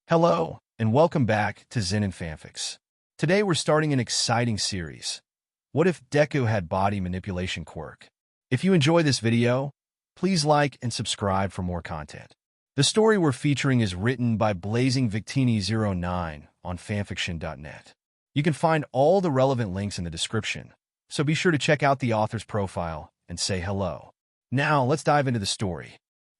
Hello, and welcome back to Zenin Fanfics. Today we're starting an exciting series. What if Deku had body manipulation quirk? If you enjoy this video, please like and subscribe for more content. The story we're featuring is written by BlazingVictini09 on fanfiction.net. You can find all the relevant links in the description, so be sure to check out the author's profile and say hello. Now let's dive into the story.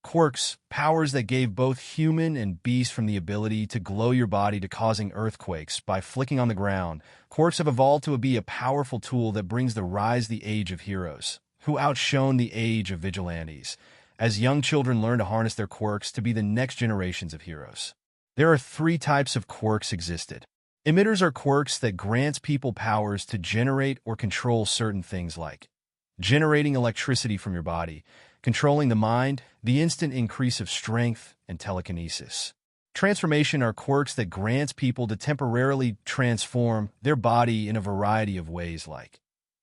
Quirks, powers that gave both human and beast from the ability to glow your body to causing earthquakes by flicking on the ground. Quirks have evolved to be a powerful tool that brings the rise the age of heroes, who outshone the age of vigilantes, as young children learn to harness their quirks to be the next generations of heroes. There are three types of quirks existed. Emitters are quirks that grants people powers to generate or control certain things like generating electricity from your body, controlling the mind, the instant increase of strength, and telekinesis. Transformation are quirks that grants people to temporarily transform their body in a variety of ways like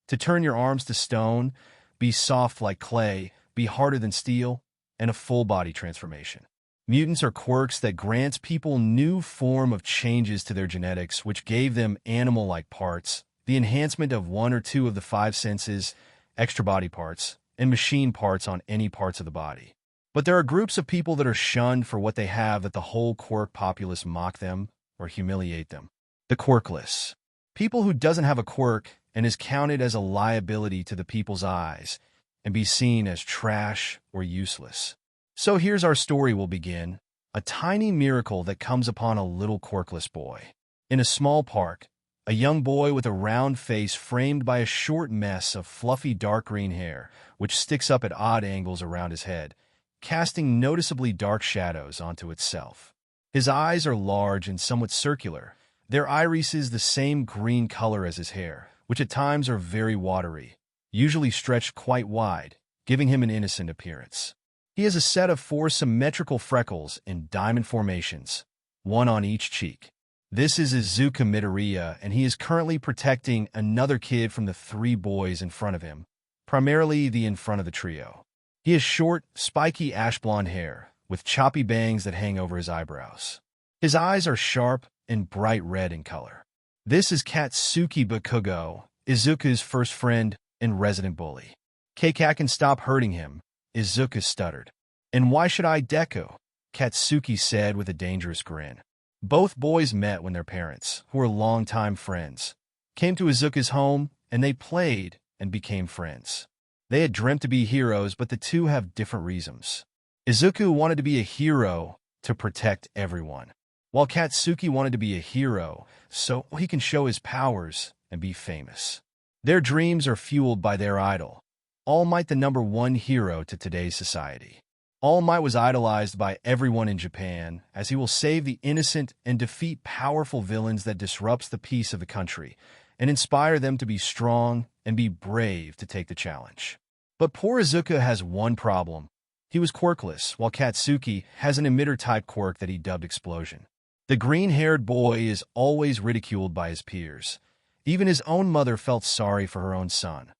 to turn your arms to stone, be soft like clay, be harder than steel, and a full body transformation. Mutants are quirks that grants people new form of changes to their genetics which gave them animal-like parts, the enhancement of one or two of the five senses, extra body parts, and machine parts on any parts of the body. But there are groups of people that are shunned for what they have that the whole quirk populace mock them or humiliate them. The quirkless. People who doesn't have a quirk and is counted as a liability to the people's eyes and be seen as trash or useless. So here's our story will begin. A tiny miracle that comes upon a little quirkless boy. In a small park, a young boy with a round face framed by a short mess of fluffy dark green hair, which sticks up at odd angles around his head, casting noticeably dark shadows onto itself. His eyes are large and somewhat circular, their irises the same green color as his hair, which at times are very watery, usually stretched quite wide, giving him an innocent appearance. He has a set of 4 symmetrical freckles in diamond formations, one on each cheek. This is Izuku Midoriya, and he is currently protecting another kid from the 3 boys in front of him, primarily the in front of the trio. He has short, spiky ash-blonde hair, with choppy bangs that hang over his eyebrows. His eyes are sharp and bright red in color. This is Katsuki Bakugo, Izuku's first friend and resident bully. Keikaku stop hurting him, Izuku stuttered. And why should I, Deku? Katsuki said with a dangerous grin. Both boys met when their parents, who were longtime friends, came to Izuku's home, and they played and became friends. They had dreamt to be heroes, but the two have different reasons. Izuku wanted to be a hero to protect everyone, while Katsuki wanted to be a hero so he can show his powers and be famous. Their dreams are fueled by their idol, All Might, the #1 hero to today's society. All Might was idolized by everyone in Japan, as he will save the innocent and defeat powerful villains that disrupts the peace of the country, and inspire them to be strong and be brave to take the challenge. But poor Izuku has one problem. He was quirkless, while Katsuki has an emitter-type quirk that he dubbed Explosion. The green-haired boy is always ridiculed by his peers. Even his own mother felt sorry for her own son.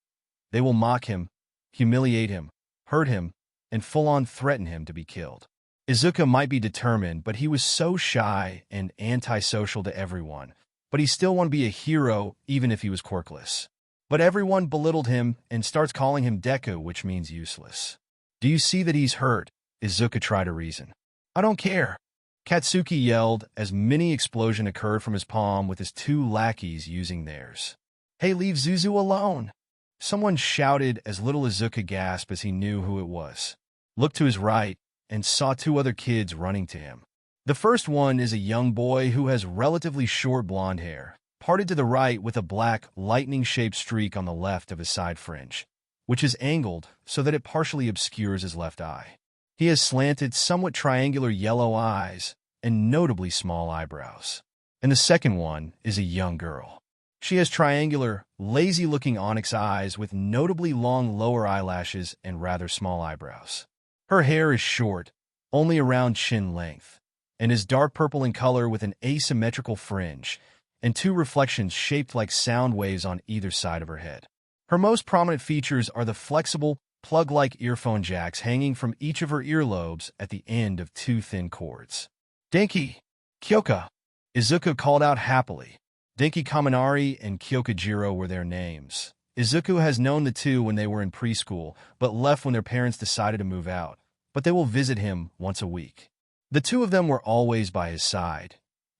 They will mock him, humiliate him, hurt him, and full-on threaten him to be killed. Izuku might be determined, but he was so shy and antisocial to everyone. But he still wanted to be a hero even if he was quirkless. But everyone belittled him and starts calling him Deku, which means useless. Do you see that he's hurt? Izuku tried to reason. I don't care, Katsuki yelled as mini explosion occurred from his palm with his 2 lackeys using theirs. Hey, leave Zuzu alone! Someone shouted as little Izuku gasped as he knew who it was. Looked to his right and saw 2 other kids running to him. The first one is a young boy who has relatively short blonde hair, parted to the right with a black, lightning-shaped streak on the left of his side fringe, which is angled so that it partially obscures his left eye. He has slanted, somewhat triangular yellow eyes and notably small eyebrows. And the second one is a young girl. She has triangular, lazy-looking onyx eyes with notably long lower eyelashes and rather small eyebrows. Her hair is short, only around chin length, and is dark purple in color with an asymmetrical fringe and 2 reflections shaped like sound waves on either side of her head. Her most prominent features are the flexible, plug-like earphone jacks hanging from each of her earlobes at the end of 2 thin cords. Denki! Kyoka, Izuku called out happily. Denki Kaminari and Kyokujiro were their names. Izuku has known the two when they were in preschool, but left when their parents decided to move out. But they will visit him once a week. The two of them were always by his side.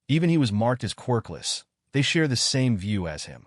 Even he was marked as quirkless. They share the same view as him.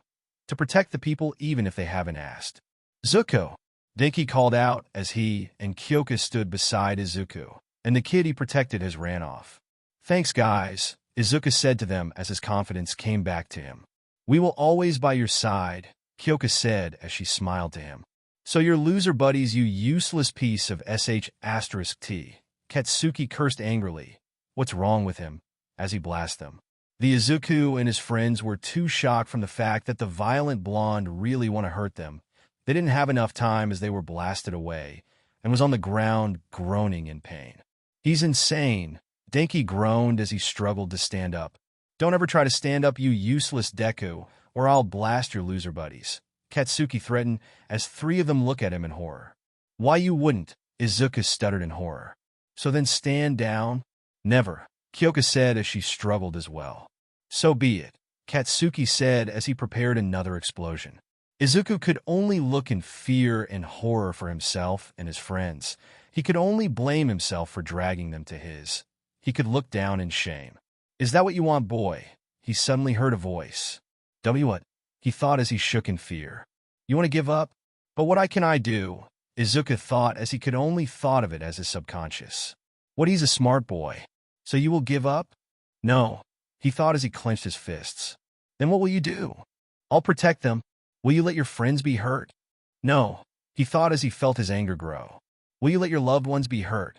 To protect the people even if they haven't asked. Zuko, Denki called out as he and Kyoka stood beside Izuku, and the kid he protected has ran off. Thanks, guys, Izuku said to them as his confidence came back to him. We will always by your side, Kyoka said as she smiled to him. So your loser buddies, you useless piece of sh*t. Katsuki cursed angrily. What's wrong with him? As he blasted them. The Izuku and his friends were too shocked from the fact that the violent blonde really want to hurt them. They didn't have enough time as they were blasted away, and was on the ground groaning in pain. He's insane, Denki groaned as he struggled to stand up. Don't ever try to stand up, you useless Deku, or I'll blast your loser buddies, Katsuki threatened as three of them look at him in horror. Why you wouldn't? Izuku stuttered in horror. So then stand down? Never, Kyoka said as she struggled as well. So be it, Katsuki said as he prepared another explosion. Izuku could only look in fear and horror for himself and his friends. He could only blame himself for dragging them to his. He could look down in shame. Is that what you want, boy? He suddenly heard a voice. What? He thought as he shook in fear. You want to give up? But what can I do? Izuku thought as he could only thought of it as his subconscious. What, he's a smart boy. So you will give up? No, he thought as he clenched his fists. Then what will you do? I'll protect them. Will you let your friends be hurt? No, he thought as he felt his anger grow. Will you let your loved ones be hurt?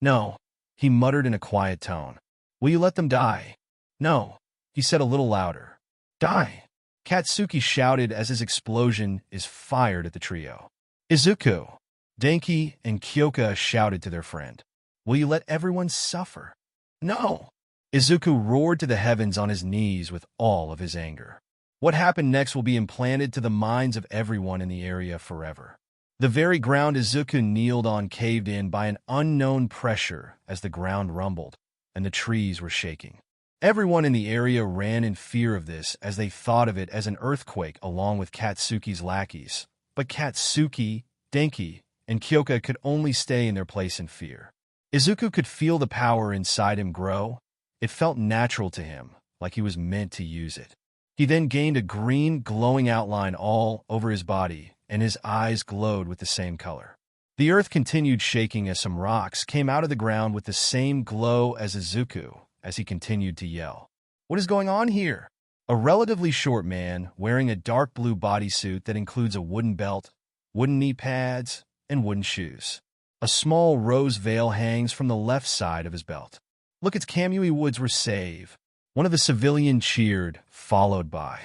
No, he muttered in a quiet tone. Will you let them die? No, he said a little louder. Die, Katsuki shouted as his explosion is fired at the trio. Izuku, Denki, and Kyoka shouted to their friend. Will you let everyone suffer? No, Izuku roared to the heavens on his knees with all of his anger. What happened next will be implanted to the minds of everyone in the area forever. The very ground Izuku kneeled on caved in by an unknown pressure as the ground rumbled, and the trees were shaking. Everyone in the area ran in fear of this as they thought of it as an earthquake along with Katsuki's lackeys. But Katsuki, Denki, and Kyoka could only stay in their place in fear. Izuku could feel the power inside him grow. It felt natural to him, like he was meant to use it. He then gained a green, glowing outline all over his body, and his eyes glowed with the same color. The earth continued shaking as some rocks came out of the ground with the same glow as Izuku, as he continued to yell. What is going on here? A relatively short man wearing a dark blue bodysuit that includes a wooden belt, wooden knee pads, and wooden shoes. A small rose veil hangs from the left side of his belt. Look, it's Kamui Woods were save. One of the civilians cheered, followed by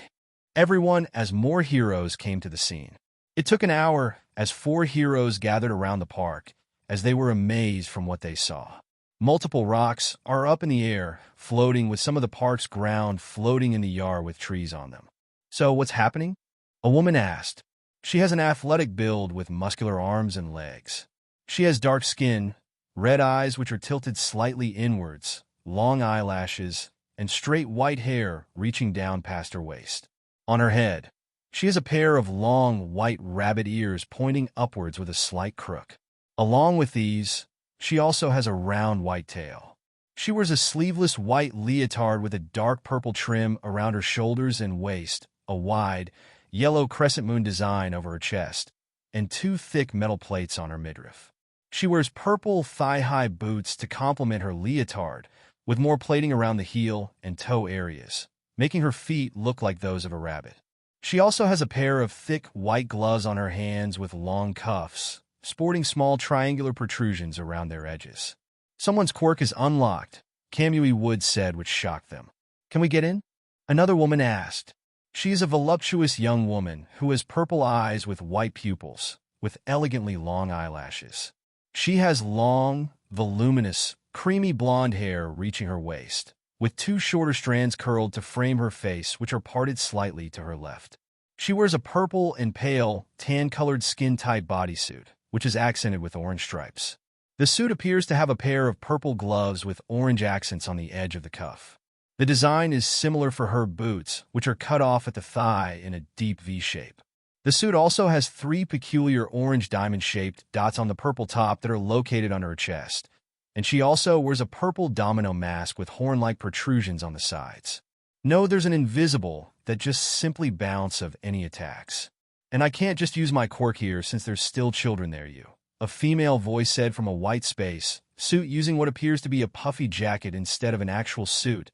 everyone as more heroes came to the scene. It took an hour as 4 heroes gathered around the park as they were amazed from what they saw. Multiple rocks are up in the air, floating with some of the park's ground floating in the yard with trees on them. So what's happening? A woman asked. She has an athletic build with muscular arms and legs. She has dark skin, red eyes which are tilted slightly inwards, long eyelashes, and straight white hair reaching down past her waist. On her head, she has a pair of long white rabbit ears pointing upwards with a slight crook. Along with these, she also has a round white tail. She wears a sleeveless white leotard with a dark purple trim around her shoulders and waist, a wide, yellow crescent moon design over her chest, and 2 thick metal plates on her midriff. She wears purple thigh-high boots to complement her leotard, with more plating around the heel and toe areas, making her feet look like those of a rabbit. She also has a pair of thick white gloves on her hands with long cuffs, sporting small triangular protrusions around their edges. Someone's quirk is unlocked, Kamui Woods said, which shocked them. Can we get in? Another woman asked. She is a voluptuous young woman who has purple eyes with white pupils, with elegantly long eyelashes. She has long, voluminous, creamy blonde hair reaching her waist, with 2 shorter strands curled to frame her face which are parted slightly to her left. She wears a purple and pale, tan-colored skin-tight bodysuit, which is accented with orange stripes. The suit appears to have a pair of purple gloves with orange accents on the edge of the cuff. The design is similar for her boots, which are cut off at the thigh in a deep V shape. The suit also has 3 peculiar orange diamond-shaped dots on the purple top that are located under her chest, and she also wears a purple domino mask with horn-like protrusions on the sides. No, there's an invisible that just simply bounce of any attacks. And I can't just use my quirk here since there's still children there, you. A female voice said from a white space suit using what appears to be a puffy jacket instead of an actual suit,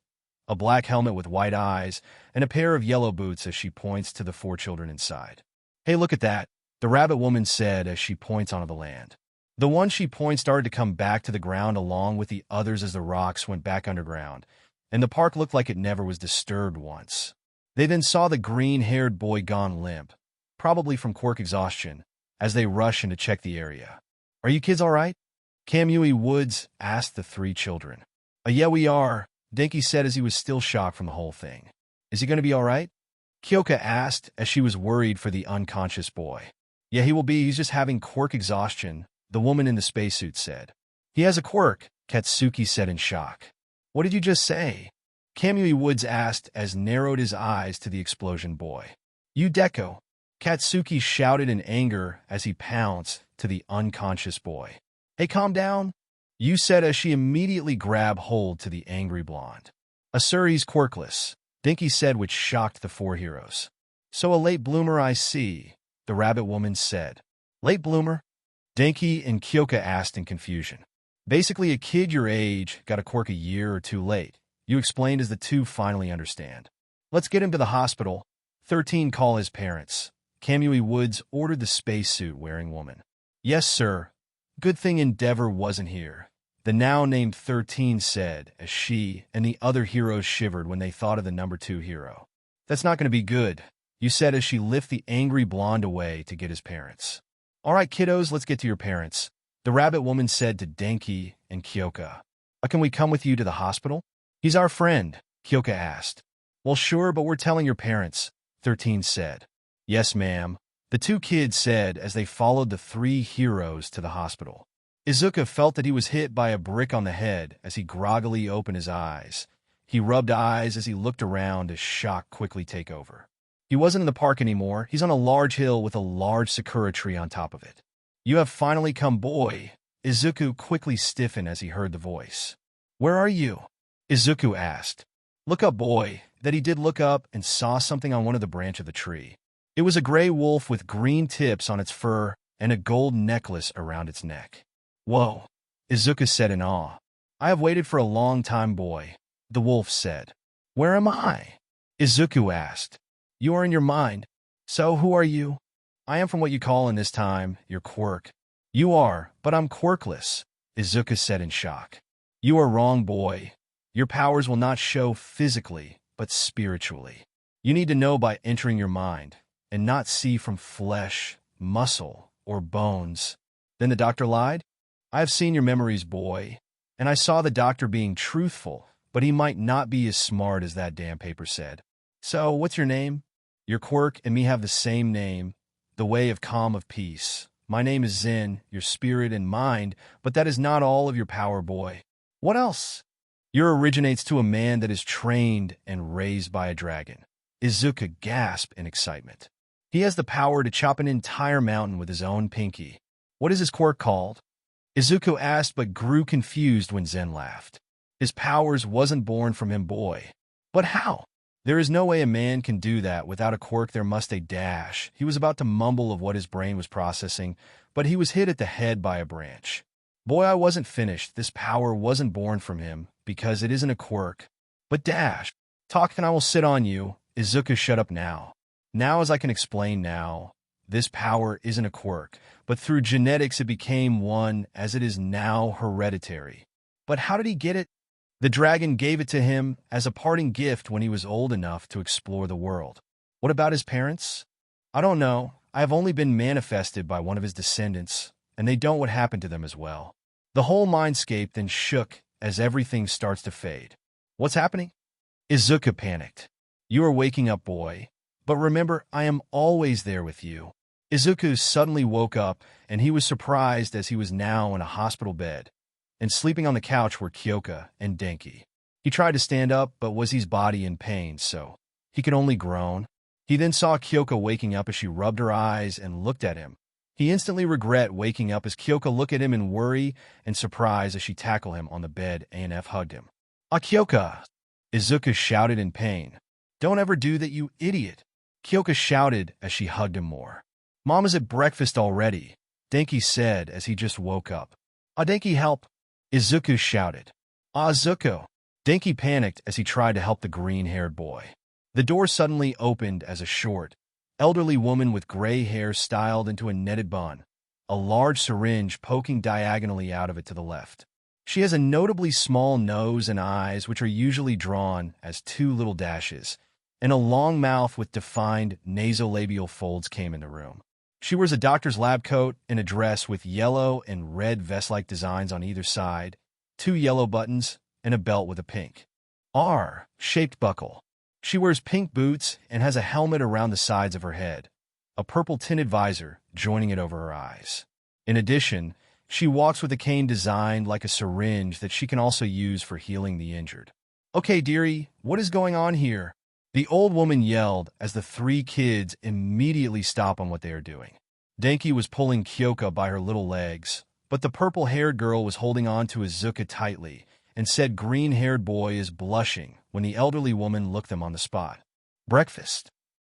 a black helmet with white eyes, and a pair of yellow boots as she points to the 4 children inside. Hey, look at that, the rabbit woman said as she points onto the land. The one she points started to come back to the ground along with the others as the rocks went back underground, and the park looked like it never was disturbed once. They then saw the green-haired boy gone limp, probably from quirk exhaustion, as they rush in to check the area. Are you kids all right? Kamui Woods asked the 3 children. Yeah, we are, Denki said as he was still shocked from the whole thing. Is he going to be all right? Kyoka asked as she was worried for the unconscious boy. Yeah, he will be. He's just having quirk exhaustion, the woman in the spacesuit said. He has a quirk, Katsuki said in shock. What did you just say? Kamui Woods asked as narrowed his eyes to the explosion boy. You Deku, Katsuki shouted in anger as he pounced to the unconscious boy. Hey, calm down, you said as she immediately grabbed hold to the angry blonde. Sir, he's quirkless, Dinky said, which shocked the 4 heroes. So a late bloomer I see, the rabbit woman said. Late bloomer? Dinky and Kyoka asked in confusion. Basically a kid your age got a quirk a year or 2 late, you explained as the 2 finally understand. Let's get him to the hospital. 13 call his parents. Kamui Woods ordered the spacesuit-wearing woman. Yes, sir. Good thing Endeavor wasn't here, the now-named 13 said as she and the other heroes shivered when they thought of the number 2 hero. That's not going to be good, you said as she lifted the angry blonde away to get his parents. All right, kiddos, let's get to your parents, the rabbit woman said to Denki and Kyoka. Can we come with you to the hospital? He's our friend, Kyoka asked. Well, sure, but we're telling your parents, 13 said. Yes, ma'am, the 2 kids said as they followed the 3 heroes to the hospital. Izuka felt that he was hit by a brick on the head as he groggily opened his eyes. He rubbed eyes as he looked around as shock quickly take over. He wasn't in the park anymore. He's on a large hill with a large sakura tree on top of it. You have finally come, boy. Izuku quickly stiffened as he heard the voice. Where are you? Izuku asked. Look up, boy. That he did look up and saw something on one of the branches of the tree. It was a gray wolf with green tips on its fur and a gold necklace around its neck. Whoa, Izuku said in awe. I have waited for a long time, boy, the wolf said. Where am I? Izuku asked. You are in your mind. So who are you? I am from what you call in this time your quirk. You are, but I'm quirkless, Izuku said in shock. You are wrong, boy. Your powers will not show physically, but spiritually. You need to know by entering your mind, and not see from flesh, muscle, or bones. Then the doctor lied? I have seen your memories, boy, and I saw the doctor being truthful, but he might not be as smart as that damn paper said. So, what's your name? Your quirk and me have the same name, the way of calm of peace. My name is Zen, your spirit and mind, but that is not all of your power, boy. What else? Your originates to a man that is trained and raised by a dragon. Izuka gasped in excitement. He has the power to chop an entire mountain with his own pinky. What is his quirk called? Izuku asked but grew confused when Zen laughed. His powers wasn't born from him, boy. But how? There is no way a man can do that without a quirk. There must a dash. He was about to mumble of what his brain was processing, but he was hit at the head by a branch. Boy, I wasn't finished. This power wasn't born from him, because it isn't a quirk. But dash. Talk and I will sit on you. Izuku, shut up now. Now as I can explain now, this power isn't a quirk, but through genetics it became one as it is now hereditary. But how did he get it? The dragon gave it to him as a parting gift when he was old enough to explore the world. What about his parents? I don't know. I have only been manifested by one of his descendants, and they don't know what happened to them as well. The whole mindscape then shook as everything starts to fade. What's happening? Izuka panicked. You are waking up, boy. But remember, I am always there with you. Izuku suddenly woke up, and he was surprised as he was now in a hospital bed, and sleeping on the couch were Kyoka and Denki. He tried to stand up, but was his body in pain, so he could only groan. He then saw Kyoko waking up as she rubbed her eyes and looked at him. He instantly regret waking up as Kyoko looked at him in worry and surprise as she tackled him on the bed and hugged him. "Ah, Kyoko!" Izuku shouted in pain. "Don't ever do that, you idiot!" Kyoko shouted as she hugged him more. "Mama's at breakfast already," Denki said as he just woke up. "Ah, Denki, help!" Izuku shouted. "Ah, Izuku!" Denki panicked as he tried to help the green-haired boy. The door suddenly opened as a short, elderly woman with gray hair styled into a netted bun, a large syringe poking diagonally out of it to the left. She has a notably small nose and eyes, which are usually drawn as two little dashes, and a long mouth with defined nasolabial folds came in the room. She wears a doctor's lab coat and a dress with yellow and red vest-like designs on either side, 2 yellow buttons, and a belt with a pink R-shaped buckle. She wears pink boots and has a helmet around the sides of her head, a purple-tinted visor joining it over her eyes. In addition, she walks with a cane designed like a syringe that she can also use for healing the injured. "Okay, dearie, what is going on here?" The old woman yelled as the 3 kids immediately stop on what they are doing. Denki was pulling Kyoko by her little legs, but the purple-haired girl was holding on to Izuku tightly, and said green-haired boy is blushing when the elderly woman looked them on the spot. "Breakfast,"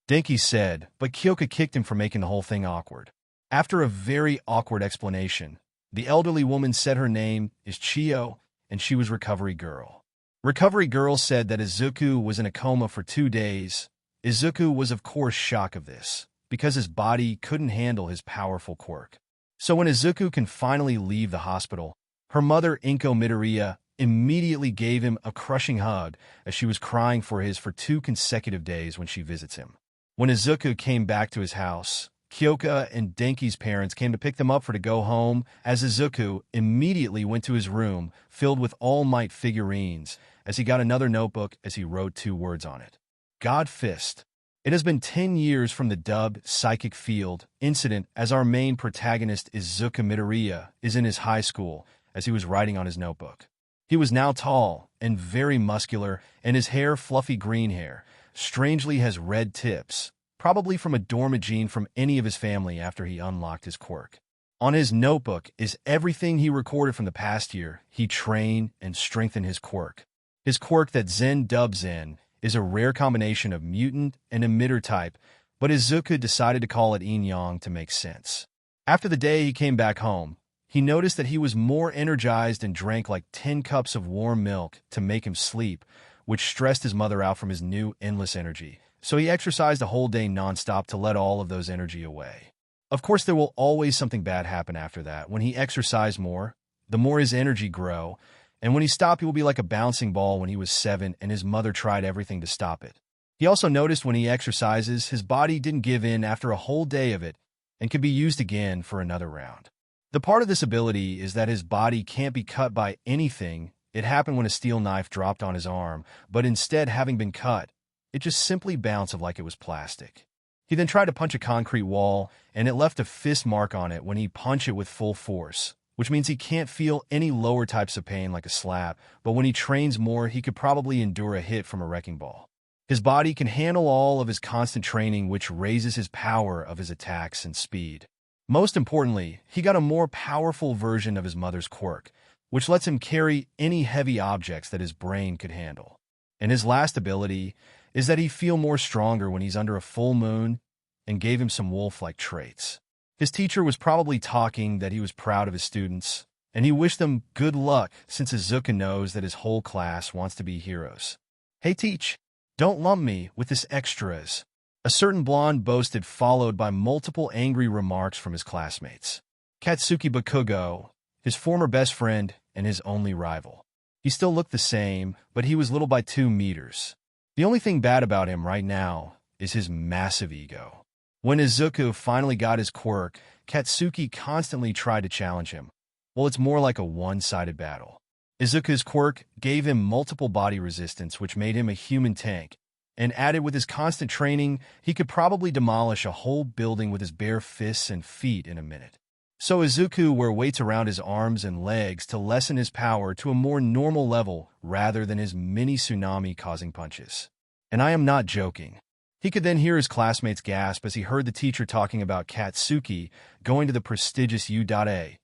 Denki said, but Kyoko kicked him for making the whole thing awkward. After a very awkward explanation, the elderly woman said her name is Chio, and she was Recovery Girl. Recovery Girl said that Izuku was in a coma for 2 days. Izuku was of course shocked of this, because his body couldn't handle his powerful quirk. So when Izuku can finally leave the hospital, her mother Inko Midoriya immediately gave him a crushing hug as she was crying for his for 2 consecutive days when she visits him. When Izuku came back to his house, Kyoko and Denki's parents came to pick them up for to go home, as Izuku immediately went to his room filled with All Might figurines as he got another notebook as he wrote 2 words on it. God Fist. It has been 10 years from the dubbed Psychic Field incident as our main protagonist Izuku Midoriya is in his high school as he was writing on his notebook. He was now tall and very muscular, and his hair, fluffy green hair, strangely has red tips, probably from a dormant gene from any of his family after he unlocked his quirk. On his notebook is everything he recorded from the past year. He trained and strengthened his quirk. His quirk that Zen dubs Zen is a rare combination of mutant and emitter type, but Izuku decided to call it yin-yang to make sense. After the day he came back home, he noticed that he was more energized and drank like 10 cups of warm milk to make him sleep, which stressed his mother out from his new endless energy. So he exercised a whole day nonstop to let all of those energy away. Of course, there will always something bad happen after that. When he exercised more, the more his energy grow, and when he stopped, he will be like a bouncing ball when he was 7, and his mother tried everything to stop it. He also noticed when he exercises, his body didn't give in after a whole day of it and could be used again for another round. The part of this ability is that his body can't be cut by anything. It happened when a steel knife dropped on his arm, but instead having been cut, it just simply bounced like it was plastic. He then tried to punch a concrete wall, and it left a fist mark on it when he punched it with full force, which means he can't feel any lower types of pain like a slap, but when he trains more, he could probably endure a hit from a wrecking ball. His body can handle all of his constant training, which raises his power of his attacks and speed. Most importantly, he got a more powerful version of his mother's quirk, which lets him carry any heavy objects that his brain could handle. And his last ability is that he feels more stronger when he's under a full moon, and gave him some wolf-like traits. His teacher was probably talking that he was proud of his students, and he wished them good luck since Izuku knows that his whole class wants to be heroes. "Hey, teach, don't lump me with this extras," a certain blonde boasted, followed by multiple angry remarks from his classmates. Katsuki Bakugo, his former best friend and his only rival. He still looked the same, but he was little by 2 meters. The only thing bad about him right now is his massive ego. When Izuku finally got his quirk, Katsuki constantly tried to challenge him. Well, it's more like a one-sided battle. Izuku's quirk gave him multiple body resistance, which made him a human tank, and added with his constant training, he could probably demolish a whole building with his bare fists and feet in a minute. So Izuku wear weights around his arms and legs to lessen his power to a more normal level rather than his mini tsunami causing punches. And I am not joking. He could then hear his classmates gasp as he heard the teacher talking about Katsuki going to the prestigious U.A,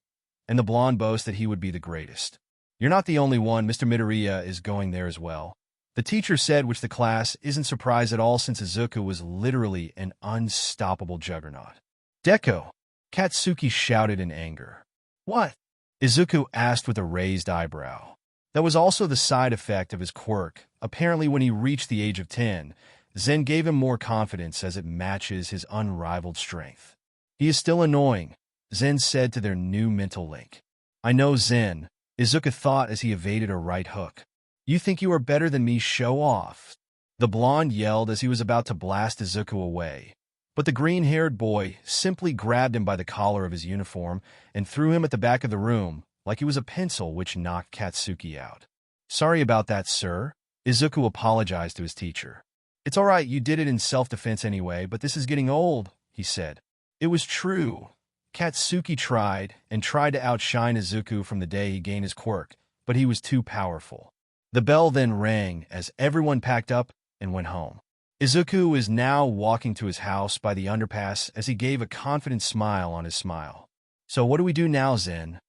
and the blonde boast that he would be the greatest. You're not the only one, Mr. Midoriya is going there as well. The teacher said, which the class isn't surprised at all since Izuku was literally an unstoppable juggernaut. Deku! Katsuki shouted in anger. What? Izuku asked with a raised eyebrow. That was also the side effect of his quirk. Apparently when he reached the age of 10, Zen gave him more confidence as it matches his unrivaled strength. He is still annoying, Zen said to their new mental link. I know, Zen, Izuku thought as he evaded a right hook. You think you are better than me, show off. The blonde yelled as he was about to blast Izuku away. But the green-haired boy simply grabbed him by the collar of his uniform and threw him at the back of the room like he was a pencil, which knocked Katsuki out. Sorry about that, sir. Izuku apologized to his teacher. It's all right, you did it in self-defense anyway, but this is getting old, he said. It was true. Katsuki tried to outshine Izuku from the day he gained his quirk, but he was too powerful. The bell then rang as everyone packed up and went home. Izuku is now walking to his house by the underpass as he gave a confident smile on his smile. So what do we do now, Zen?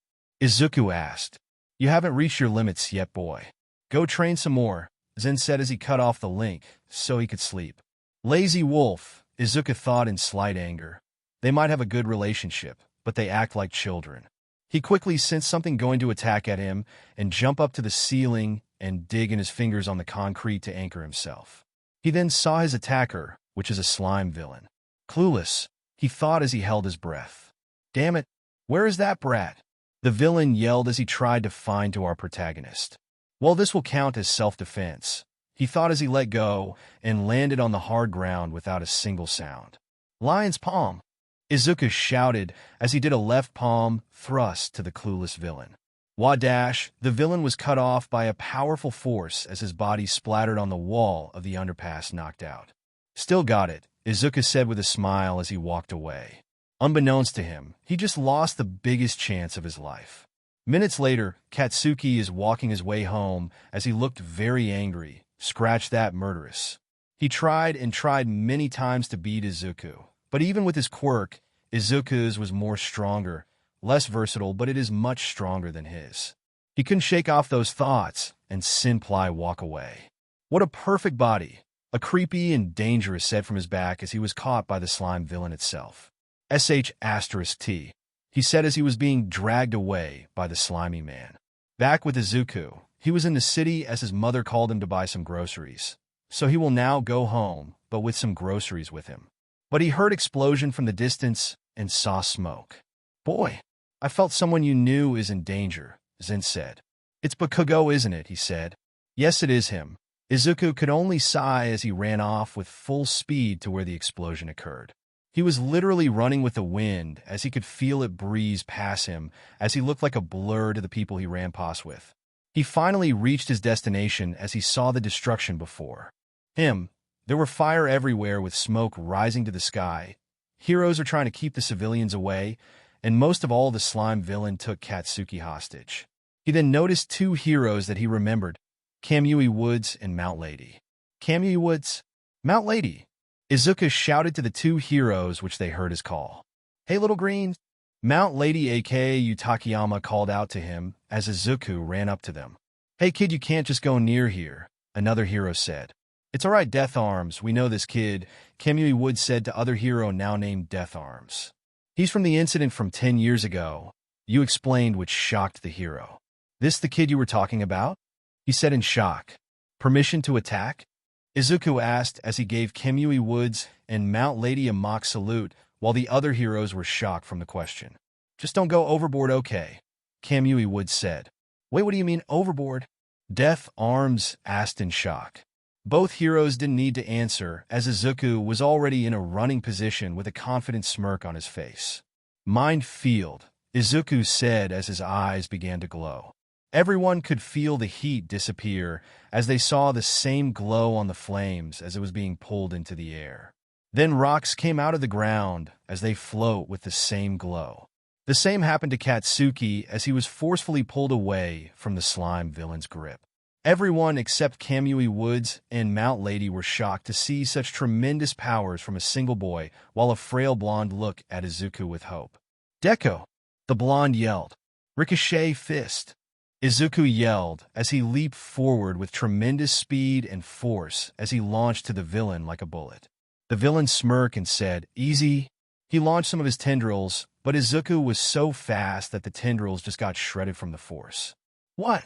Izuku asked. You haven't reached your limits yet, boy. Go train some more, Zen said as he cut off the link so he could sleep. Lazy wolf, Izuku thought in slight anger. They might have a good relationship, but they act like children. He quickly sensed something going to attack at him and jump up to the ceiling and dig in his fingers on the concrete to anchor himself. He then saw his attacker, which is a slime villain. Clueless, he thought as he held his breath. Damn it, where is that brat? The villain yelled as he tried to find to our protagonist. Well, this will count as self-defense, he thought as he let go and landed on the hard ground without a single sound. Lion's palm, Izuku shouted as he did a left palm thrust to the clueless villain. Wadash, the villain was cut off by a powerful force as his body splattered on the wall of the underpass, knocked out. Still got it, Izuku said with a smile as he walked away. Unbeknownst to him, he just lost the biggest chance of his life. Minutes later, Katsuki is walking his way home as he looked very angry. Scratch that, murderous. He tried many times to beat Izuku, but even with his quirk, Izuku's was more stronger, less versatile, but it is much stronger than his. He couldn't shake off those thoughts and Senpai walk away. What a perfect body, a creepy and dangerous said from his back as he was caught by the slime villain itself. *T, he said as he was being dragged away by the slimy man. Back with Izuku, he was in the city as his mother called him to buy some groceries. So he will now go home, but with some groceries with him. But he heard explosion from the distance and saw smoke. Boy, I felt someone you knew is in danger, Zen said. It's Bakugo, isn't it, he said. Yes, it is him. Izuku could only sigh as he ran off with full speed to where the explosion occurred. He was literally running with the wind as he could feel it breeze past him as he looked like a blur to the people he ran past with. He finally reached his destination as he saw the destruction before him. There were fire everywhere with smoke rising to the sky. Heroes are trying to keep the civilians away, and most of all the slime villain took Katsuki hostage. He then noticed two heroes that he remembered, Kamui Woods and Mount Lady. Kamui Woods? Mount Lady! Izuku shouted to the two heroes which they heard his call. Hey, little green! Mount Lady aka Utakayama called out to him as Izuku ran up to them. Hey kid, you can't just go near here, another hero said. It's alright, Death Arms, we know this kid, Kamui Woods said to other hero now named Death Arms. He's from the incident from 10 years ago, you explained, which shocked the hero. This the kid you were talking about? He said in shock. Permission to attack? Izuku asked as he gave Kamui Woods and Mount Lady a mock salute while the other heroes were shocked from the question. Just don't go overboard, okay? Kamui Woods said. Wait, what do you mean overboard? Death Arms asked in shock. Both heroes didn't need to answer as Izuku was already in a running position with a confident smirk on his face. Mind field, Izuku said as his eyes began to glow. Everyone could feel the heat disappear as they saw the same glow on the flames as it was being pulled into the air. Then rocks came out of the ground as they float with the same glow. The same happened to Katsuki as he was forcefully pulled away from the slime villain's grip. Everyone except Kamui Woods and Mount Lady were shocked to see such tremendous powers from a single boy, while a frail blonde looked at Izuku with hope. "Deku!" the blonde yelled. "Ricochet fist!" Izuku yelled as he leaped forward with tremendous speed and force as he launched to the villain like a bullet. The villain smirked and said, "Easy." He launched some of his tendrils, but Izuku was so fast that the tendrils just got shredded from the force. "What?"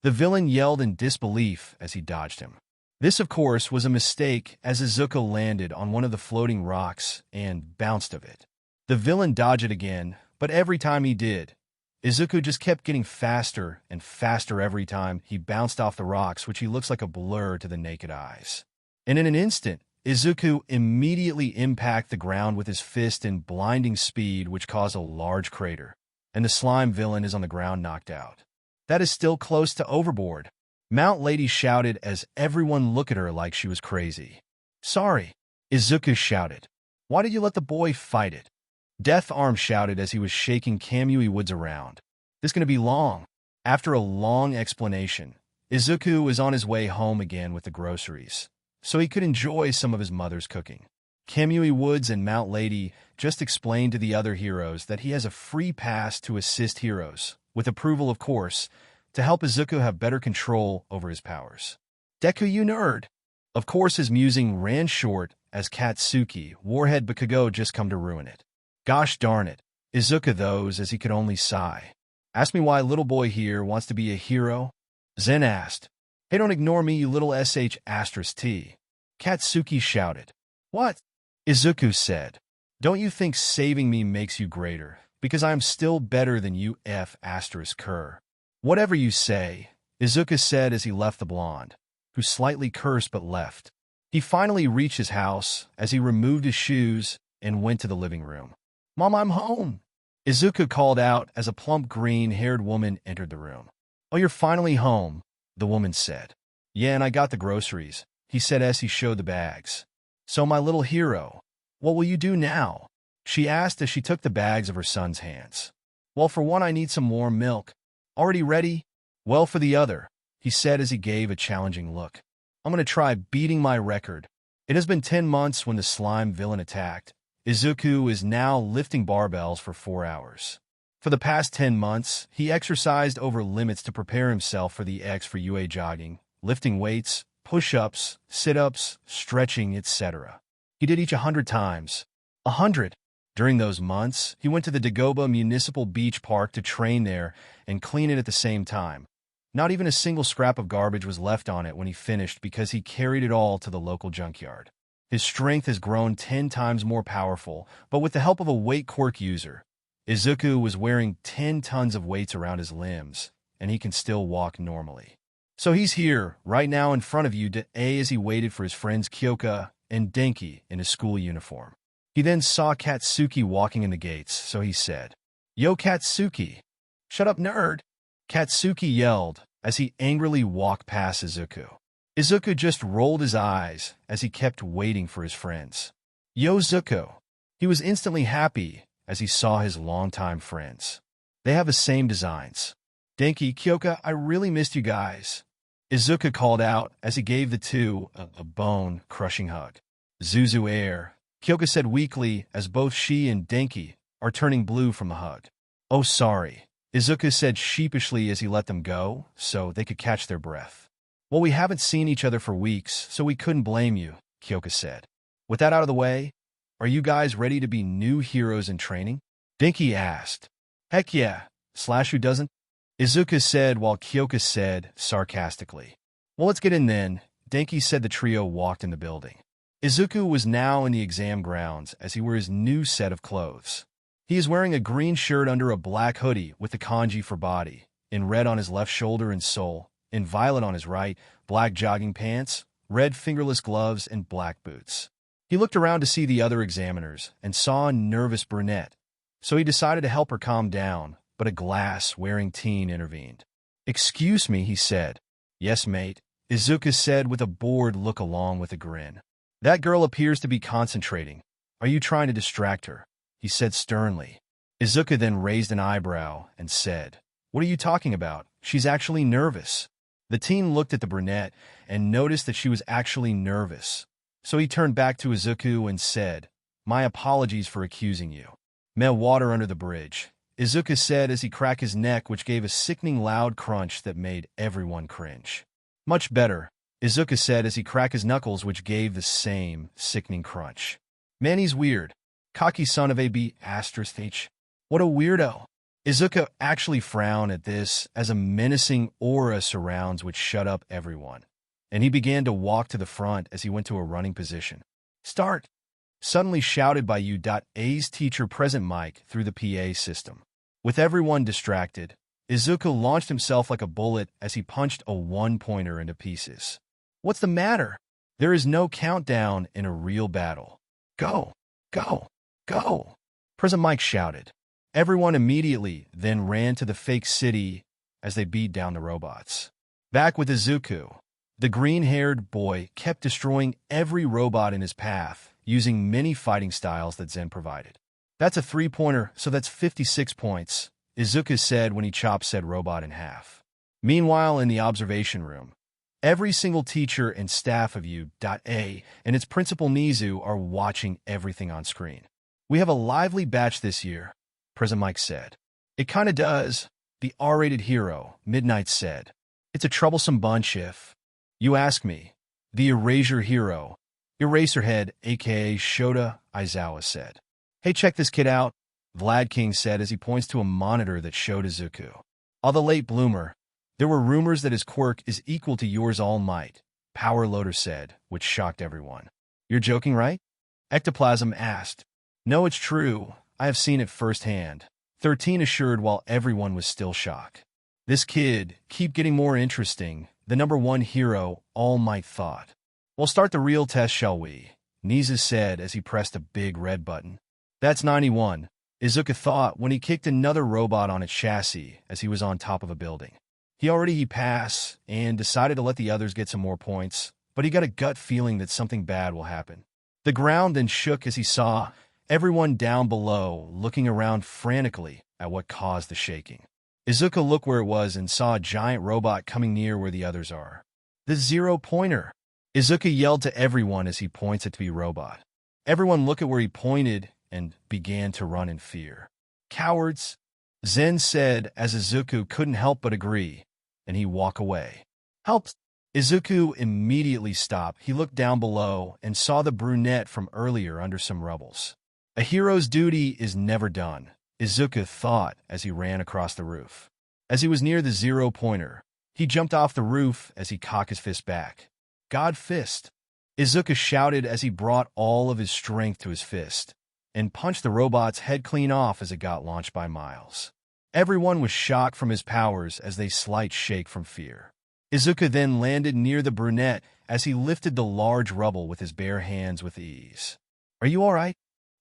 the villain yelled in disbelief as he dodged him. This, of course, was a mistake as Izuku landed on one of the floating rocks and bounced of it. The villain dodged it again, but every time he did, Izuku just kept getting faster and faster every time he bounced off the rocks, which he looks like a blur to the naked eyes. And in an instant, Izuku immediately impacted the ground with his fist in blinding speed, which caused a large crater, and the slime villain is on the ground knocked out. "That is still close to overboard," Mount Lady shouted as everyone looked at her like she was crazy. "Sorry," Izuku shouted. "Why did you let the boy fight it?" Death Arm shouted as he was shaking Kamui Woods around. "This is going to be long." After a long explanation, Izuku was on his way home again with the groceries, so he could enjoy some of his mother's cooking. Kamui Woods and Mount Lady just explained to the other heroes that he has a free pass to assist heroes, with approval of course, to help Izuku have better control over his powers. "Deku, you nerd!" Of course his musing ran short as Katsuki, Warhead Bakugo just come to ruin it. "Gosh darn it," Izuku those as he could only sigh. "Ask me why little boy here wants to be a hero?" Zen asked. "Hey, don't ignore me, you little sh*t. Katsuki shouted. "What?" Izuku said. "Don't you think saving me makes you greater? Because I am still better than you f***cur. "Whatever you say," Izuku said as he left the blonde, who slightly cursed but left. He finally reached his house as he removed his shoes and went to the living room. "Mom, I'm home!" Izuku called out as a plump green-haired woman entered the room. "Oh, you're finally home," the woman said. "Yeah, and I got the groceries," he said as he showed the bags. "So, my little hero, what will you do now?" she asked as she took the bags of her son's hands. "Well, for one, I need some warm milk." "Already ready?" "Well, for the other," he said as he gave a challenging look. "I'm going to try beating my record." It has been 10 months when the slime villain attacked. Izuku is now lifting barbells for 4 hours. For the past 10 months, he exercised over limits to prepare himself for the X for UA jogging, lifting weights, push-ups, sit-ups, stretching, etc. He did each 100 times. 100! During those months, he went to the Dagoba Municipal Beach Park to train there and clean it at the same time. Not even a single scrap of garbage was left on it when he finished because he carried it all to the local junkyard. His strength has grown 10 times more powerful, but with the help of a weight Quirk user, Izuku was wearing 10 tons of weights around his limbs, and he can still walk normally. So he's here, right now in front of you, as he waited for his friends Kyoka and Denki in his school uniform. He then saw Katsuki walking in the gates, so he said, "Yo, Katsuki!" "Shut up, nerd!" Katsuki yelled as he angrily walked past Izuku. Izuku just rolled his eyes as he kept waiting for his friends. "Yo, Zuko!" He was instantly happy as he saw his longtime friends. They have the same designs. "Denki, Kyoka, I really missed you guys," Izuku called out as he gave the two a bone-crushing hug. "Zuzu air," Kyoka said weakly as both she and Denki are turning blue from the hug. "Oh, sorry," Izuku said sheepishly as he let them go so they could catch their breath. "Well, we haven't seen each other for weeks, so we couldn't blame you," Kyoka said. "With that out of the way, are you guys ready to be new heroes in training?" Denki asked. "Heck yeah, / who doesn't?" Izuku said while Kyoka said sarcastically. "Well, let's get in then," Denki said. The trio walked in the building. Izuku was now in the exam grounds as he wore his new set of clothes. He is wearing a green shirt under a black hoodie with the kanji for body, in red on his left shoulder and sole, in violet on his right, black jogging pants, red fingerless gloves, and black boots. He looked around to see the other examiners and saw a nervous brunette, so he decided to help her calm down, but a glass-wearing teen intervened. "Excuse me," he said. "Yes, mate," Izuku said with a bored look along with a grin. "That girl appears to be concentrating. Are you trying to distract her?" he said sternly. Izuku then raised an eyebrow and said, "What are you talking about? She's actually nervous." The teen looked at the brunette and noticed that she was actually nervous. So he turned back to Izuku and said, "My apologies for accusing you." "Met water under the bridge," Izuku said as he cracked his neck, which gave a sickening loud crunch that made everyone cringe. "Much better," Izuku said as he cracked his knuckles, which gave the same sickening crunch. "Man, he's weird. Cocky son of a b*****. What a weirdo." Izuku actually frowned at this as a menacing aura surrounds which shut up everyone, and he began to walk to the front as he went to a running position. "Start!" Suddenly shouted by U.A's teacher present mic through the PA system. With everyone distracted, Izuku launched himself like a bullet as he punched a one-pointer into pieces. "What's the matter? There is no countdown in a real battle. Go! Go! Go!" Present Mike shouted. Everyone immediately then ran to the fake city as they beat down the robots. Back with Izuku, the green-haired boy kept destroying every robot in his path using many fighting styles that Zen provided. "That's a three-pointer, so that's 56 points, Izuku said when he chopped said robot in half. Meanwhile, in the observation room, every single teacher and staff of U.A and its principal Nizu are watching everything on screen. "We have a lively batch this year," Prison Mike said. "It kinda does," the R-rated hero, Midnight said. "It's a troublesome bunch if you ask me," the Erasure hero, Eraserhead, aka Shota Aizawa said. "Hey, check this kid out," Vlad King said as he points to a monitor that showed Izuku. "All the late bloomer. There were rumors that his quirk is equal to yours all might," Power Loader said, which shocked everyone. "You're joking, right?" Ectoplasm asked. "No, it's true. I have seen it firsthand," 13 assured while everyone was still shocked. "This kid keep getting more interesting," the #1 hero, All Might thought. "We'll start the real test, shall we?" Nizu said as he pressed a big red button. "That's 91, Izuku thought when he kicked another robot on its chassis as he was on top of a building. He passed and decided to let the others get some more points, but he got a gut feeling that something bad will happen. The ground then shook as he saw everyone down below looking around frantically at what caused the shaking. Izuku looked where it was and saw a giant robot coming near where the others are. "The 0-pointer!" Izuku yelled to everyone as he points at the robot. Everyone looked at where he pointed and began to run in fear. "Cowards!" Zen said as Izuku couldn't help but agree, and he walked away. "Help!" Izuku immediately stopped. He looked down below and saw the brunette from earlier under some rubbles. A hero's duty is never done, Izuku thought as he ran across the roof. As he was near the 0-pointer, he jumped off the roof as he cocked his fist back. "God fist!" Izuku shouted as he brought all of his strength to his fist and punched the robot's head clean off as it got launched by Miles. Everyone was shocked from his powers as they slight shake from fear. Izuku then landed near the brunette as he lifted the large rubble with his bare hands with ease. "Are you all right?"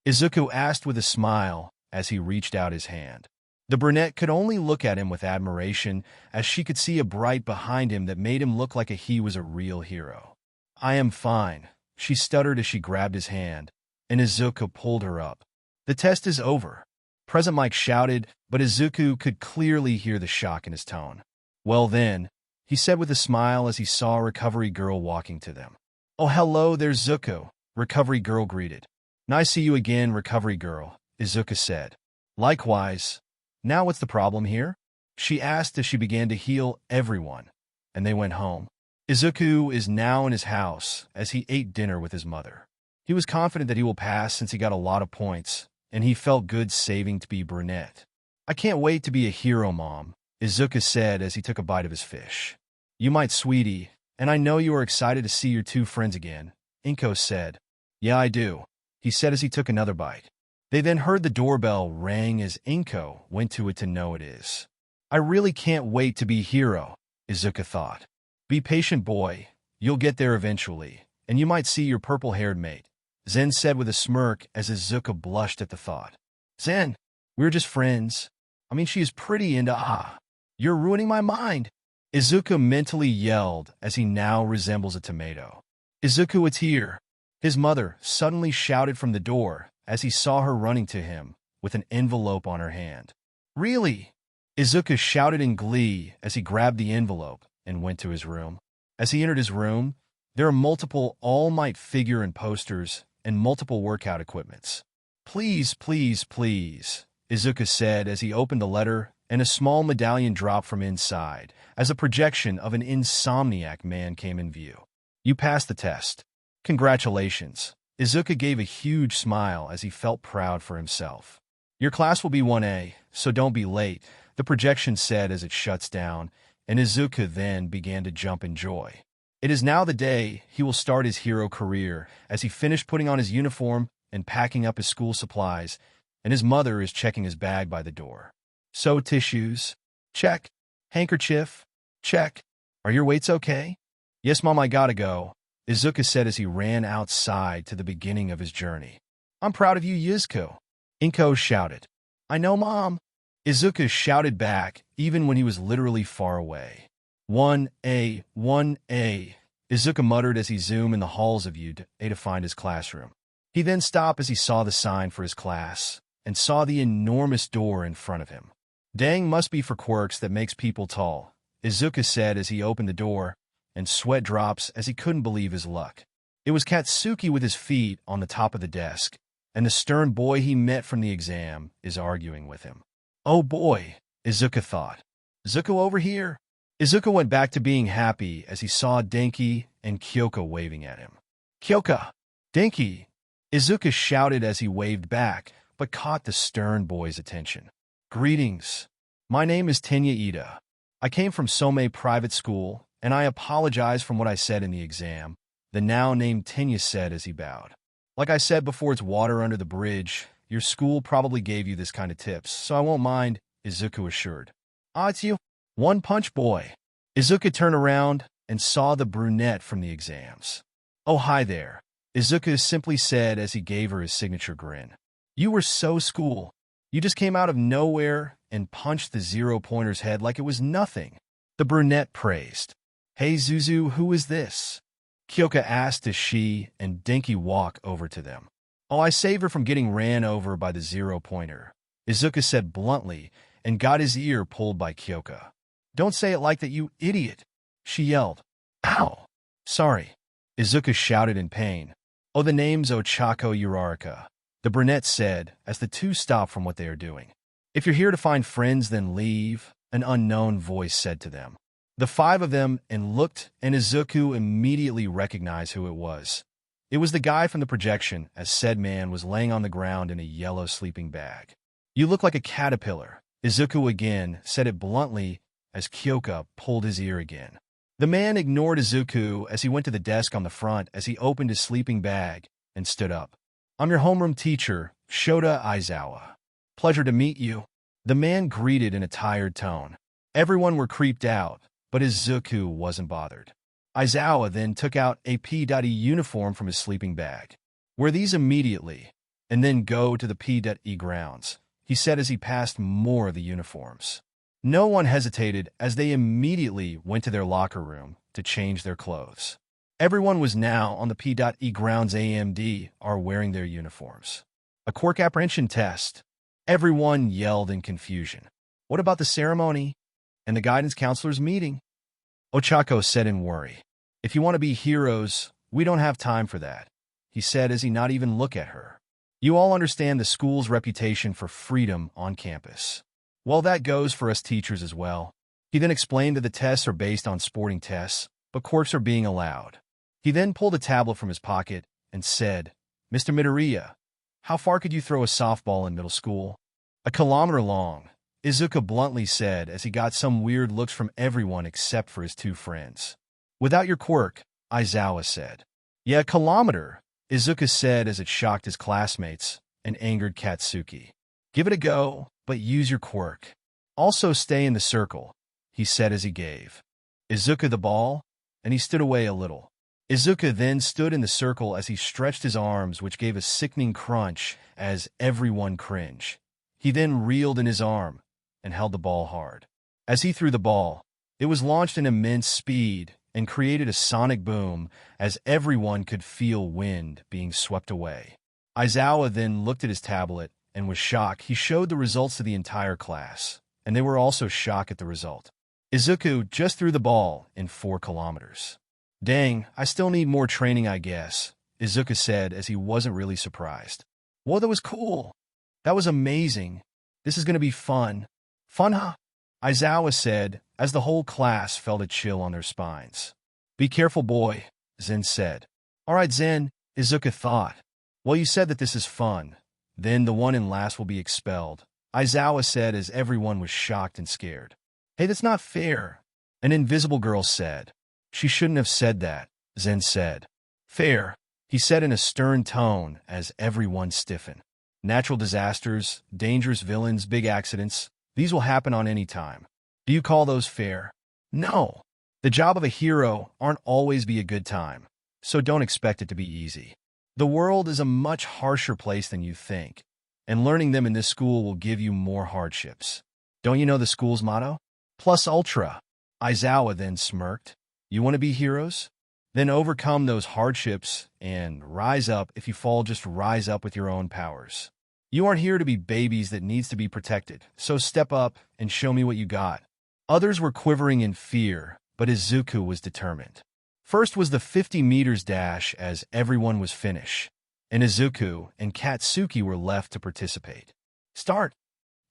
Izuku asked with a smile as he reached out his hand. The brunette could only look at him with admiration as she could see a bright behind him that made him look like he was a real hero. "I am fine," she stuttered as she grabbed his hand, and Izuku pulled her up. "The test is over," Present Mike shouted, but Izuku could clearly hear the shock in his tone. "Well then," he said with a smile as he saw a recovery girl walking to them. "Oh, hello there's Zuko," recovery girl greeted. "Nice see you again, recovery girl," Izuku said. "Likewise. Now what's the problem here?" she asked as she began to heal everyone, and they went home. Izuku is now in his house as he ate dinner with his mother. He was confident that he will pass since he got a lot of points, and he felt good saving to be brunette. "I can't wait to be a hero, Mom," Izuku said as he took a bite of his fish. "You might, sweetie, and I know you are excited to see your two friends again," Inko said. "Yeah, I do," he said as he took another bite. They then heard the doorbell ring as Inko went to it to know it is. "I really can't wait to be hero," Izuku thought. "Be patient, boy. You'll get there eventually, and you might see your purple-haired mate," Zen said with a smirk as Izuku blushed at the thought. "Zen, we're just friends. I mean, she is pretty and you're ruining my mind," Izuku mentally yelled as he now resembles a tomato. "Izuku, it's here." His mother suddenly shouted from the door as he saw her running to him, with an envelope on her hand. "Really?" Izuku shouted in glee as he grabbed the envelope and went to his room. As he entered his room, there are multiple All Might figure and posters and multiple workout equipments. "Please, please, please," Izuku said as he opened the letter, and a small medallion dropped from inside as a projection of an insomniac man came in view. "You passed the test. Congratulations." Izuku gave a huge smile as he felt proud for himself. "Your class will be 1A, so don't be late," the projection said as it shuts down, and Izuku then began to jump in joy. It is now the day he will start his hero career as he finished putting on his uniform and packing up his school supplies, and his mother is checking his bag by the door. "So, tissues? Check. Handkerchief? Check. Are your weights okay?" "Yes, Mom, I gotta go," Izuku said as he ran outside to the beginning of his journey. "I'm proud of you, Izuku," Inko shouted. "I know, Mom," Izuku shouted back, even when he was literally far away. 1A, 1A, Izuku muttered as he zoomed in the halls of UA to find his classroom. He then stopped as he saw the sign for his class and saw the enormous door in front of him. "Dang, must be for quirks that makes people tall," Izuku said as he opened the door, and sweat drops as he couldn't believe his luck. It was Katsuki with his feet on the top of the desk, and the stern boy he met from the exam is arguing with him. "Oh boy," Izuku thought. "Zuko over here." Izuku went back to being happy as he saw Denki and Kyoka waving at him. "Kyoka! Denki!" Izuku shouted as he waved back, but caught the stern boy's attention. "Greetings. My name is Tenya Ida. I came from Somei Private School, and I apologize for what I said in the exam," the now-named Tenya said as he bowed. "Like I said before, it's water under the bridge. Your school probably gave you this kind of tips, so I won't mind," Izuku assured. "Ah, it's you, One Punch Boy." Izuku turned around and saw the brunette from the exams. "Oh, hi there," Izuku simply said as he gave her his signature grin. "You were so cool. You just came out of nowhere and punched the zero-pointer's head like it was nothing," the brunette praised. "Hey, Zuzu, who is this?" Kyoka asked as she and Denki walk over to them. "Oh, I saved her from getting ran over by the zero-pointer," Izuku said bluntly and got his ear pulled by Kyoka. "Don't say it like that, you idiot," she yelled. "Ow! Sorry," Izuku shouted in pain. "Oh, the name's Ochako Uraraka," the brunette said as the two stopped from what they are doing. "If you're here to find friends, then leave," an unknown voice said to them. The five of them looked, and Izuku immediately recognized who it was. It was the guy from the projection, as said man was laying on the ground in a yellow sleeping bag. "You look like a caterpillar," Izuku again said it bluntly as Kyoka pulled his ear again. The man ignored Izuku as he went to the desk on the front as he opened his sleeping bag and stood up. "I'm your homeroom teacher, Shota Aizawa. Pleasure to meet you," the man greeted in a tired tone. Everyone were creeped out, but Izuku wasn't bothered. Aizawa then took out a P.E uniform from his sleeping bag. "Wear these immediately, and then go to the P.E grounds," he said as he passed more of the uniforms. No one hesitated as they immediately went to their locker room to change their clothes. Everyone was now on the P.E grounds. AMD are wearing their uniforms. A quirk apprehension test. Everyone yelled in confusion. "What about the ceremony and the guidance counselor's meeting?" Ochako said in worry. "If you want to be heroes, we don't have time for that," he said as he not even looked at her. "You all understand the school's reputation for freedom on campus. Well, that goes for us teachers as well." He then explained that the tests are based on sporting tests, but quirks are being allowed. He then pulled a tablet from his pocket and said, "Mr. Midoriya, how far could you throw a softball in middle school?" "A kilometer long," Izuku bluntly said as he got some weird looks from everyone except for his two friends. "Without your quirk," Aizawa said. "Yeah, a kilometer," Izuku said as it shocked his classmates and angered Katsuki. "Give it a go, but use your quirk. Also stay in the circle," he said as he gave Izuku the ball, and he stood away a little. Izuku then stood in the circle as he stretched his arms, which gave a sickening crunch as everyone cringed. He then reeled in his arm and held the ball hard. As he threw the ball, it was launched in immense speed and created a sonic boom as everyone could feel wind being swept away. Aizawa then looked at his tablet and was shocked. He showed the results to the entire class, and they were also shocked at the result. Izuku just threw the ball in 4 kilometers. Dang, I still need more training, I guess, Izuku said as he wasn't really surprised. Whoa, that was cool. That was amazing. This is going to be fun. Fun, huh? Aizawa said as the whole class felt a chill on their spines. Be careful, boy, Zen said. All right, Zen, Izuku thought. Well, you said that this is fun. Then the one in last will be expelled, Aizawa said as everyone was shocked and scared. Hey, that's not fair, an invisible girl said. She shouldn't have said that, Zen said. Fair, he said in a stern tone as everyone stiffened. Natural disasters, dangerous villains, big accidents, these will happen on any time. Do you call those fair? No. The job of a hero aren't always be a good time, so don't expect it to be easy. The world is a much harsher place than you think, and learning them in this school will give you more hardships. Don't you know the school's motto? Plus ultra. Aizawa then smirked. You want to be heroes? Then overcome those hardships and rise up. If you fall, just rise up with your own powers. You aren't here to be babies that needs to be protected, so step up and show me what you got. Others were quivering in fear, but Izuku was determined. First was the 50 meters dash as everyone was finished, and Izuku and Katsuki were left to participate. Start!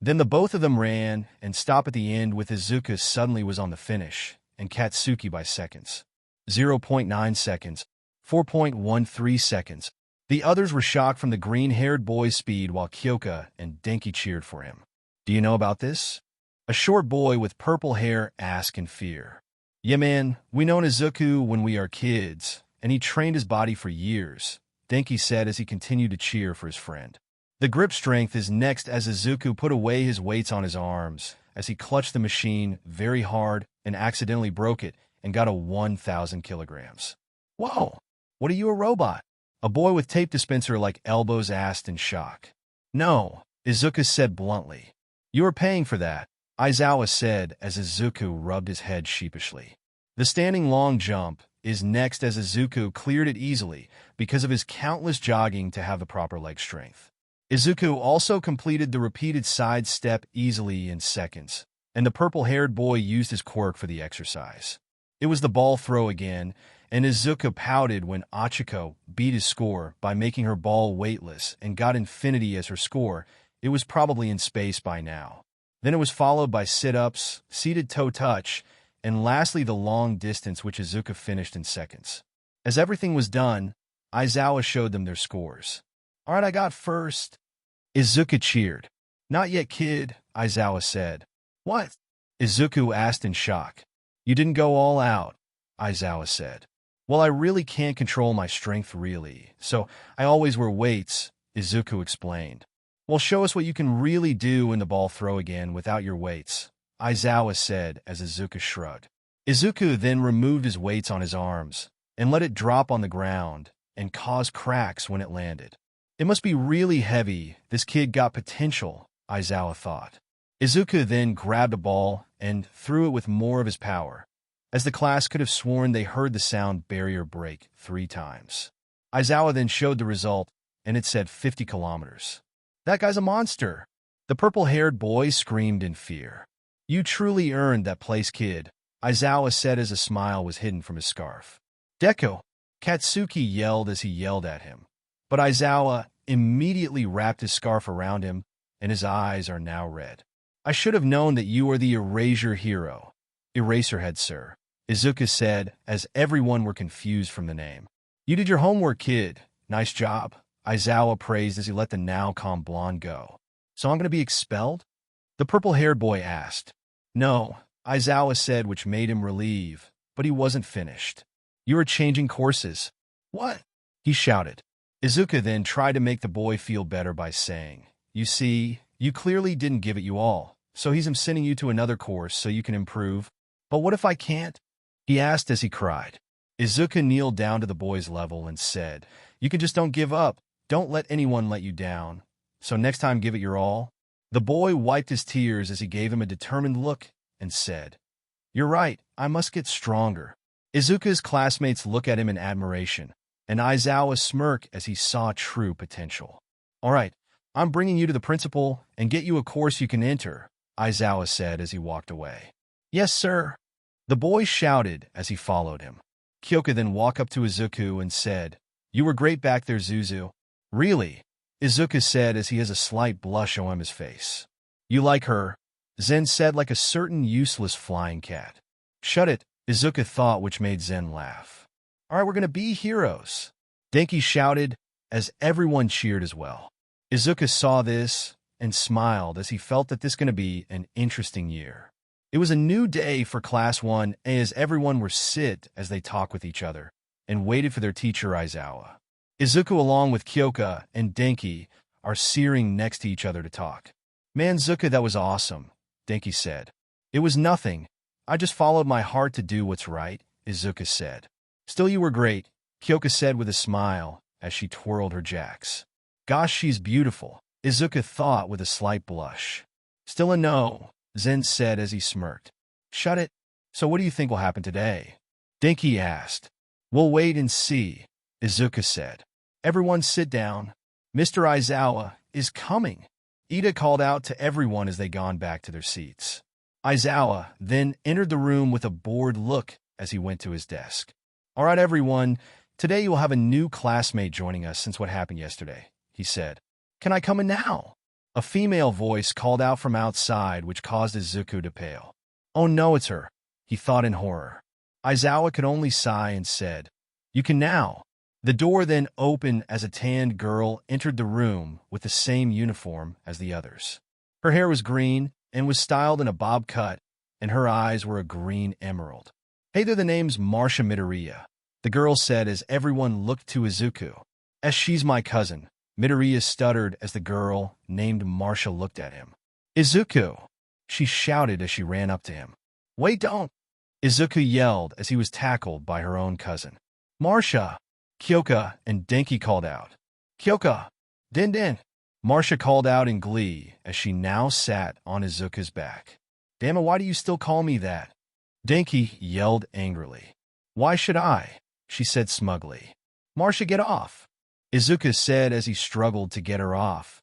Then the both of them ran and stopped at the end with Izuku suddenly was on the finish, and Katsuki by seconds. 0.9 seconds, 4.13 seconds. The others were shocked from the green-haired boy's speed while Kyoka and Denki cheered for him. Do you know about this? A short boy with purple hair asked in fear. Yeah, man, we know Izuku when we are kids, and he trained his body for years, Denki said as he continued to cheer for his friend. The grip strength is next as Izuku put away his weights on his arms as he clutched the machine very hard and accidentally broke it and got a 1,000 kilograms. Whoa, what are you, a robot? A boy with tape dispenser like elbows asked in shock. No, Izuku said bluntly. You are paying for that, Aizawa said as Izuku rubbed his head sheepishly. The standing long jump is next as Izuku cleared it easily because of his countless jogging to have the proper leg strength. Izuku also completed the repeated side step easily in seconds, and the purple-haired boy used his quirk for the exercise. It was the ball throw again, and Izuku pouted when Achiko beat his score by making her ball weightless and got infinity as her score. It was probably in space by now. Then it was followed by sit-ups, seated toe touch, and lastly the long distance which Izuku finished in seconds. As everything was done, Aizawa showed them their scores. All right, I got first. Izuku cheered. Not yet, kid, Aizawa said. What? Izuku asked in shock. You didn't go all out, Aizawa said. Well, I really can't control my strength really, so I always wear weights, Izuku explained. Well, show us what you can really do in the ball throw again without your weights, Aizawa said as Izuku shrugged. Izuku then removed his weights on his arms and let it drop on the ground and cause cracks when it landed. It must be really heavy. This kid got potential, Aizawa thought. Izuku then grabbed a ball and threw it with more of his power, as the class could have sworn they heard the sound barrier break 3 times. Aizawa then showed the result, and it said 50 kilometers. That guy's a monster! The purple-haired boy screamed in fear. You truly earned that place, kid, Aizawa said as a smile was hidden from his scarf. Deku! Katsuki yelled as he yelled at him, but Aizawa immediately wrapped his scarf around him, and his eyes are now red. I should have known that you are the Erasure Hero. Eraserhead, sir, Izuku said as everyone were confused from the name. You did your homework, kid. Nice job, Aizawa praised as he let the now calm blonde go. So I'm going to be expelled? The purple-haired boy asked. No, Aizawa said, which made him relieve, but he wasn't finished. You are changing courses. What? He shouted. Izuku then tried to make the boy feel better by saying, You see, you clearly didn't give it you all, so he's sending you to another course so you can improve. But what if I can't? He asked as he cried. Izuku kneeled down to the boy's level and said, You can just don't give up. Don't let anyone let you down. So next time give it your all. The boy wiped his tears as he gave him a determined look and said, You're right, I must get stronger. Izuku's classmates look at him in admiration, and Aizawa smirked as he saw true potential. All right, I'm bringing you to the principal and get you a course you can enter, Aizawa said as he walked away. Yes, sir. The boy shouted as he followed him. Kyoka then walked up to Izuku and said, You were great back there, Zuzu. Really? Izuku said as he has a slight blush on his face. You like her? Zen said like a certain useless flying cat. Shut it, Izuku thought, which made Zen laugh. All right, we're going to be heroes. Denki shouted as everyone cheered as well. Izuku saw this and smiled as he felt that this is going to be an interesting year. It was a new day for Class 1 as everyone were sit as they talked with each other and waited for their teacher Aizawa. Izuku along with Kyoka and Denki are searing next to each other to talk. Man, Zuka, that was awesome, Denki said. It was nothing. I just followed my heart to do what's right, Izuku said. Still, you were great, Kyoka said with a smile as she twirled her jacks. Gosh, she's beautiful, Izuku thought with a slight blush. Still a no, Zen said as he smirked. Shut it. So what do you think will happen today? Denki asked. We'll wait and see, Izuku said. Everyone sit down. Mr. Aizawa is coming, Ida called out to everyone as they gone back to their seats. Aizawa then entered the room with a bored look as he went to his desk. All right, everyone, today you will have a new classmate joining us since what happened yesterday, he said. Can I come in now? A female voice called out from outside, which caused Izuku to pale. Oh no, it's her, he thought in horror. Aizawa could only sigh and said, You can now. The door then opened as a tanned girl entered the room with the same uniform as the others. Her hair was green and was styled in a bob cut, and her eyes were a green emerald. Hey there, the name's Marsha Midoriya, the girl said as everyone looked to Izuku. As she's my cousin, Midoriya stuttered as the girl named Marsha looked at him. Izuku, she shouted as she ran up to him. Wait, don't! Izuku yelled as he was tackled by her own cousin. Marsha! Kyoka and Denki called out. Kyoka! Din! Marsha called out in glee as she now sat on Izuku's back. Damn it, why do you still call me that? Denki yelled angrily. Why should I? She said smugly. Marsha, get off! Izuku said as he struggled to get her off,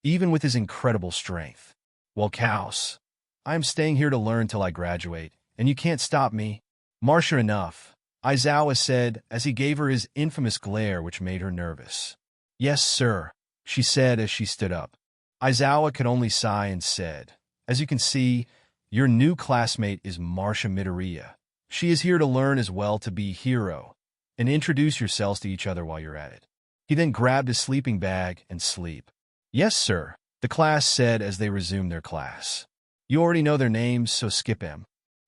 even with his incredible strength. Well, Kaos, I am staying here to learn till I graduate, and you can't stop me. Marsha, enough, Aizawa said as he gave her his infamous glare, which made her nervous. Yes, sir, she said as she stood up. Aizawa could only sigh and said, As you can see, your new classmate is Marsha Midoriya. She is here to learn as well to be hero, and introduce yourselves to each other while you're at it. He then grabbed his sleeping bag and sleep. Yes, sir, the class said as they resumed their class. You already know their names, so skip them.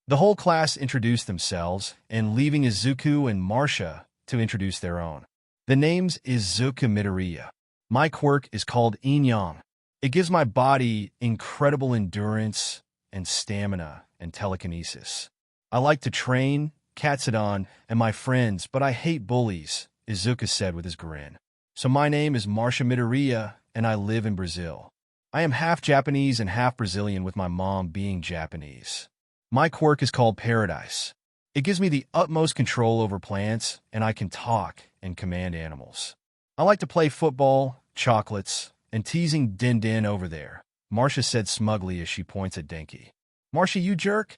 The whole class introduced themselves, and leaving Izuku and Marsha to introduce their own. The name's Izuku Midoriya. My quirk is called Inyang. It gives my body incredible endurance and stamina and telekinesis. I like to train, Katsudon, and my friends, but I hate bullies, Izuku said with his grin. So my name is Marsha Midoriya, and I live in Brazil. I am half Japanese and half Brazilian, with my mom being Japanese. My quirk is called Paradise. It gives me the utmost control over plants, and I can talk and command animals. I like to play football, chocolates, and teasing Din over there, Marsha said smugly as she points at Denki. Marsha, you jerk!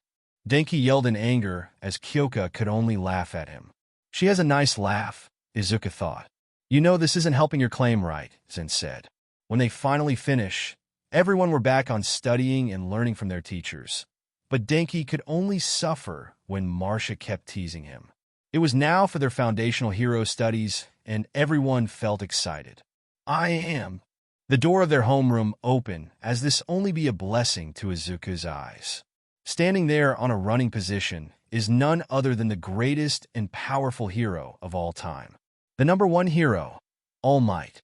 Denki yelled in anger as Kyoka could only laugh at him. She has a nice laugh, Izuku thought. You know this isn't helping your claim right, Zen said. When they finally finish, everyone were back on studying and learning from their teachers. But Denki could only suffer when Marsha kept teasing him. It was now for their foundational hero studies, and everyone felt excited. I am. The door of their homeroom opened, as this only be a blessing to Izuku's eyes. Standing there on a running position is none other than the greatest and powerful hero of all time. The number one hero, All Might.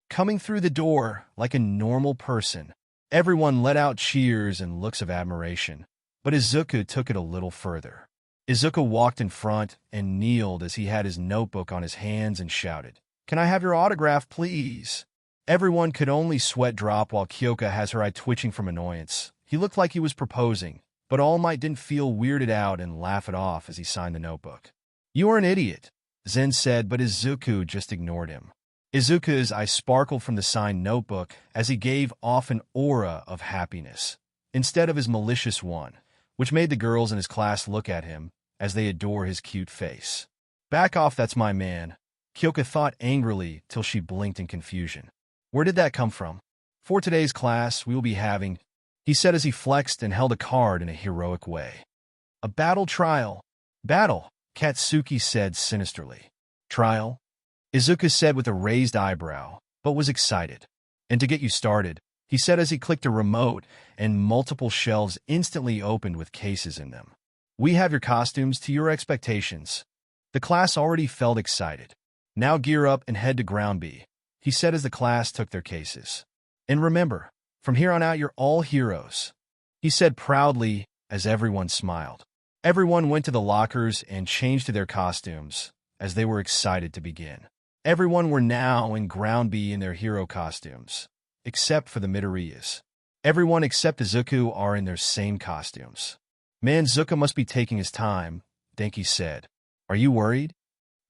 Coming through the door like a normal person, everyone let out cheers and looks of admiration. But Izuku took it a little further. Izuku walked in front and kneeled as he had his notebook on his hands and shouted, Can I have your autograph, please? Everyone could only sweat drop while Kyoka has her eye twitching from annoyance. He looked like he was proposing, but All Might didn't feel weirded out and laugh it off as he signed the notebook. You are an idiot, Zen said, but Izuku just ignored him. Izuku's eyes sparkled from the signed notebook as he gave off an aura of happiness, instead of his malicious one, which made the girls in his class look at him as they adore his cute face. Back off, that's my man, Kyoka thought angrily till she blinked in confusion. Where did that come from? For today's class, we will be having, he said as he flexed and held a card in a heroic way. A battle trial. Battle, Katsuki said sinisterly. Trial? Izuku said with a raised eyebrow, but was excited. And to get you started, he said as he clicked a remote, and multiple shelves instantly opened with cases in them. We have your costumes to your expectations. The class already felt excited. Now gear up and head to Ground B, he said as the class took their cases. And remember, from here on out you're all heroes, he said proudly as everyone smiled. Everyone went to the lockers and changed to their costumes as they were excited to begin. Everyone were now in Ground B in their hero costumes, except for the Midoriyas. Everyone except Izuku are in their same costumes. Man, Zuka must be taking his time, Denki said. Are you worried?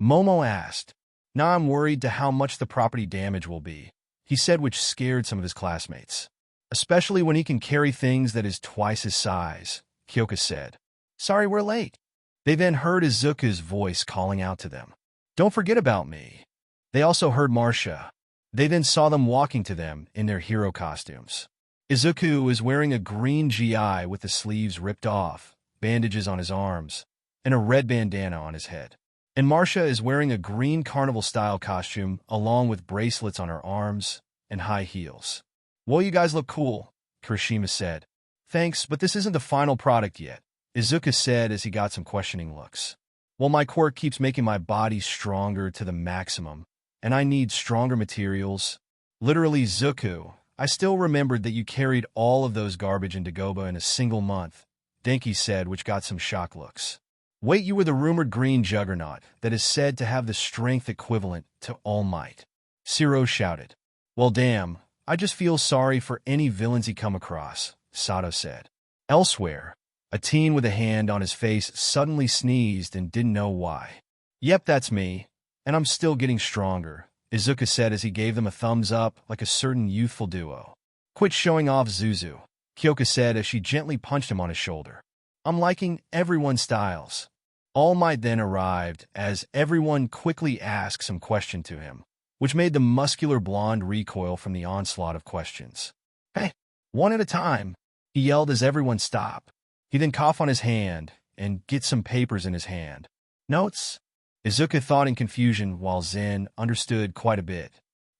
Momo asked. Now I'm worried to how much the property damage will be, he said, which scared some of his classmates. Especially when he can carry things that is twice his size, Kyoka said. Sorry we're late. They then heard Izuku's voice calling out to them. Don't forget about me. They also heard Marcia. They then saw them walking to them in their hero costumes. Izuku is wearing a green GI with the sleeves ripped off, bandages on his arms, and a red bandana on his head. And Marcia is wearing a green carnival-style costume along with bracelets on her arms and high heels. Well, you guys look cool, Kirishima said. Thanks, but this isn't the final product yet, Izuku said as he got some questioning looks. Well, my quirk keeps making my body stronger to the maximum, and I need stronger materials. Literally, Zuku, I still remembered that you carried all of those garbage into Goba in a single month, Denki said, which got some shock looks. Wait, you were the rumored green juggernaut that is said to have the strength equivalent to All Might. Siro shouted. Well, damn, I just feel sorry for any villains he come across, Sato said. Elsewhere, a teen with a hand on his face suddenly sneezed and didn't know why. Yep, that's me, and I'm still getting stronger, Izuku said as he gave them a thumbs up like a certain youthful duo. Quit showing off, Zuzu, Kyoka said as she gently punched him on his shoulder. I'm liking everyone's styles. All Might then arrived as everyone quickly asked some question to him, which made the muscular blonde recoil from the onslaught of questions. Hey, one at a time, he yelled as everyone stopped. He then coughed on his hand and get some papers in his hand. Notes? Izuku thought in confusion while Zen understood quite a bit.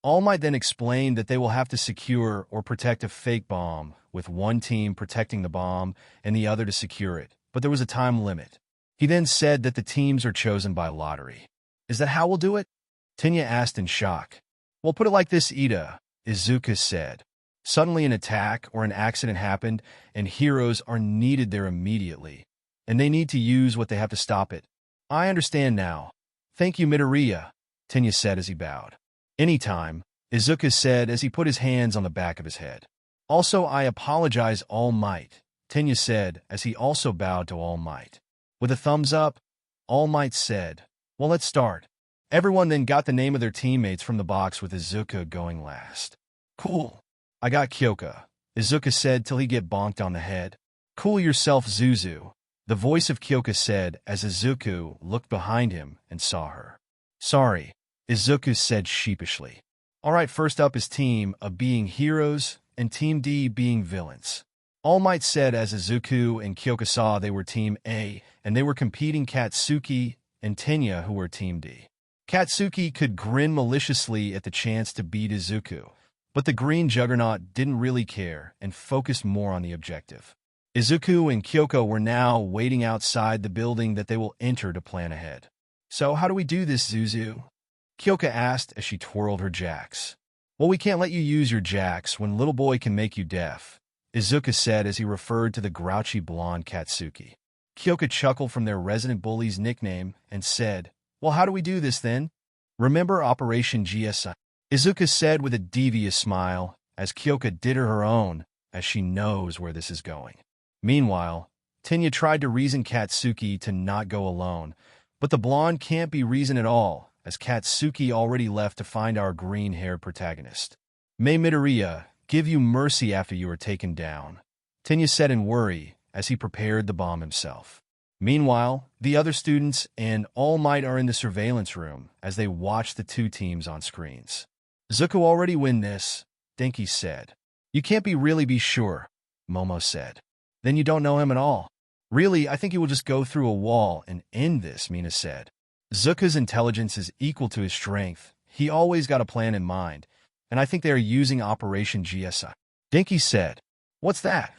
All Might then explained that they will have to secure or protect a fake bomb, with one team protecting the bomb and the other to secure it, but there was a time limit. He then said that the teams are chosen by lottery. Is that how we'll do it? Tenya asked in shock. Well, put it like this, Ida, Izuku said. Suddenly an attack or an accident happened, and heroes are needed there immediately, and they need to use what they have to stop it. I understand now. Thank you, Midoriya, Tenya said as he bowed. Anytime, Izuku said as he put his hands on the back of his head. Also, I apologize, All Might, Tenya said as he also bowed to All Might. With a thumbs up, All Might said, well, let's start. Everyone then got the name of their teammates from the box with Izuku going last. Cool. I got Kyoka, Izuku said till he get bonked on the head. Cool yourself, Zuzu, the voice of Kyoka said as Izuku looked behind him and saw her. Sorry, Izuku said sheepishly. All right, first up is Team A being heroes and Team D being villains. All Might said as Izuku and Kyoka saw they were Team A, and they were competing Katsuki and Tenya, who were Team D. Katsuki could grin maliciously at the chance to beat Izuku, but the green juggernaut didn't really care and focused more on the objective. Izuku and Kyoka were now waiting outside the building that they will enter to plan ahead. So how do we do this, Zuzu? Kyoka asked as she twirled her jacks. Well, we can't let you use your jacks when little boy can make you deaf, Izuku said as he referred to the grouchy blonde Katsuki. Kyoka chuckled from their resident bully's nickname and said, well, how do we do this then? Remember Operation GSI? Izuku said with a devious smile as Kyoka did her own, as she knows where this is going. Meanwhile, Tenya tried to reason Katsuki to not go alone, but the blonde can't be reasoned at all, as Katsuki already left to find our green-haired protagonist. "May Midoriya give you mercy after you are taken down," Tenya said in worry as he prepared the bomb himself. Meanwhile, the other students and All Might are in the surveillance room as they watch the two teams on screens. "Zuko already win this," Denki said. "You can't really be sure," Momo said. "Then you don't know him at all." "Really, I think he will just go through a wall and end this," Mina said. "Zuko's intelligence is equal to his strength. He always got a plan in mind, and I think they are using Operation GSI. Denki said. "What's that?"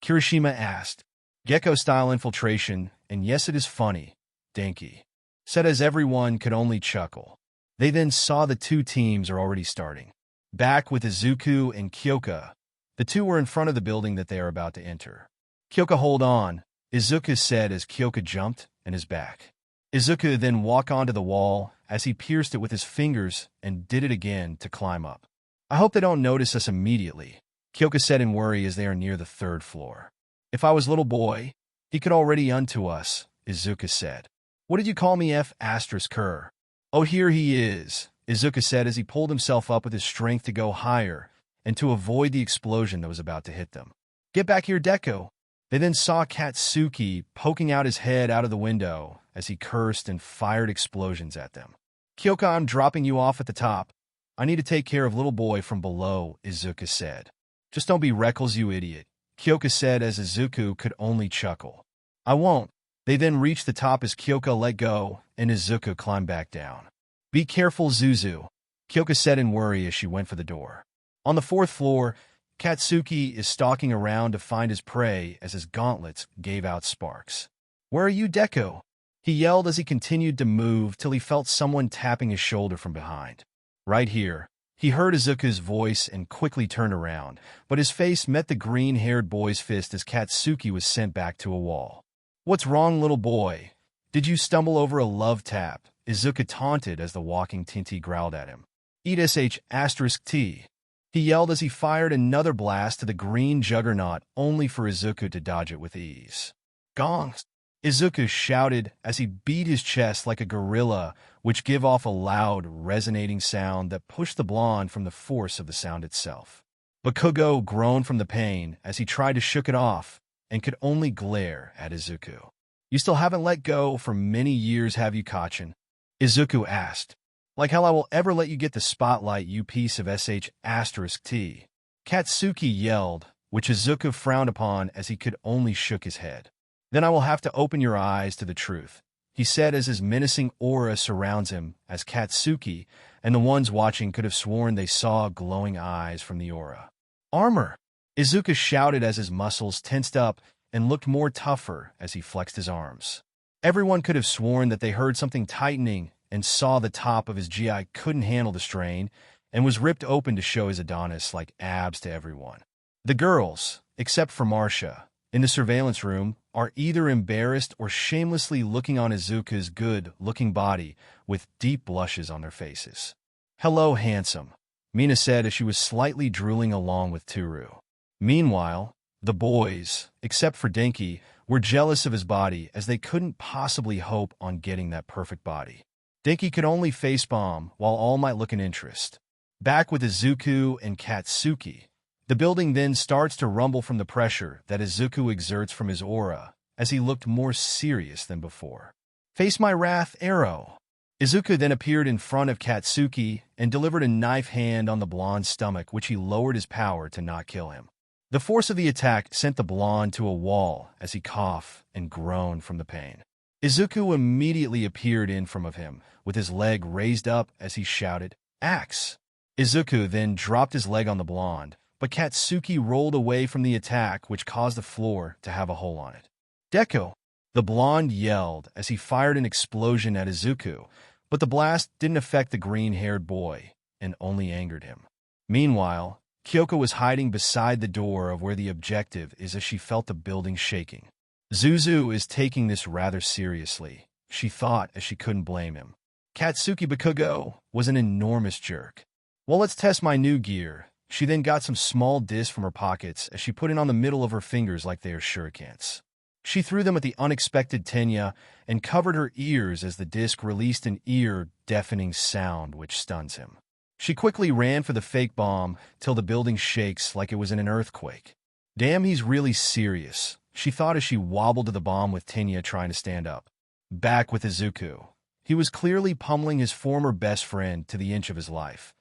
Kirishima asked. "Gecko-style infiltration, and yes, it is funny," Denki said as everyone could only chuckle. They then saw the two teams are already starting. Back with Izuku and Kyoka, the two were in front of the building that they are about to enter. "Kyoka, hold on," Izuku said as Kyoka jumped and is back. Izuku then walked onto the wall as he pierced it with his fingers and did it again to climb up. "I hope they don't notice us immediately," Kyoka said in worry as they are near the 3rd floor. "If I was little boy, he could already unto us," Izuku said. "What did you call me, F***er? "Oh, here he is," Izuku said as he pulled himself up with his strength to go higher and to avoid the explosion that was about to hit them. "Get back here, Deku." They then saw Katsuki poking out his head out of the window as he cursed and fired explosions at them. "Kyoka, I'm dropping you off at the top. I need to take care of little boy from below," Izuku said. "Just don't be reckless, you idiot," Kyoka said as Izuku could only chuckle. "I won't." They then reached the top as Kyoka let go and Izuku climbed back down. "Be careful, Zuzu," Kyoka said in worry as she went for the door. On the 4th floor, Katsuki is stalking around to find his prey as his gauntlets gave out sparks. "Where are you, Deku?" he yelled as he continued to move till he felt someone tapping his shoulder from behind. "Right here." He heard Izuku's voice and quickly turned around, but his face met the green-haired boy's fist as Katsuki was sent back to a wall. "What's wrong, little boy? Did you stumble over a love tap?" Izuku taunted as the walking Tinty growled at him. "Eat **T. He yelled as he fired another blast to the green juggernaut only for Izuku to dodge it with ease. "Gongs!" Izuku shouted as he beat his chest like a gorilla, which gave off a loud, resonating sound that pushed the blonde from the force of the sound itself. Bakugo groaned from the pain as he tried to shake it off and could only glare at Izuku. "You still haven't let go for many years, have you, Kachin?" Izuku asked. "Like hell I will ever let you get the spotlight, you piece of **T. Katsuki yelled, which Izuku frowned upon as he could only shook his head. "Then I will have to open your eyes to the truth," he said as his menacing aura surrounds him, as Katsuki and the ones watching could have sworn they saw glowing eyes from the aura. "Armor!" Izuku shouted as his muscles tensed up and looked more tougher as he flexed his arms. Everyone could have sworn that they heard something tightening and saw the top of his GI couldn't handle the strain and was ripped open to show his Adonis like abs to everyone. The girls, except for Marcia, in the surveillance room, are either embarrassed or shamelessly looking on Izuku's good-looking body with deep blushes on their faces. "Hello, handsome," Mina said as she was slightly drooling along with Toru. Meanwhile, the boys, except for Denki, were jealous of his body as they couldn't possibly hope on getting that perfect body. Denki could only facepalm while All Might look in interest. Back with Izuku and Katsuki, the building then starts to rumble from the pressure that Izuku exerts from his aura as he looked more serious than before. "Face my wrath, arrow!" Izuku then appeared in front of Katsuki and delivered a knife hand on the blonde's stomach, which he lowered his power to not kill him. The force of the attack sent the blonde to a wall as he coughed and groaned from the pain. Izuku immediately appeared in front of him, with his leg raised up as he shouted, "Axe!" Izuku then dropped his leg on the blonde, but Katsuki rolled away from the attack, which caused the floor to have a hole on it. "Deku!" The blonde yelled as he fired an explosion at Izuku, but the blast didn't affect the green-haired boy and only angered him. Meanwhile, Kyoka was hiding beside the door of where the objective is as she felt the building shaking. "Zuzu is taking this rather seriously," she thought as she couldn't blame him. Katsuki Bakugo was an enormous jerk. "Well, let's test my new gear." She then got some small discs from her pockets as she put it on the middle of her fingers like they are shurikens. She threw them at the unexpected Tenya and covered her ears as the disc released an ear-deafening sound which stuns him. She quickly ran for the fake bomb till the building shakes like it was in an earthquake. Damn, he's really serious, she thought as she wobbled to the bomb with Tenya trying to stand up. Back with Izuku. He was clearly pummeling his former best friend to the inch of his life.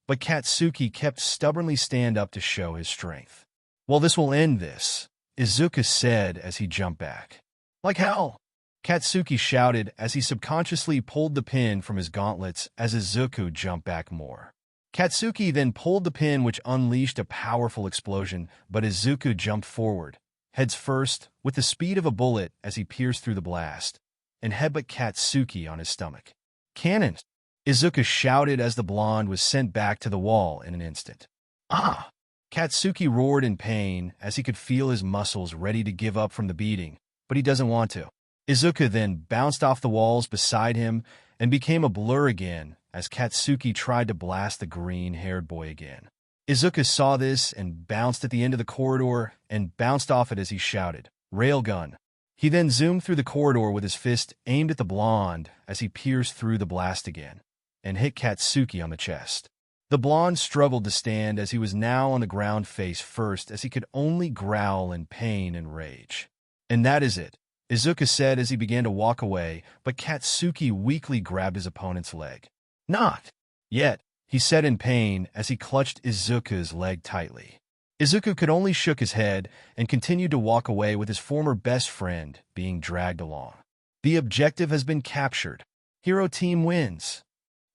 But Katsuki kept stubbornly stand up to show his strength. Well, this will end this, Izuku said as he jumped back. Like hell! Katsuki shouted as he subconsciously pulled the pin from his gauntlets as Izuku jumped back more. Katsuki then pulled the pin which unleashed a powerful explosion, but Izuku jumped forward, heads first, with the speed of a bullet as he pierced through the blast, and headbutt Katsuki on his stomach. Cannon! Izuku shouted as the blonde was sent back to the wall in an instant. Ah! Katsuki roared in pain as he could feel his muscles ready to give up from the beating, but he doesn't want to. Izuku then bounced off the walls beside him and became a blur again as Katsuki tried to blast the green-haired boy again. Izuku saw this and bounced at the end of the corridor and bounced off it as he shouted, "Railgun!" He then zoomed through the corridor with his fist aimed at the blonde as he pierced through the blast again and hit Katsuki on the chest. The blonde struggled to stand as he was now on the ground face first as he could only growl in pain and rage. And that is it, Izuku said as he began to walk away, but Katsuki weakly grabbed his opponent's leg. Not yet, he said in pain as he clutched Izuku's leg tightly. Izuku could only shook his head and continued to walk away with his former best friend being dragged along. The objective has been captured. Hero team wins.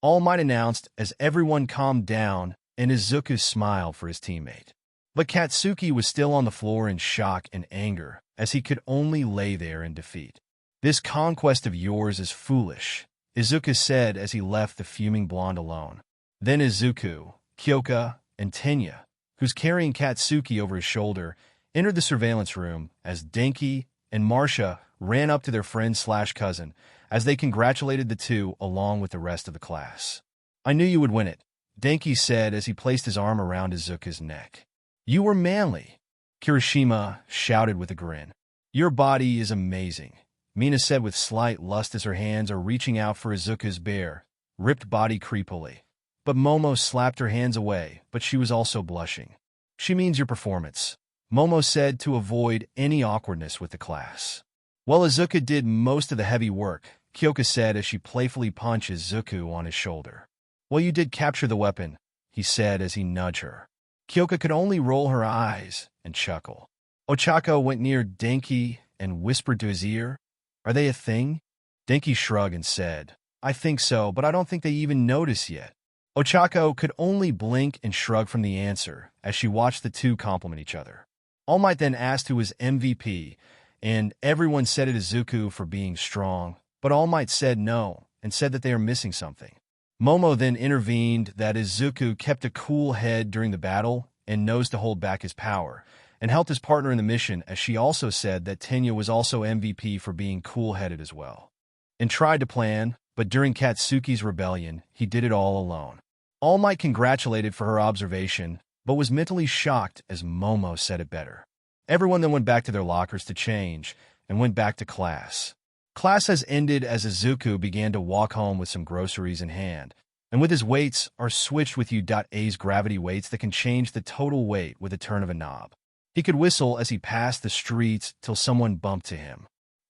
All Might announced as everyone calmed down and Izuku smiled for his teammate. But Katsuki was still on the floor in shock and anger as he could only lay there in defeat. This conquest of yours is foolish, Izuku said as he left the fuming blonde alone. Then Izuku, Kyoka, and Tenya, who's carrying Katsuki over his shoulder, entered the surveillance room as Denki and Marcia ran up to their friend/cousin as they congratulated the two along with the rest of the class. I knew you would win it, Denki said as he placed his arm around Izuku's neck. You were manly, Kirishima shouted with a grin. Your body is amazing, Mina said with slight lust as her hands are reaching out for Izuku's bare, ripped body creepily. But Momo slapped her hands away, but she was also blushing. She means your performance, Momo said to avoid any awkwardness with the class. Well, Izuku did most of the heavy work, Kyoka said as she playfully punched Izuku on his shoulder. Well, you did capture the weapon, he said as he nudged her. Kyoka could only roll her eyes and chuckle. Ochako went near Denki and whispered to his ear, Are they a thing? Denki shrugged and said, I think so, but I don't think they even noticed yet. Ochako could only blink and shrug from the answer as she watched the two compliment each other. All Might then asked who was MVP, and everyone said it Izuku for being strong, but All Might said no and said that they are missing something. Momo then intervened that Izuku kept a cool head during the battle and knows to hold back his power, and helped his partner in the mission as she also said that Tenya was also MVP for being cool-headed as well. And tried to plan, but during Katsuki's rebellion, he did it all alone. All Might congratulated for her observation, but was mentally shocked as Momo said it better. Everyone then went back to their lockers to change and went back to class. Class has ended as Izuku began to walk home with some groceries in hand, and with his weights are switched with U.A's gravity weights that can change the total weight with a turn of a knob. He could whistle as he passed the streets till someone bumped to him.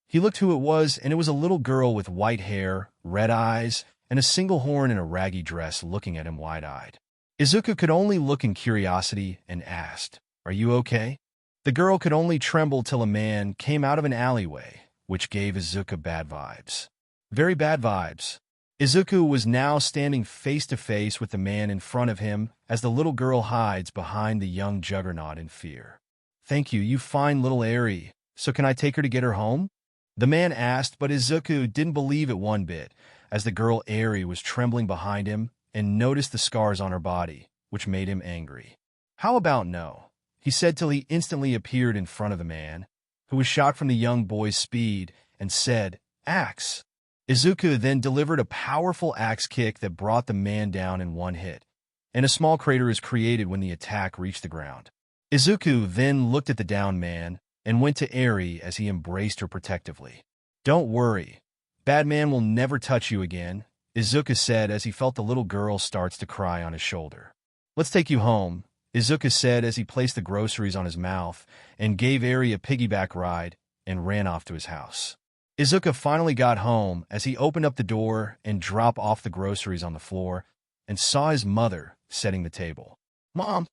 He looked who it was, and it was a little girl with white hair, red eyes, and a single horn in a raggy dress looking at him wide-eyed. Izuku could only look in curiosity and asked, Are you okay? The girl could only tremble till a man came out of an alleyway, which gave Izuku bad vibes. Very bad vibes. Izuku was now standing face-to-face with the man in front of him as the little girl hides behind the young juggernaut in fear. Thank you, you fine little Aerie. So can I take her to get her home? The man asked, but Izuku didn't believe it one bit, as the girl Aerie was trembling behind him and noticed the scars on her body, which made him angry. How about no? He said till he instantly appeared in front of the man, who was shocked from the young boy's speed, and said, Axe. Izuku then delivered a powerful axe kick that brought the man down in one hit, and a small crater is created when the attack reached the ground. Izuku then looked at the downed man, and went to Eri as he embraced her protectively. "Don't worry. Bad man will never touch you again," Izuku said as he felt the little girl starts to cry on his shoulder. "Let's take you home," Izuku said as he placed the groceries on his mouth and gave Eri a piggyback ride and ran off to his house. Izuku finally got home as he opened up the door and dropped off the groceries on the floor and saw his mother setting the table. "Mom!"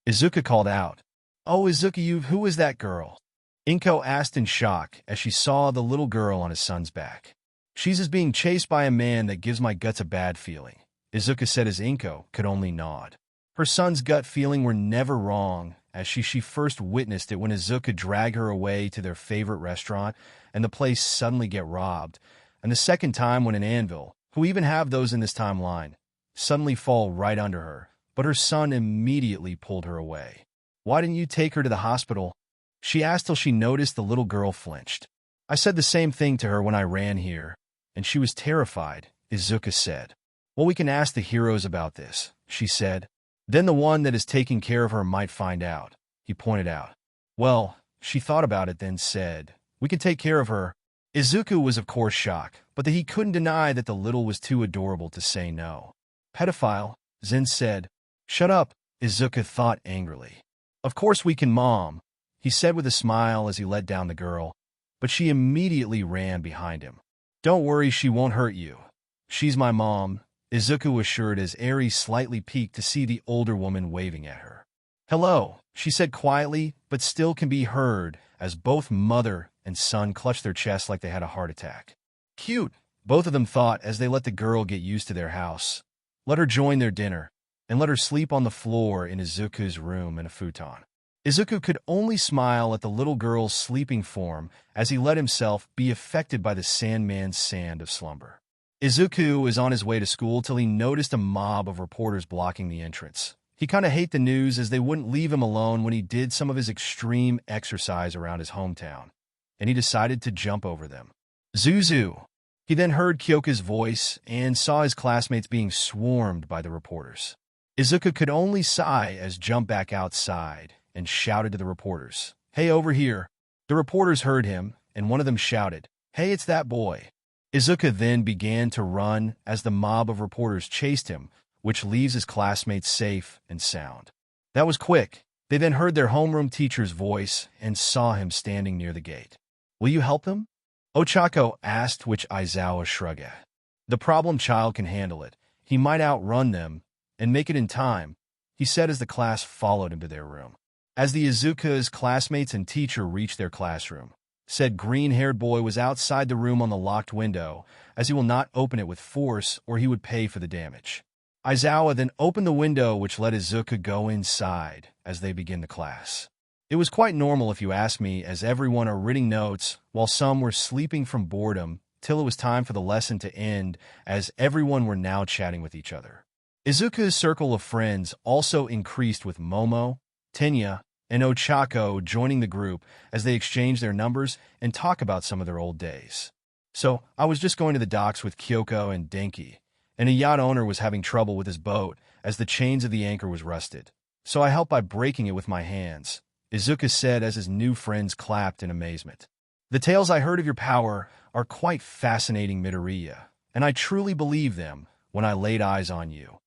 Izuku called out. "Oh, Izuku, who is that girl?" Inko asked in shock as she saw the little girl on his son's back. "She's just being chased by a man that gives my guts a bad feeling," Izuku said as Inko could only nod. Her son's gut feeling were never wrong, as she first witnessed it when Izuku dragged her away to their favorite restaurant and the place suddenly get robbed, and the second time when an anvil, who even have those in this timeline, suddenly fall right under her, but her son immediately pulled her away. "Why didn't you take her to the hospital?" she asked till she noticed the little girl flinched. "I said the same thing to her when I ran here, and she was terrified," Izuku said. "Well, we can ask the heroes about this," she said. "Then the one that is taking care of her might find out," he pointed out. Well, she thought about it then said, "We can take care of her." Izuku was of course shocked, but that he couldn't deny that the little was too adorable to say no. "Pedophile," Zen said. "Shut up," Izuku thought angrily. "Of course we can, Mom," he said with a smile as he let down the girl, but she immediately ran behind him. "Don't worry, she won't hurt you. She's my mom," Izuku assured as Eri slightly peeked to see the older woman waving at her. "Hello," she said quietly, but still can be heard as both mother and son clutched their chests like they had a heart attack. "Cute," both of them thought as they let the girl get used to their house, let her join their dinner, and let her sleep on the floor in Izuku's room in a futon. Izuku could only smile at the little girl's sleeping form as he let himself be affected by the Sandman's sand of slumber. Izuku was on his way to school till he noticed a mob of reporters blocking the entrance. He kinda hated the news as they wouldn't leave him alone when he did some of his extreme exercise around his hometown, and he decided to jump over them. "Zuzu!" He then heard Kyoka's voice and saw his classmates being swarmed by the reporters. Izuku could only sigh as jump back outside and shouted to the reporters, "Hey, over here!" The reporters heard him, and one of them shouted, "Hey, it's that boy!" Izuku then began to run as the mob of reporters chased him, which leaves his classmates safe and sound. That was quick. They then heard their homeroom teacher's voice and saw him standing near the gate. "Will you help them?" Ochako asked, which Aizawa shrugged at. "The problem child can handle it. He might outrun them and make it in time," he said as the class followed him to their room. As the Izuku's classmates and teacher reached their classroom, said green-haired boy was outside the room on the locked window, as he will not open it with force or he would pay for the damage. Aizawa then opened the window which let Izuku go inside as they begin the class. It was quite normal if you ask me, as everyone are writing notes while some were sleeping from boredom till it was time for the lesson to end, as everyone were now chatting with each other. Izuku's circle of friends also increased with Momo, Tenya, and Ochako joining the group as they exchanged their numbers and talk about some of their old days. "So, I was just going to the docks with Kyoko and Denki, and a yacht owner was having trouble with his boat as the chains of the anchor was rusted. So I helped by breaking it with my hands," Izuku said as his new friends clapped in amazement. "The tales I heard of your power are quite fascinating, Midoriya, and I truly believed them when I laid eyes on you,"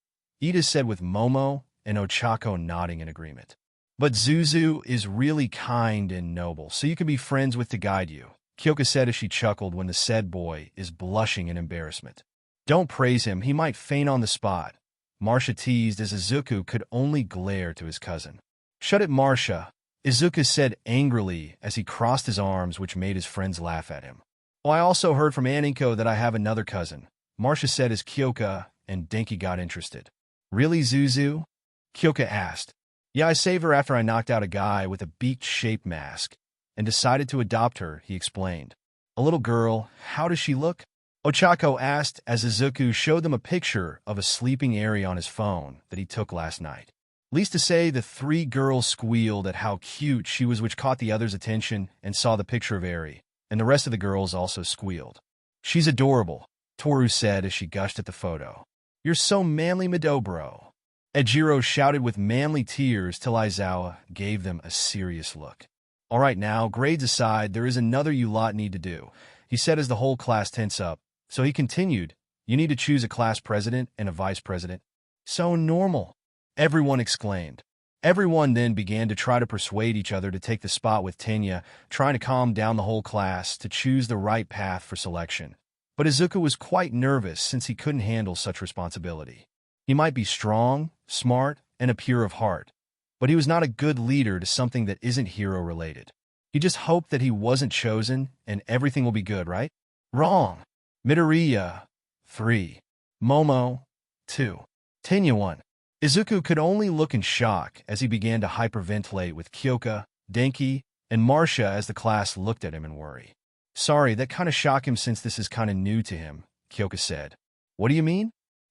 Ida said with Momo and Ochako nodding in agreement. "But Zuzu is really kind and noble, so you can be friends with to guide you," Kyoka said as she chuckled when the said boy is blushing in embarrassment. "Don't praise him, he might faint on the spot," Marcia teased as Izuku could only glare to his cousin. "Shut it, Marcia," Izuku said angrily as he crossed his arms, which made his friends laugh at him. "Oh, I also heard from Aninko that I have another cousin," Marcia said as Kyoka and Denki got interested. "Really, Zuzu?" Kyoka asked. "Yeah, I saved her after I knocked out a guy with a beak-shaped mask and decided to adopt her," he explained. "A little girl, how does she look?" Ochako asked as Izuku showed them a picture of a sleeping Eri on his phone that he took last night. Least to say, the three girls squealed at how cute she was, which caught the others' attention and saw the picture of Eri, and the rest of the girls also squealed. "She's adorable," Toru said as she gushed at the photo. "You're so manly, Midobro." Ejiro shouted with manly tears till Aizawa gave them a serious look. All right, now, grades aside, there is another you lot need to do, he said as the whole class tense up. So he continued, you need to choose a class president and a vice president. So normal, everyone exclaimed. Everyone then began to try to persuade each other to take the spot with Tenya, trying to calm down the whole class to choose the right path for selection. But Izuku was quite nervous since he couldn't handle such responsibility. He might be strong, smart, and a pure of heart, but he was not a good leader to something that isn't hero-related. He just hoped that he wasn't chosen and everything will be good, right? Wrong. Midoriya, 3. Momo, 2. Tenya, 1. Izuku could only look in shock as he began to hyperventilate with Kyoka, Denki, and Marcia as the class looked at him in worry. Sorry, that kind of shocked him since this is kind of new to him, Kyoka said. What do you mean?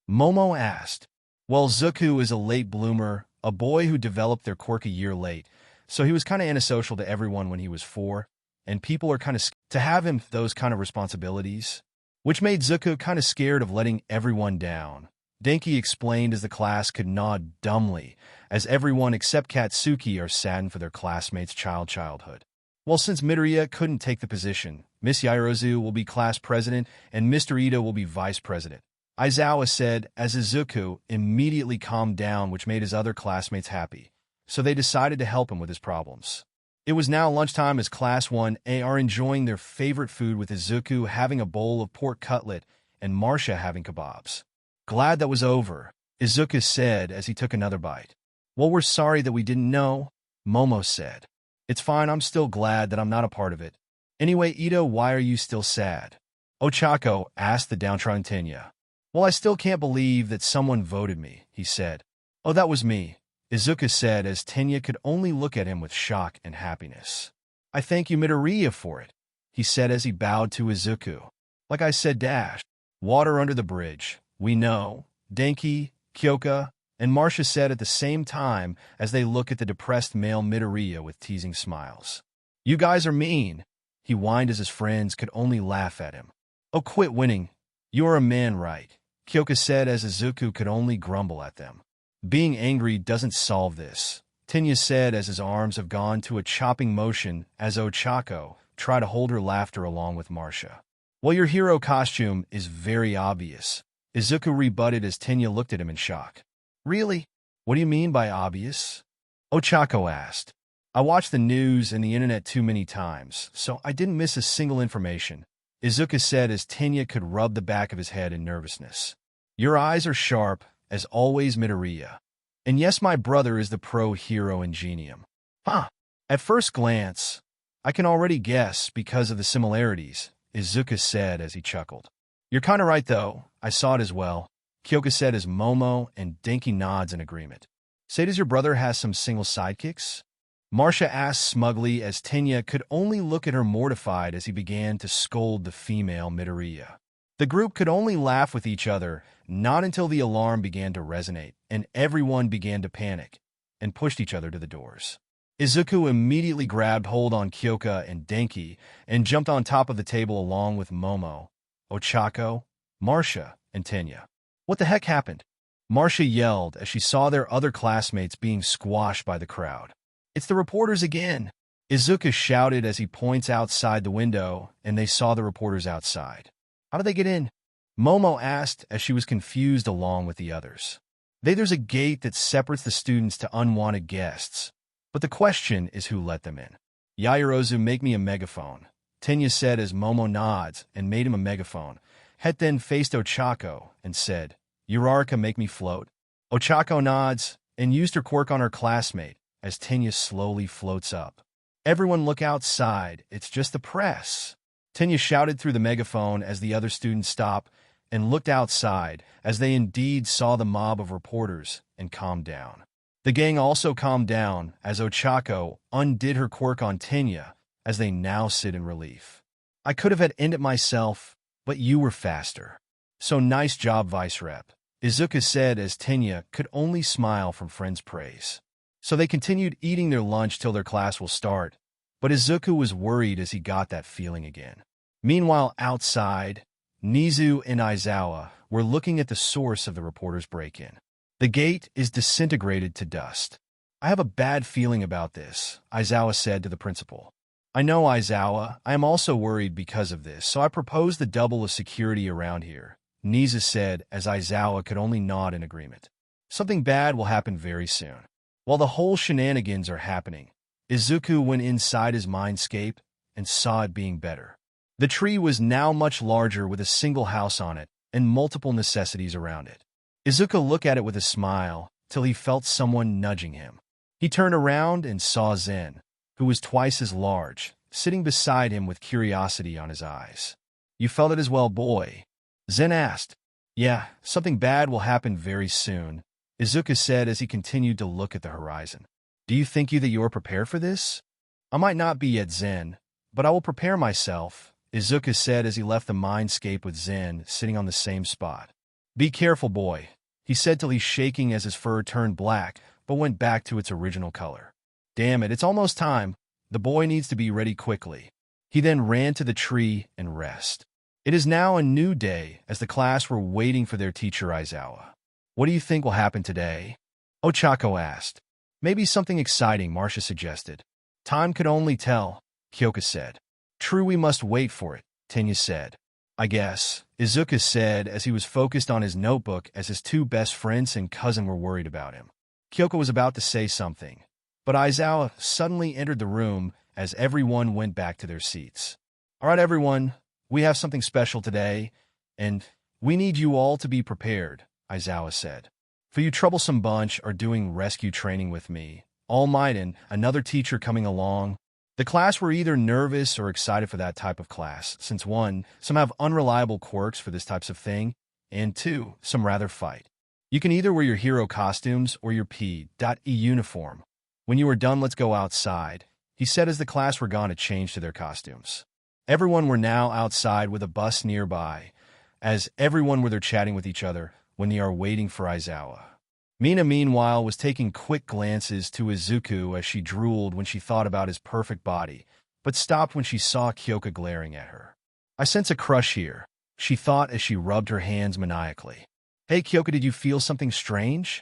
Momo asked. Well, Zuku is a late bloomer, a boy who developed their quirk a year late, so he was kind of antisocial to everyone when he was 4, and people are kind of scared to have him those kind of responsibilities, which made Zuku kind of scared of letting everyone down. Denki explained as the class could nod dumbly, as everyone except Katsuki are saddened for their classmates' childhood. Well, since Midoriya couldn't take the position, Miss Yaozu will be class president and Mr. Ito will be vice president, Aizawa said as Izuku immediately calmed down, which made his other classmates happy, so they decided to help him with his problems. It was now lunchtime as Class 1A are enjoying their favorite food with Izuku having a bowl of pork cutlet and Marcia having kebabs. Glad that was over, Izuku said as he took another bite. Well, we're sorry that we didn't know, Momo said. It's fine, I'm still glad that I'm not a part of it. Anyway, Ito, why are you still sad? Ochako asked the downtrodden Tenya. Well, I still can't believe that someone voted me, he said. Oh, that was me, Izuku said as Tenya could only look at him with shock and happiness. I thank you, Midoriya, for it, he said as he bowed to Izuku. Like I said, water under the bridge. We know, Denki, Kyoka, and Marcia said at the same time as they look at the depressed male Midoriya with teasing smiles. You guys are mean, he whined as his friends could only laugh at him. Oh, quit winning. You're a man, right? Kyoka said as Izuku could only grumble at them. Being angry doesn't solve this, Tenya said as his arms have gone to a chopping motion as Ochako tried to hold her laughter along with Marcia. Well, your hero costume is very obvious, Izuku rebutted as Tenya looked at him in shock. Really? What do you mean by obvious? Ochako asked. I watched the news and the internet too many times, so I didn't miss a single information, Izuku said as Tenya could rub the back of his head in nervousness. Your eyes are sharp, as always, Midoriya. And yes, my brother is the pro-hero ingenium. Huh. At first glance, I can already guess because of the similarities, Izuku said as he chuckled. You're kind of right, though. I saw it as well, Kyoka said as Momo and Denki nods in agreement. Say, does your brother has some single sidekicks? Marcia asked smugly as Tenya could only look at her mortified as he began to scold the female Midoriya. The group could only laugh with each other, not until the alarm began to resonate, and everyone began to panic, and pushed each other to the doors. Izuku immediately grabbed hold on Kyoka and Denki, and jumped on top of the table along with Momo, Ochako, Marcia, and Tenya. What the heck happened? Marcia yelled as she saw their other classmates being squashed by the crowd. It's the reporters again, Izuku shouted as he points outside the window, and they saw the reporters outside. How did they get in? Momo asked as she was confused along with the others. There's a gate that separates the students to unwanted guests, but the question is who let them in. Yaozu, make me a megaphone, Tenya said as Momo nods and made him a megaphone. Het then faced Ochako and said, Uraraka, make me float. Ochako nods and used her quirk on her classmate as Tenya slowly floats up. Everyone look outside, it's just the press. Tenya shouted through the megaphone as the other students stopped and looked outside as they indeed saw the mob of reporters and calmed down. The gang also calmed down as Ochako undid her quirk on Tenya as they now sit in relief. I could have had ended myself, but you were faster. So nice job, Vice Rep, Izuku said as Tenya could only smile from friends' praise. So they continued eating their lunch till their class will start, but Izuku was worried as he got that feeling again. Meanwhile, outside, Nizu and Aizawa were looking at the source of the reporter's break-in. The gate is disintegrated to dust. I have a bad feeling about this, Aizawa said to the principal. I know, Aizawa. I am also worried because of this, so I propose the double of security around here, Nisa said as Aizawa could only nod in agreement. Something bad will happen very soon. While the whole shenanigans are happening, Izuku went inside his mindscape and saw it being better. The tree was now much larger with a single house on it and multiple necessities around it. Izuku looked at it with a smile till he felt someone nudging him. He turned around and saw Zen, who was twice as large, sitting beside him with curiosity on his eyes. You felt it as well, boy? Zen asked. Yeah, something bad will happen very soon, Izuku said as he continued to look at the horizon. Do you think that you are prepared for this? I might not be yet, Zen, but I will prepare myself, Izuku said as he left the mindscape with Zen sitting on the same spot. Be careful, boy, he said till he's shaking as his fur turned black, but went back to its original color. Damn it, it's almost time. The boy needs to be ready quickly. He then ran to the tree and rest. It is now a new day as the class were waiting for their teacher Aizawa. What do you think will happen today? Ochako asked. Maybe something exciting, Marcia suggested. Time could only tell, Kyoka said. True, we must wait for it, Tenya said. I guess, Izuku said as he was focused on his notebook as his two best friends and cousin were worried about him. Kyoka was about to say something, but Aizawa suddenly entered the room as everyone went back to their seats. All right, everyone, we have something special today, and we need you all to be prepared, Aizawa said. For you troublesome bunch are doing rescue training with me, All Might and another teacher coming along. The class were either nervous or excited for that type of class, since one, some have unreliable quirks for this types of thing, and two, some rather fight. You can either wear your hero costumes or your P.E uniform. When you are done, let's go outside, he said as the class were gone to change to their costumes. Everyone were now outside with a bus nearby, as everyone were there chatting with each other when they are waiting for Aizawa. Mina, meanwhile, was taking quick glances to Izuku as she drooled when she thought about his perfect body, but stopped when she saw Kyoka glaring at her. I sense a crush here, she thought as she rubbed her hands maniacally. Hey, Kyoka, did you feel something strange?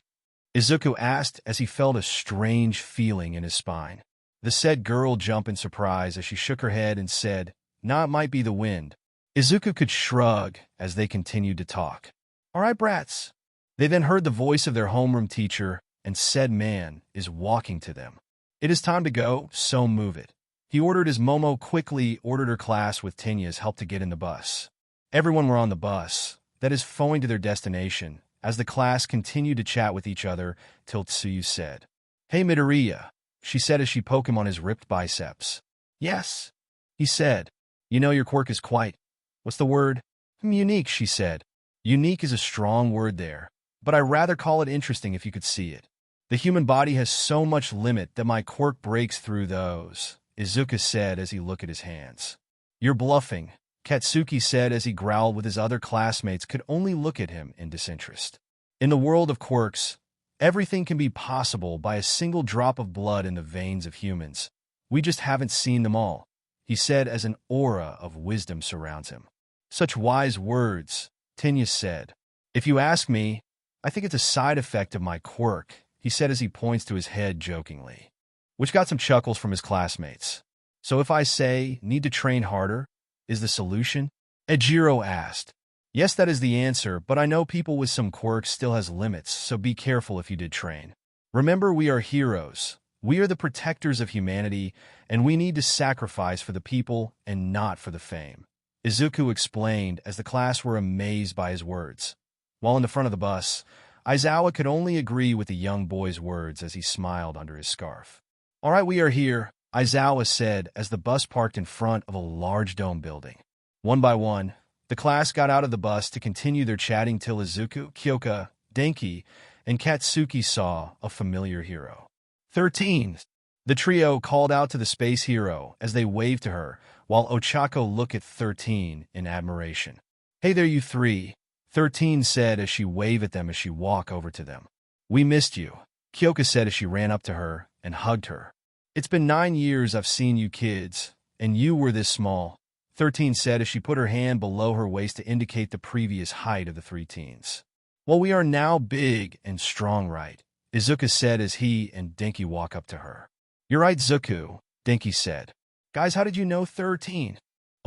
Izuku asked as he felt a strange feeling in his spine. The said girl jumped in surprise as she shook her head and said, Nah, it might be the wind. Izuku could shrug as they continued to talk. All right, brats. They then heard the voice of their homeroom teacher, and said man is walking to them. It is time to go, so move it. He ordered as Momo quickly ordered her class with Tenya's help to get in the bus. Everyone were on the bus, that is going to their destination, as the class continued to chat with each other till Tsuyu said, Hey, Midoriya, she said as she poked him on his ripped biceps. Yes, he said. You know your quirk is quite, what's the word? Unique, she said. Unique is a strong word there, but I rather call it interesting if you could see it. The human body has so much limit that my quirk breaks through those, Izuku said as he looked at his hands. You're bluffing, Katsuki said as he growled with his other classmates could only look at him in disinterest. In the world of quirks, everything can be possible by a single drop of blood in the veins of humans. We just haven't seen them all, he said as an aura of wisdom surrounds him. Such wise words, Tenya said. If you ask me, I think it's a side effect of my quirk, he said as he points to his head jokingly, which got some chuckles from his classmates. So if I say, need to train harder, is the solution? Ejiro asked. Yes, that is the answer, but I know people with some quirks still has limits, so be careful if you did train. Remember, we are heroes. We are the protectors of humanity, and we need to sacrifice for the people and not for the fame, Izuku explained as the class were amazed by his words. While in the front of the bus, Aizawa could only agree with the young boy's words as he smiled under his scarf. All right, we are here, Aizawa said as the bus parked in front of a large dome building. One by one, the class got out of the bus to continue their chatting till Izuku, Kyoka, Denki, and Katsuki saw a familiar hero. 13. The trio called out to the space hero as they waved to her, while Ochako looked at 13 in admiration. Hey there, you three, 13 said as she waved at them as she walked over to them. We missed you, Kyoka said as she ran up to her and hugged her. It's been 9 years I've seen you kids, and you were this small, 13 said as she put her hand below her waist to indicate the previous height of the three teens. Well, we are now big and strong, right? Izuku said as he and Denki walk up to her. You're right, Zuku, Denki said. Guys, how did you know 13?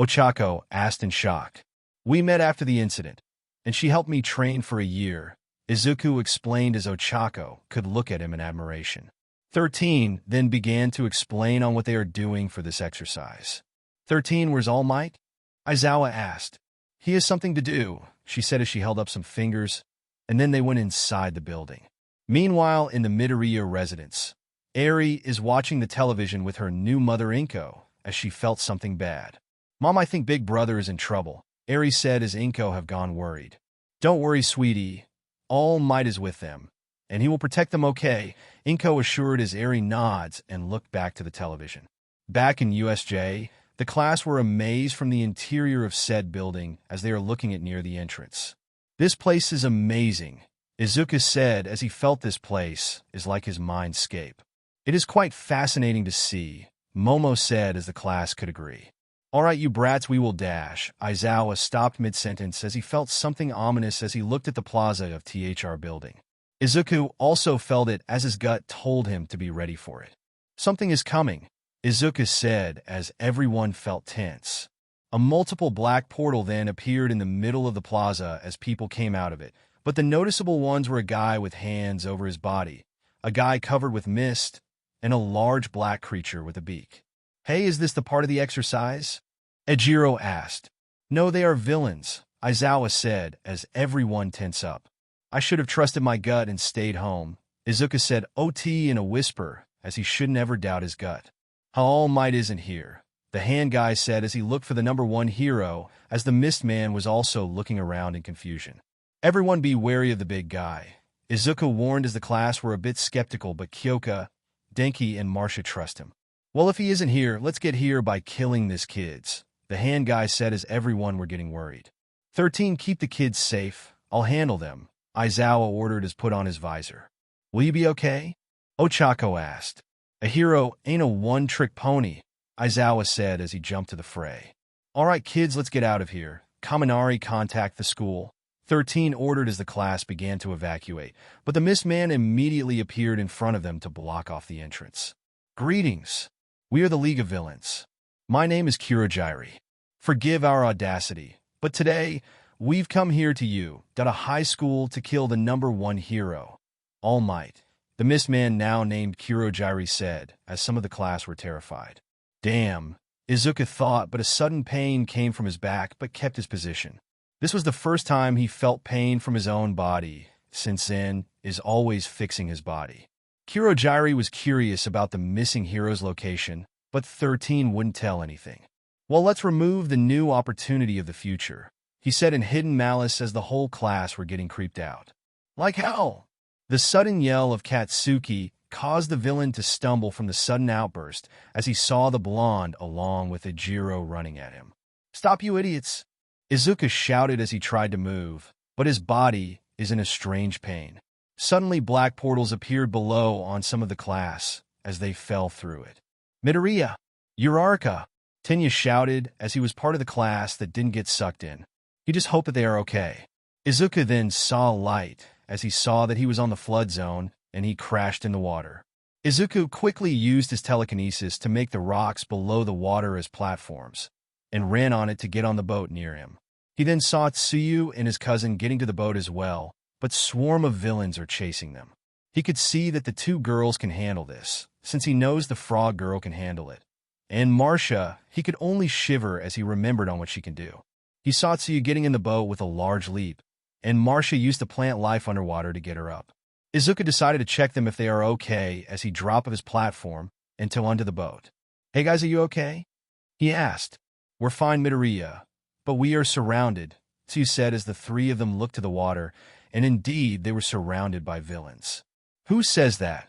Ochako asked in shock. We met after the incident, and she helped me train for a year, Izuku explained as Ochako could look at him in admiration. 13 then began to explain on what they are doing for this exercise. 13, where's All Might? Aizawa asked. He has something to do, she said as she held up some fingers, and then they went inside the building. Meanwhile, in the Midoriya residence, Eri is watching the television with her new mother Inko as she felt something bad. Mom, I think Big Brother is in trouble, Eri said as Inko have gone worried. Don't worry, sweetie. All Might is with them, and he will protect them okay, Inko assured as Eri nods and looked back to the television. Back in USJ, the class were amazed from the interior of said building as they are looking at near the entrance. This place is amazing, Izuku said as he felt this place is like his mindscape. It is quite fascinating to see, Momo said as the class could agree. All right, you brats, we will dash. Aizawa stopped mid-sentence as he felt something ominous as he looked at the plaza of THR building. Izuku also felt it as his gut told him to be ready for it. Something is coming, Izuku said as everyone felt tense. A multiple black portal then appeared in the middle of the plaza as people came out of it, but the noticeable ones were a guy with hands over his body, a guy covered with mist, and a large black creature with a beak. Hey, is this the part of the exercise? Ejiro asked. No, they are villains, Aizawa said as everyone tense up. I should have trusted my gut and stayed home, Izuku said OT in a whisper as he should never doubt his gut. How All Might isn't here, the hand guy said as he looked for the number one hero as the mist man was also looking around in confusion. Everyone be wary of the big guy, Izuku warned as the class were a bit skeptical, but Kyoka, Denki, and Marcia trust him. Well, if he isn't here, let's get here by killing this kids, the hand guy said as everyone were getting worried. 13, keep the kids safe. I'll handle them, Aizawa ordered as put on his visor. Will you be okay? Ochako asked. A hero ain't a one-trick pony, Aizawa said as he jumped to the fray. All right, kids, let's get out of here. Kaminari, contact the school. 13 ordered as the class began to evacuate, but the mist man immediately appeared in front of them to block off the entrance. Greetings. We are the League of Villains. My name is Kurojiri. Forgive our audacity, but today, we've come here to you, at a high school to kill the number one hero, All Might. The mist man now named Kurojiri said, as some of the class were terrified. Damn, Izuku thought, but a sudden pain came from his back but kept his position. This was the first time he felt pain from his own body, since Zen is always fixing his body. Kurojiri was curious about the missing hero's location, but 13 wouldn't tell anything. Well, let's remove the new opportunity of the future, he said in hidden malice as the whole class were getting creeped out. Like hell! The sudden yell of Katsuki caused the villain to stumble from the sudden outburst as he saw the blonde along with Ejiro running at him. Stop, you idiots! Izuku shouted as he tried to move, but his body is in a strange pain. Suddenly, black portals appeared below on some of the class as they fell through it. Midoriya! Uraraka! Tenya shouted as he was part of the class that didn't get sucked in. He just hoped that they are okay. Izuku then saw light as he saw that he was on the flood zone and he crashed in the water. Izuku quickly used his telekinesis to make the rocks below the water as platforms and ran on it to get on the boat near him. He then saw Tsuyu and his cousin getting to the boat as well, but swarm of villains are chasing them. He could see that the two girls can handle this, since he knows the frog girl can handle it. And Marcia, he could only shiver as he remembered on what she can do. He saw Tsuyu getting in the boat with a large leap, and Marcia used to plant life underwater to get her up. Izuku decided to check them if they are okay as he dropped of his platform until onto the boat. Hey guys, are you okay? He asked. We're fine, Midoriya, but we are surrounded, Tsuyu said as the three of them looked to the water, and indeed they were surrounded by villains. Who says that?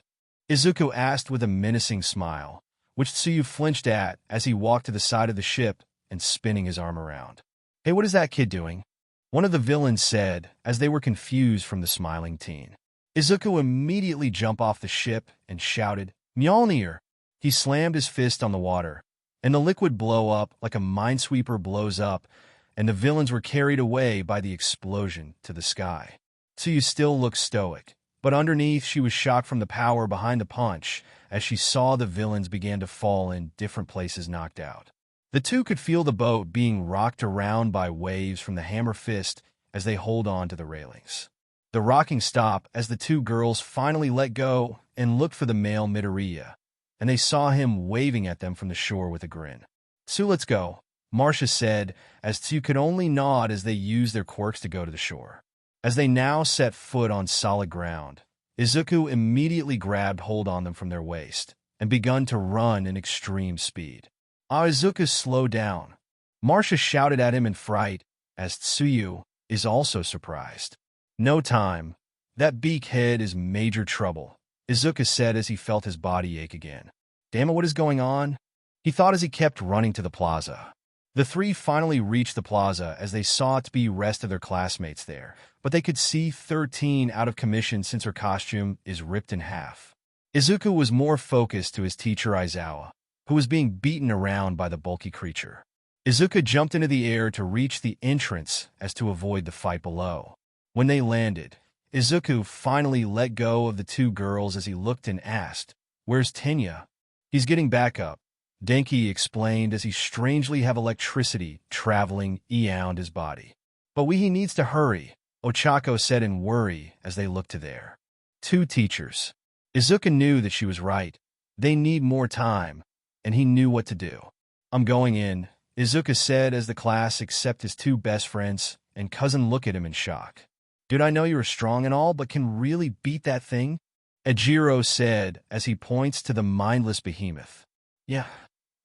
Izuku asked with a menacing smile, which Tsuyu flinched at as he walked to the side of the ship and spinning his arm around. Hey, what is that kid doing? One of the villains said as they were confused from the smiling teen. Izuku immediately jumped off the ship and shouted, Mjolnir! He slammed his fist on the water, and the liquid blew up like a minesweeper blows up, and the villains were carried away by the explosion to the sky. Tsuyu still looked stoic, But underneath, she was shocked from the power behind the punch as she saw the villains began to fall in different places knocked out. The two could feel the boat being rocked around by waves from the hammer fist as they hold on to the railings. The rocking stopped as the two girls finally let go and looked for the male Midoriya, and they saw him waving at them from the shore with a grin. "So let's go," Marcia said, as two could only nod as they used their quirks to go to the shore. As they now set foot on solid ground, Izuku immediately grabbed hold on them from their waist and begun to run in extreme speed. Izuku slowed down. Marcia shouted at him in fright, as Tsuyu is also surprised. "No time. That beak head is major trouble," Izuku said as he felt his body ache again. "Damn it, what is going on?" he thought as he kept running to the plaza. The three finally reached the plaza as they saw it to be rest of their classmates there, but they could see 13 out of commission since her costume is ripped in half. Izuku was more focused to his teacher Aizawa, who was being beaten around by the bulky creature. Izuku jumped into the air to reach the entrance as to avoid the fight below. When they landed, Izuku finally let go of the two girls as he looked and asked, "Where's Tenya?" "He's getting back up," Denki explained as he strangely have electricity traveling around his body. "But he needs to hurry," Ochako said in worry as they looked to their two teachers. Izuku knew that she was right. They need more time, and he knew what to do. "I'm going in," Izuku said as the class except his two best friends and cousin look at him in shock. "Dude, I know you're strong and all, but can really beat that thing?" Ejiro said as he points to the mindless behemoth. "Yeah.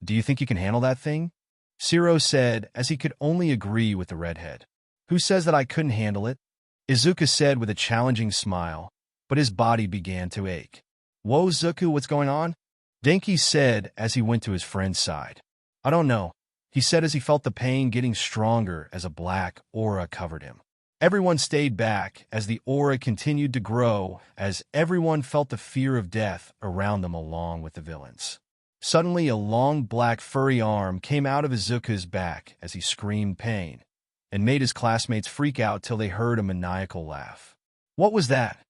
Do you think you can handle that thing?" Shiro said as he could only agree with the redhead. "Who says that I couldn't handle it?" Izuku said with a challenging smile, but his body began to ache. "Whoa, Zuku, what's going on?" Denki said as he went to his friend's side. "I don't know," he said as he felt the pain getting stronger as a black aura covered him. Everyone stayed back as the aura continued to grow as everyone felt the fear of death around them along with the villains. Suddenly, a long black furry arm came out of Izuku's back as he screamed pain and made his classmates freak out till they heard a maniacal laugh. "What was that?"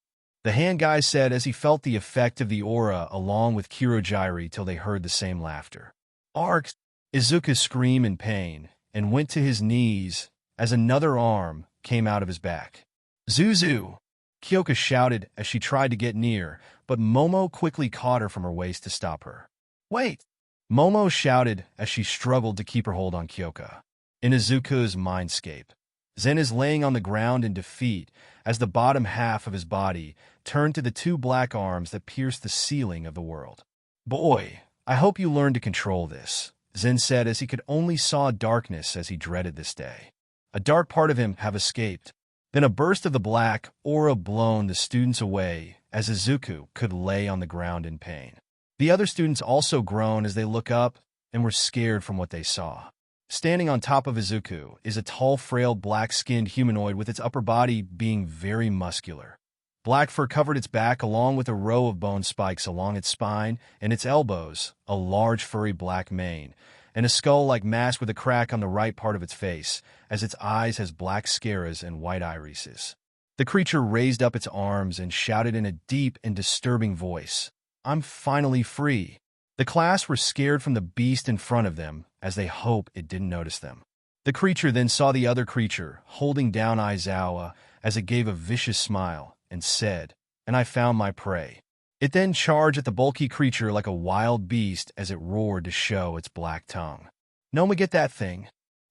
the hand guy said as he felt the effect of the aura along with Kirojiri till they heard the same laughter. "Arcs!" Izuku screamed in pain and went to his knees as another arm came out of his back. "Zuzu!" Kyoka shouted as she tried to get near, but Momo quickly caught her from her waist to stop her. "Wait!" Momo shouted as she struggled to keep her hold on Kyoka. In Izuku's mindscape, Zen is laying on the ground in defeat as the bottom half of his body turned to the two black arms that pierced the ceiling of the world. "Boy, I hope you learn to control this," Zen said as he could only saw darkness as he dreaded this day. A dark part of him have escaped. Then a burst of the black aura blown the students away as Izuku could lay on the ground in pain. The other students also groaned as they looked up and were scared from what they saw. Standing on top of Izuku is a tall, frail, black-skinned humanoid with its upper body being very muscular. Black fur covered its back along with a row of bone spikes along its spine and its elbows, a large furry black mane, and a skull-like mask with a crack on the right part of its face, as its eyes has black scaras and white irises. The creature raised up its arms and shouted in a deep and disturbing voice, "I'm finally free." The class were scared from the beast in front of them, as they hope it didn't notice them. The creature then saw the other creature, holding down Aizawa, as it gave a vicious smile, and said, "And I found my prey." It then charged at the bulky creature like a wild beast as it roared to show its black tongue. "Noma, get that thing,"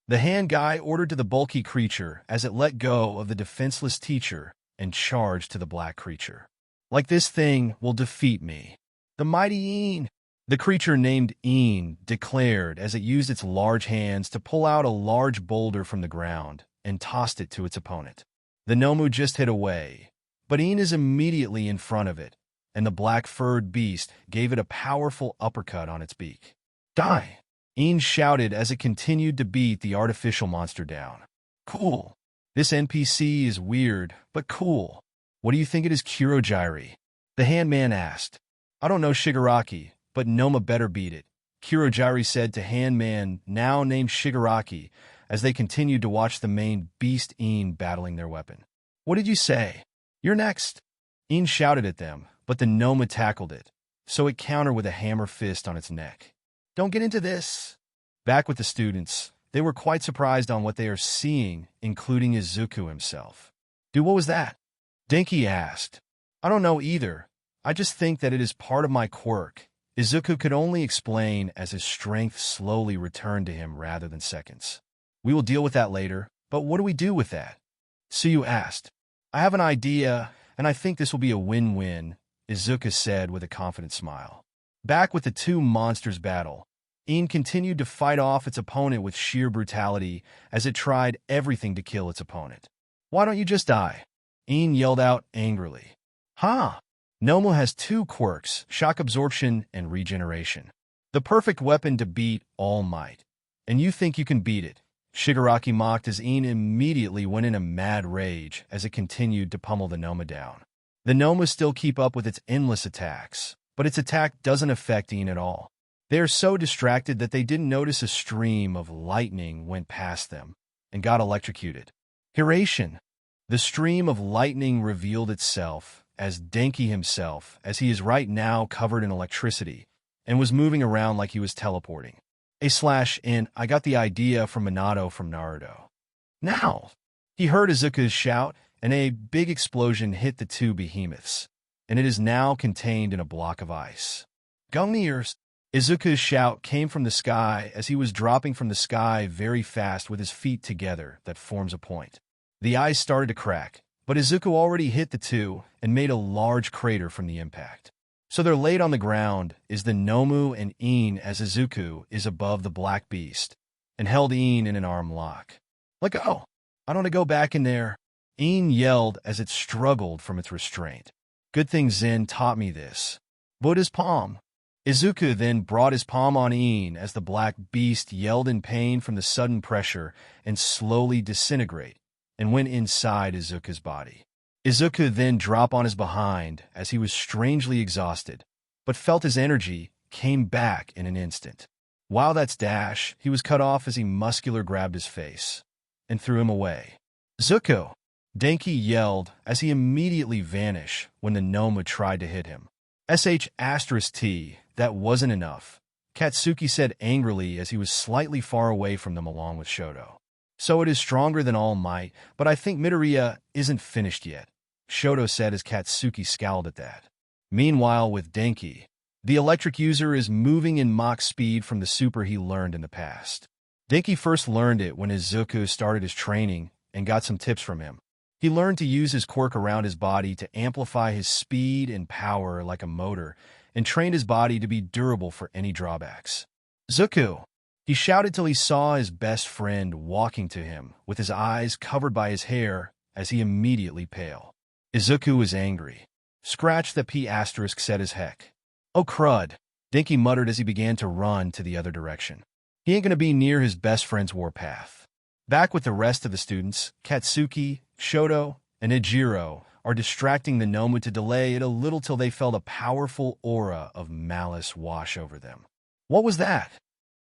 the hand guy ordered to the bulky creature as it let go of the defenseless teacher and charged to the black creature. "Like this thing will defeat me." "The mighty Een," the creature named Een declared as it used its large hands to pull out a large boulder from the ground and tossed it to its opponent. The Nomu just hit away, but Een is immediately in front of it, and the black-furred beast gave it a powerful uppercut on its beak. "Die!" Een shouted as it continued to beat the artificial monster down. "Cool. This NPC is weird, but cool. What do you think it is, Kirojiri?" the handman asked. "I don't know Shigaraki, but Noma better beat it," Kirojiri said to handman now named Shigaraki as they continued to watch the main beast Een battling their weapon. "What did you say? You're next." Ian shouted at them, but the Noma tackled it, so it countered with a hammer fist on its neck. "Don't get into this." Back with the students, they were quite surprised on what they are seeing, including Izuku himself. "Dude, what was that?" Denki asked. "I don't know either. I just think that it is part of my quirk." Izuku could only explain as his strength slowly returned to him rather than seconds. "We will deal with that later, but what do we do with that?" Suyu asked. "I have an idea, and I think this will be a win-win," Izuku said with a confident smile. Back with the two monsters' battle, Ian continued to fight off its opponent with sheer brutality as it tried everything to kill its opponent. "Why don't you just die?" Ian yelled out angrily. "Huh? Nomu has two quirks, shock absorption and regeneration. The perfect weapon to beat All Might. And you think you can beat it?" Shigaraki mocked as Ian immediately went in a mad rage as it continued to pummel the Noma down. The Nomas still keep up with its endless attacks, but its attack doesn't affect Ian at all. They are so distracted that they didn't notice a stream of lightning went past them and got electrocuted. Hiration. The stream of lightning revealed itself as Denki himself, as he is right now covered in electricity, and was moving around like he was teleporting. I got the idea from Minato from Naruto. Now! He heard Izuku's shout, and a big explosion hit the two behemoths, and it is now contained in a block of ice. Gungniers! Izuku's shout came from the sky as he was dropping from the sky very fast with his feet together that forms a point. The ice started to crack, but Izuku already hit the two and made a large crater from the impact. So they're laid on the ground is the Nomu and Ian as Izuku is above the black beast and held Ian in an arm lock. "Let go! I don't want to go back in there," Ian yelled as it struggled from its restraint. "Good thing Zen taught me this." Buddha's palm. Izuku then brought his palm on Ian as the black beast yelled in pain from the sudden pressure and slowly disintegrate and went inside Izuku's body. Izuku then dropped on his behind as he was strangely exhausted, but felt his energy came back in an instant. While that's dash, he was cut off as he muscular grabbed his face and threw him away. "Zuko!" Denki yelled as he immediately vanished when the Noma tried to hit him. "T, that wasn't enough," Katsuki said angrily as he was slightly far away from them along with Shoto. "So it is stronger than All Might, but I think Midoriya isn't finished yet," Shoto said as Katsuki scowled at that. Meanwhile, with Denki, the electric user is moving in Mach speed from the super he learned in the past. Denki first learned it when Izuku started his training and got some tips from him. He learned to use his quirk around his body to amplify his speed and power like a motor, and trained his body to be durable for any drawbacks. "Zuko!" He shouted till he saw his best friend walking to him, with his eyes covered by his hair as he immediately paled. Izuku was angry. "Scratch the P** said as heck. "Oh crud," Denki muttered as he began to run to the other direction. He ain't gonna be near his best friend's warpath. Back with the rest of the students, Katsuki, Shoto, and Ejiro are distracting the Nomu to delay it a little till they felt a powerful aura of malice wash over them. "What was that?"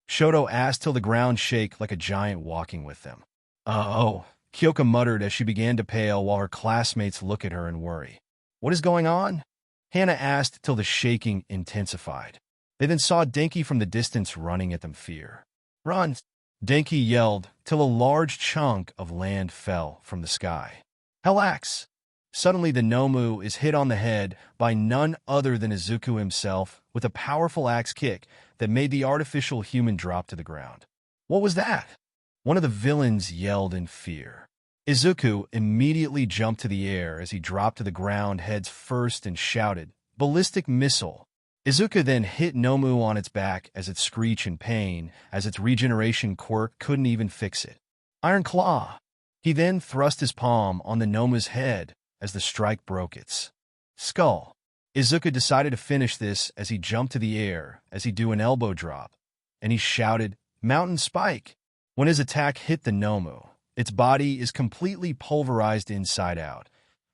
Shoto asked till the ground shake like a giant walking with them. Oh, Kyoka muttered as she began to pale while her classmates look at her in worry. "What is going on?" Hannah asked till the shaking intensified. They then saw Denki from the distance running at them fear. "Run!" Denki yelled till a large chunk of land fell from the sky. "Helax!" Suddenly the Nomu is hit on the head by none other than Izuku himself with a powerful axe kick that made the artificial human drop to the ground. "What was that?" One of the villains yelled in fear. Izuku immediately jumped to the air as he dropped to the ground heads first and shouted, "Ballistic missile!" Izuku then hit Nomu on its back as it screeched in pain as its regeneration quirk couldn't even fix it. "Iron Claw!" He then thrust his palm on the Nomu's head as the strike broke its skull. Izuku decided to finish this as he jumped to the air as he do an elbow drop, and he shouted, "Mountain Spike!" When his attack hit the Nomu, its body is completely pulverized inside out,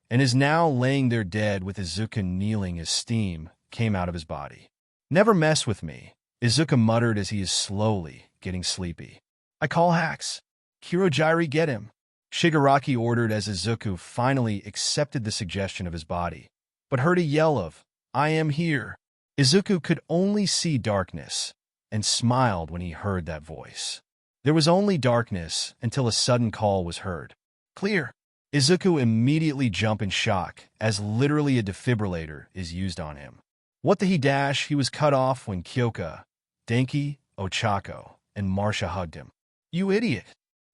and is now laying there dead with Izuku kneeling as steam came out of his body. "Never mess with me," Izuku muttered as he is slowly getting sleepy. "I call hacks. Kirojiri, get him." Shigaraki ordered as Izuku finally accepted the suggestion of his body, but heard a yell of, "I am here." Izuku could only see darkness and smiled when he heard that voice. There was only darkness until a sudden call was heard. "Clear." Izuku immediately jumped in shock, as literally a defibrillator is used on him. What the he dash, he was cut off when Kyoka, Denki, Ochako, and Marcia hugged him. "You idiot!"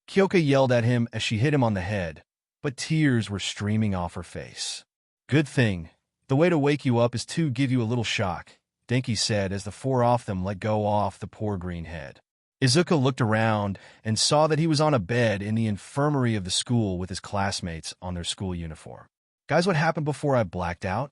Kyoka yelled at him as she hit him on the head, but tears were streaming off her face. "Good thing. The way to wake you up is to give you a little shock," Denki said as the four of them let go off the poor green head. Izuku looked around and saw that he was on a bed in the infirmary of the school with his classmates on their school uniform. "Guys, what happened before I blacked out?"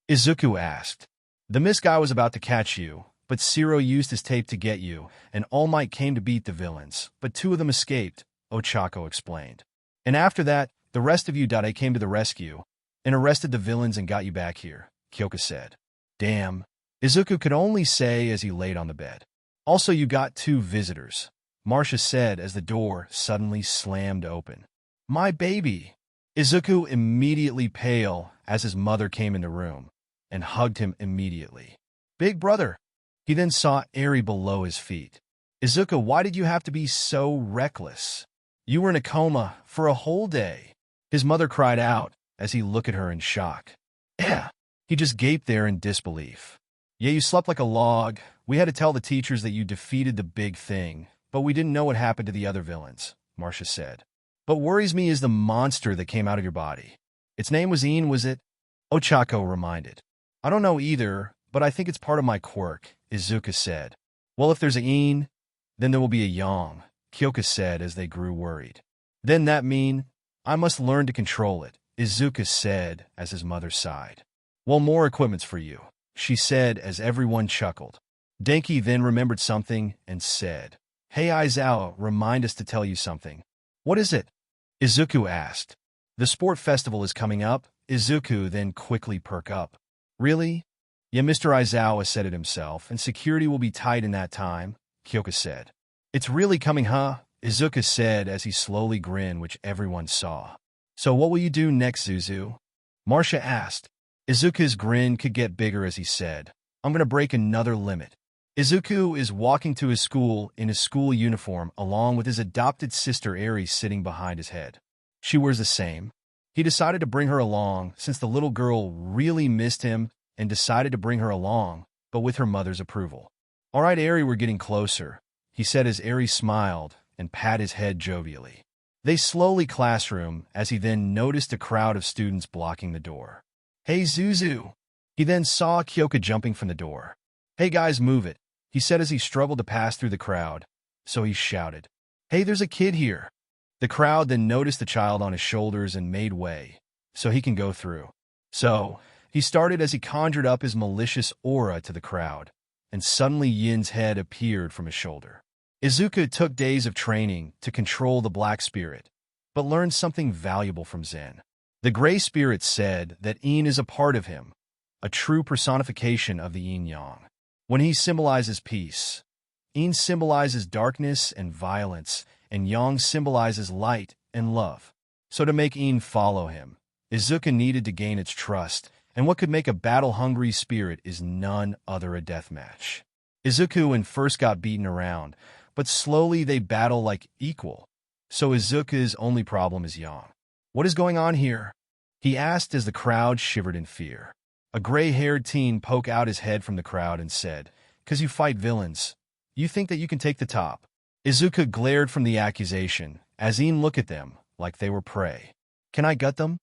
Izuku asked. "The mist guy was about to catch you, but Zero used his tape to get you, and All Might came to beat the villains, but two of them escaped," Ochako explained. "And after that, the rest of you came to the rescue and arrested the villains and got you back here," Kyoka said. "Damn," Izuku could only say as he laid on the bed. "Also, you got two visitors," Marcia said as the door suddenly slammed open. "My baby!" Izuku immediately pale as his mother came in the room and hugged him immediately. "Big brother!" He then saw Eri below his feet. "Izuku, why did you have to be so reckless? You were in a coma for a whole day," his mother cried out as he looked at her in shock. "Yeah." He just gaped there in disbelief. "Yeah, you slept like a log. We had to tell the teachers that you defeated the big thing, but we didn't know what happened to the other villains," Marcia said. "What worries me is the monster that came out of your body. Its name was Een, was it?" Ochako reminded. "I don't know either, but I think it's part of my quirk," Izuku said. "Well, if there's a Een, then there will be a Yang," Kyoka said as they grew worried. "Then that mean I must learn to control it," Izuku said as his mother sighed. "Well, more equipment's for you," she said as everyone chuckled. Denki then remembered something and said, "Hey Aizawa, remind us to tell you something." "What is it?" Izuku asked. "The sport festival is coming up." Izuku then quickly perked up. "Really?" "Yeah, Mr. Aizawa said it himself, and security will be tight in that time," Kyoka said. "It's really coming, huh?" Izuku said as he slowly grinned, which everyone saw. "So what will you do next, Zuzu?" Marcia asked. Izuku's grin could get bigger as he said, "I'm going to break another limit." Izuku is walking to his school in his school uniform along with his adopted sister Eri sitting behind his head. She wears the same. He decided to bring her along since the little girl really missed him and decided to bring her along, but with her mother's approval. "All right, Eri, we're getting closer," he said as Eri smiled and patted his head jovially. They slowly classroom as he then noticed a crowd of students blocking the door. "Hey, Zuzu!" He then saw Kyoka jumping from the door. "Hey guys, move it," he said as he struggled to pass through the crowd. So he shouted, "Hey, there's a kid here." The crowd then noticed the child on his shoulders and made way, so he can go through. So he started as he conjured up his malicious aura to the crowd, and suddenly Yin's head appeared from his shoulder. Izuku took days of training to control the black spirit, but learned something valuable from Zen. The gray spirit said that Een is a part of him, a true personification of the yin-yang. When he symbolizes peace, Een symbolizes darkness and violence, and Yang symbolizes light and love. So to make Een follow him, Izuku needed to gain its trust, and what could make a battle-hungry spirit is none other a deathmatch. Izuku and first got beaten around, but slowly they battle like equal. So Izuku's only problem is Yang. "What is going on here?" he asked as the crowd shivered in fear. A gray-haired teen poked out his head from the crowd and said, "'Cause you fight villains. You think that you can take the top." Izuku glared from the accusation as Een looked at them like they were prey. "Can I gut them?"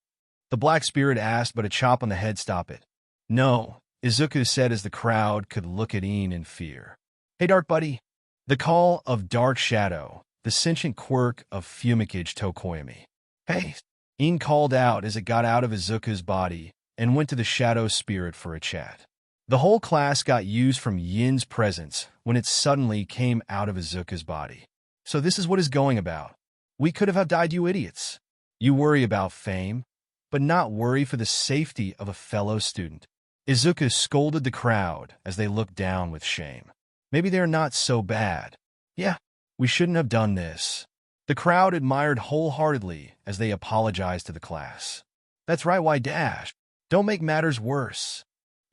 the black spirit asked, but a chop on the head stopped it. "No," Izuku said as the crowd could look at Een in fear. "Hey, Dark Buddy." The call of Dark Shadow, the sentient quirk of Fumikage Tokoyami. "Hey," Een called out as it got out of Izuku's body and went to the shadow spirit for a chat. The whole class got used from Yin's presence when it suddenly came out of Izuku's body. "So this is what is going about. We could have died, you idiots. You worry about fame, but not worry for the safety of a fellow student." Izuku scolded the crowd as they looked down with shame. "Maybe they're not so bad. Yeah, we shouldn't have done this." The crowd admired wholeheartedly as they apologized to the class. "That's right, why dash?" Don't make matters worse.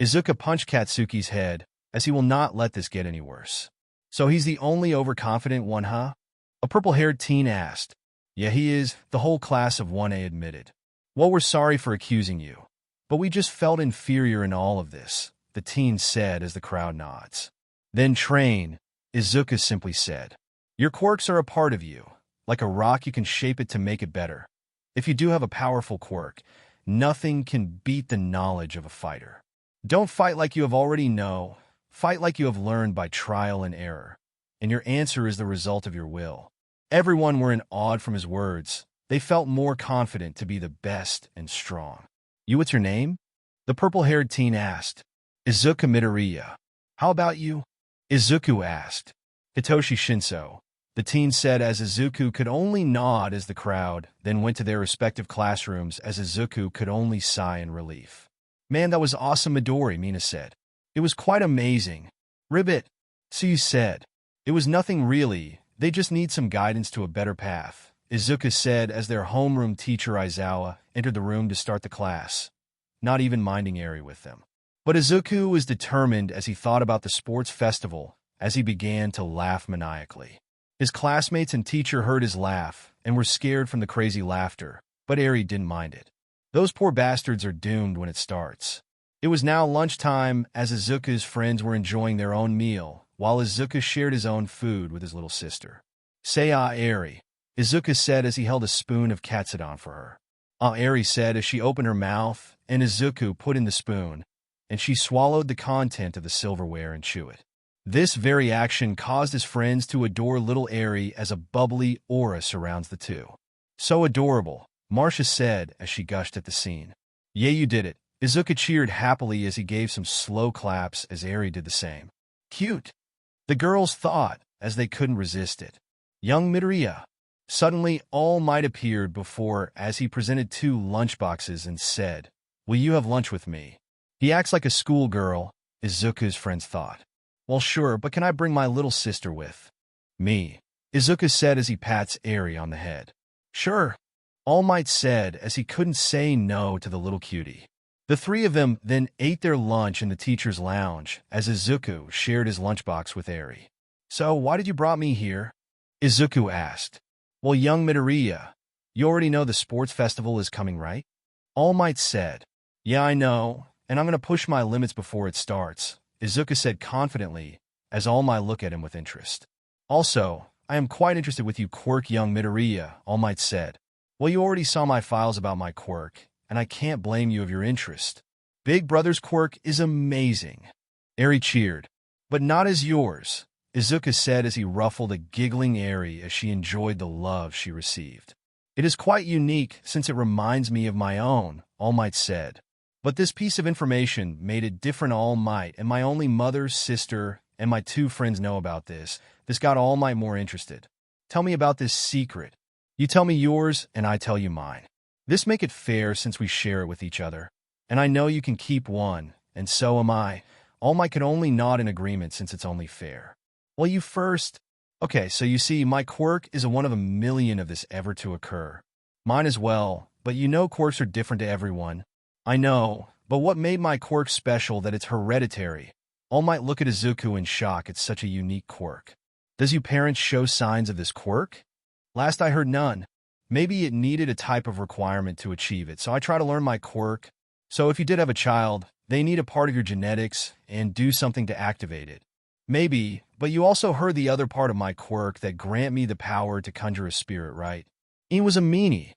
Izuka punched Katsuki's head, as he will not let this get any worse. So he's the only overconfident one, huh? A purple-haired teen asked. Yeah, he is, the whole class of 1A admitted. Well, we're sorry for accusing you, but we just felt inferior in all of this, the teen said as the crowd nods. Then train, Izuka simply said. Your quirks are a part of you. Like a rock, you can shape it to make it better. If you do have a powerful quirk, nothing can beat the knowledge of a fighter. Don't fight like you have already know. Fight like you have learned by trial and error. And your answer is the result of your will. Everyone were in awe from his words. They felt more confident to be the best and strong. You, what's your name? The purple-haired teen asked. Izuka Midoriya. How about you? Izuku asked. Hitoshi Shinso. The teen said as Izuku could only nod as the crowd then went to their respective classrooms as Izuku could only sigh in relief. Man, that was awesome, Midori, Mina said. It was quite amazing. Ribbit. So you said. It was nothing really, they just need some guidance to a better path, Izuka said as their homeroom teacher Aizawa entered the room to start the class, not even minding Eri with them. But Izuku was determined as he thought about the sports festival as he began to laugh maniacally. His classmates and teacher heard his laugh and were scared from the crazy laughter, but Eri didn't mind it. Those poor bastards are doomed when it starts. It was now lunchtime as Izuka's friends were enjoying their own meal, while Izuka shared his own food with his little sister. Say ah, Eri, Izuka said as he held a spoon of katsudon for her. Ah, Eri said as she opened her mouth, and Izuku put in the spoon, and she swallowed the content of the silverware and chewed it. This very action caused his friends to adore little Eri as a bubbly aura surrounds the two. So adorable, Marcia said as she gushed at the scene. Yeah, you did it. Izuka cheered happily as he gave some slow claps as Eri did the same. Cute. The girls thought, as they couldn't resist it. Young Midoriya. Suddenly, All Might appeared before as he presented 2 lunchboxes and said, Will you have lunch with me? He acts like a schoolgirl, Izuka's friends thought. Well, sure, but can I bring my little sister with me? Izuka said as he pats Eri on the head. Sure, All Might said as he couldn't say no to the little cutie. The 3 of them then ate their lunch in the teacher's lounge as Izuku shared his lunchbox with Eri. So, why did you brought me here? Izuku asked. Well, young Midoriya, you already know the sports festival is coming, right? All Might said. Yeah, I know, and I'm going to push my limits before it starts, Izuka said confidently as All Might looked at him with interest. Also, I am quite interested with you, Quirk, young Midoriya, All Might said. Well, you already saw my files about my quirk, and I can't blame you of your interest. Big Brother's quirk is amazing. Eri cheered. But not as yours, Izuka said as he ruffled a giggling Eri as she enjoyed the love she received. It is quite unique since it reminds me of my own, All Might said. But this piece of information made it different. All Might and my only mother, sister, and my 2 friends know about this. This got All Might more interested. Tell me about this secret. You tell me yours, and I tell you mine. This make it fair since we share it with each other. And I know you can keep one, and so am I. All Might could only nod in agreement since it's only fair. Well, you first. Okay, so you see, my quirk is a 1 of a million of this ever to occur. Mine as well, but you know quirks are different to everyone. I know, but what made my quirk special that it's hereditary? All Might look at Izuku in shock at such a unique quirk. Does you parents show signs of this quirk? Last I heard, none. Maybe it needed a type of requirement to achieve it, so I try to learn my quirk. So if you did have a child, they need a part of your genetics and do something to activate it. Maybe, but you also heard the other part of my quirk that grant me the power to conjure a spirit, right? It was a meanie,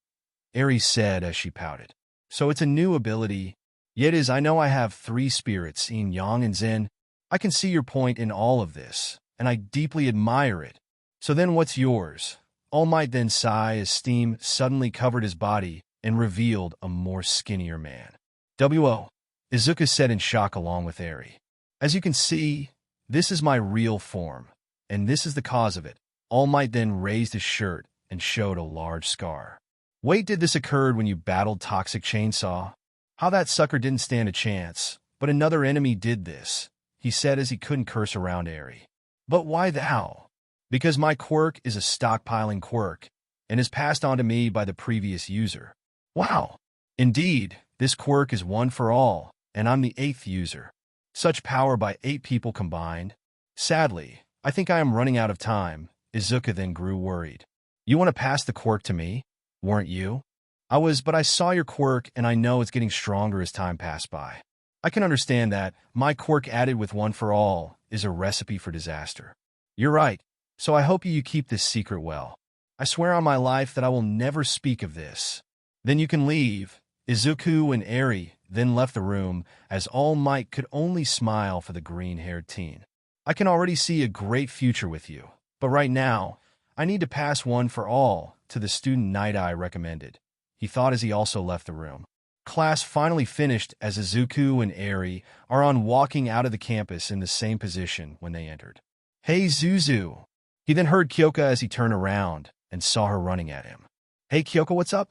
Eri said as she pouted. So it's a new ability. Yet as I know I have 3 spirits, Yin, Yang, and Zen. I can see your point in all of this, and I deeply admire it. So then what's yours? All Might then sigh as steam suddenly covered his body and revealed a more skinnier man. W.O., Izuka said in shock along with Eri. As you can see, this is my real form, and this is the cause of it. All Might then raised his shirt and showed a large scar. Wait, did this occur when you battled Toxic Chainsaw? How that sucker didn't stand a chance, but another enemy did this, he said as he couldn't curse around Eri. But why thou? Because my quirk is a stockpiling quirk, and is passed on to me by the previous user. Wow! Indeed, This quirk is one for all, and I'm the 8th user. Such power by 8 people combined. Sadly, I think I am running out of time. Izuku then grew worried. You want to pass the quirk to me? Weren't you? But I saw your quirk and I know it's getting stronger as time passed by. I can understand that. My quirk added with one for all is a recipe for disaster. You're right, so I hope you keep this secret well. I swear on my life that I will never speak of this. Then you can leave. Izuku and Eri then left the room, as All Might could only smile for the green-haired teen. I can already see a great future with you, but right now, I need to pass one for all to the student Night-Eye recommended, he thought as he also left the room. Class finally finished as Izuku and Eri are on walking out of the campus in the same position when they entered. Hey, Zuzu! He then heard Kyoka as he turned around and saw her running at him. Hey, Kyoka, what's up?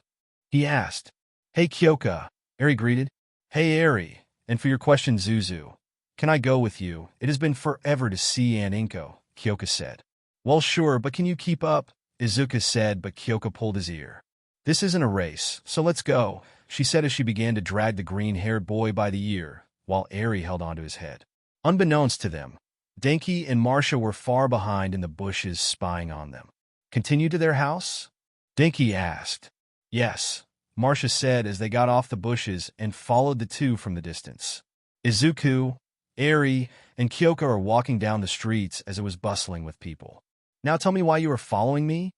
He asked. Hey, Kyoka, Eri greeted. Hey, Eri, and for your question, Zuzu, can I go with you? It has been forever to see Aunt Inko, Kyoka said. Well, sure, but can you keep up? Izuku said, but Kyoka pulled his ear. This isn't a race, so let's go, she said as she began to drag the green-haired boy by the ear, while Eri held onto his head. Unbeknownst to them, Denki and Marcia were far behind in the bushes spying on them. Continue to their house? Denki asked. Yes, Marcia said as they got off the bushes and followed the two from the distance. Izuku, Eri, and Kyoka are walking down the streets as it was bustling with people. Now tell me why you are following me?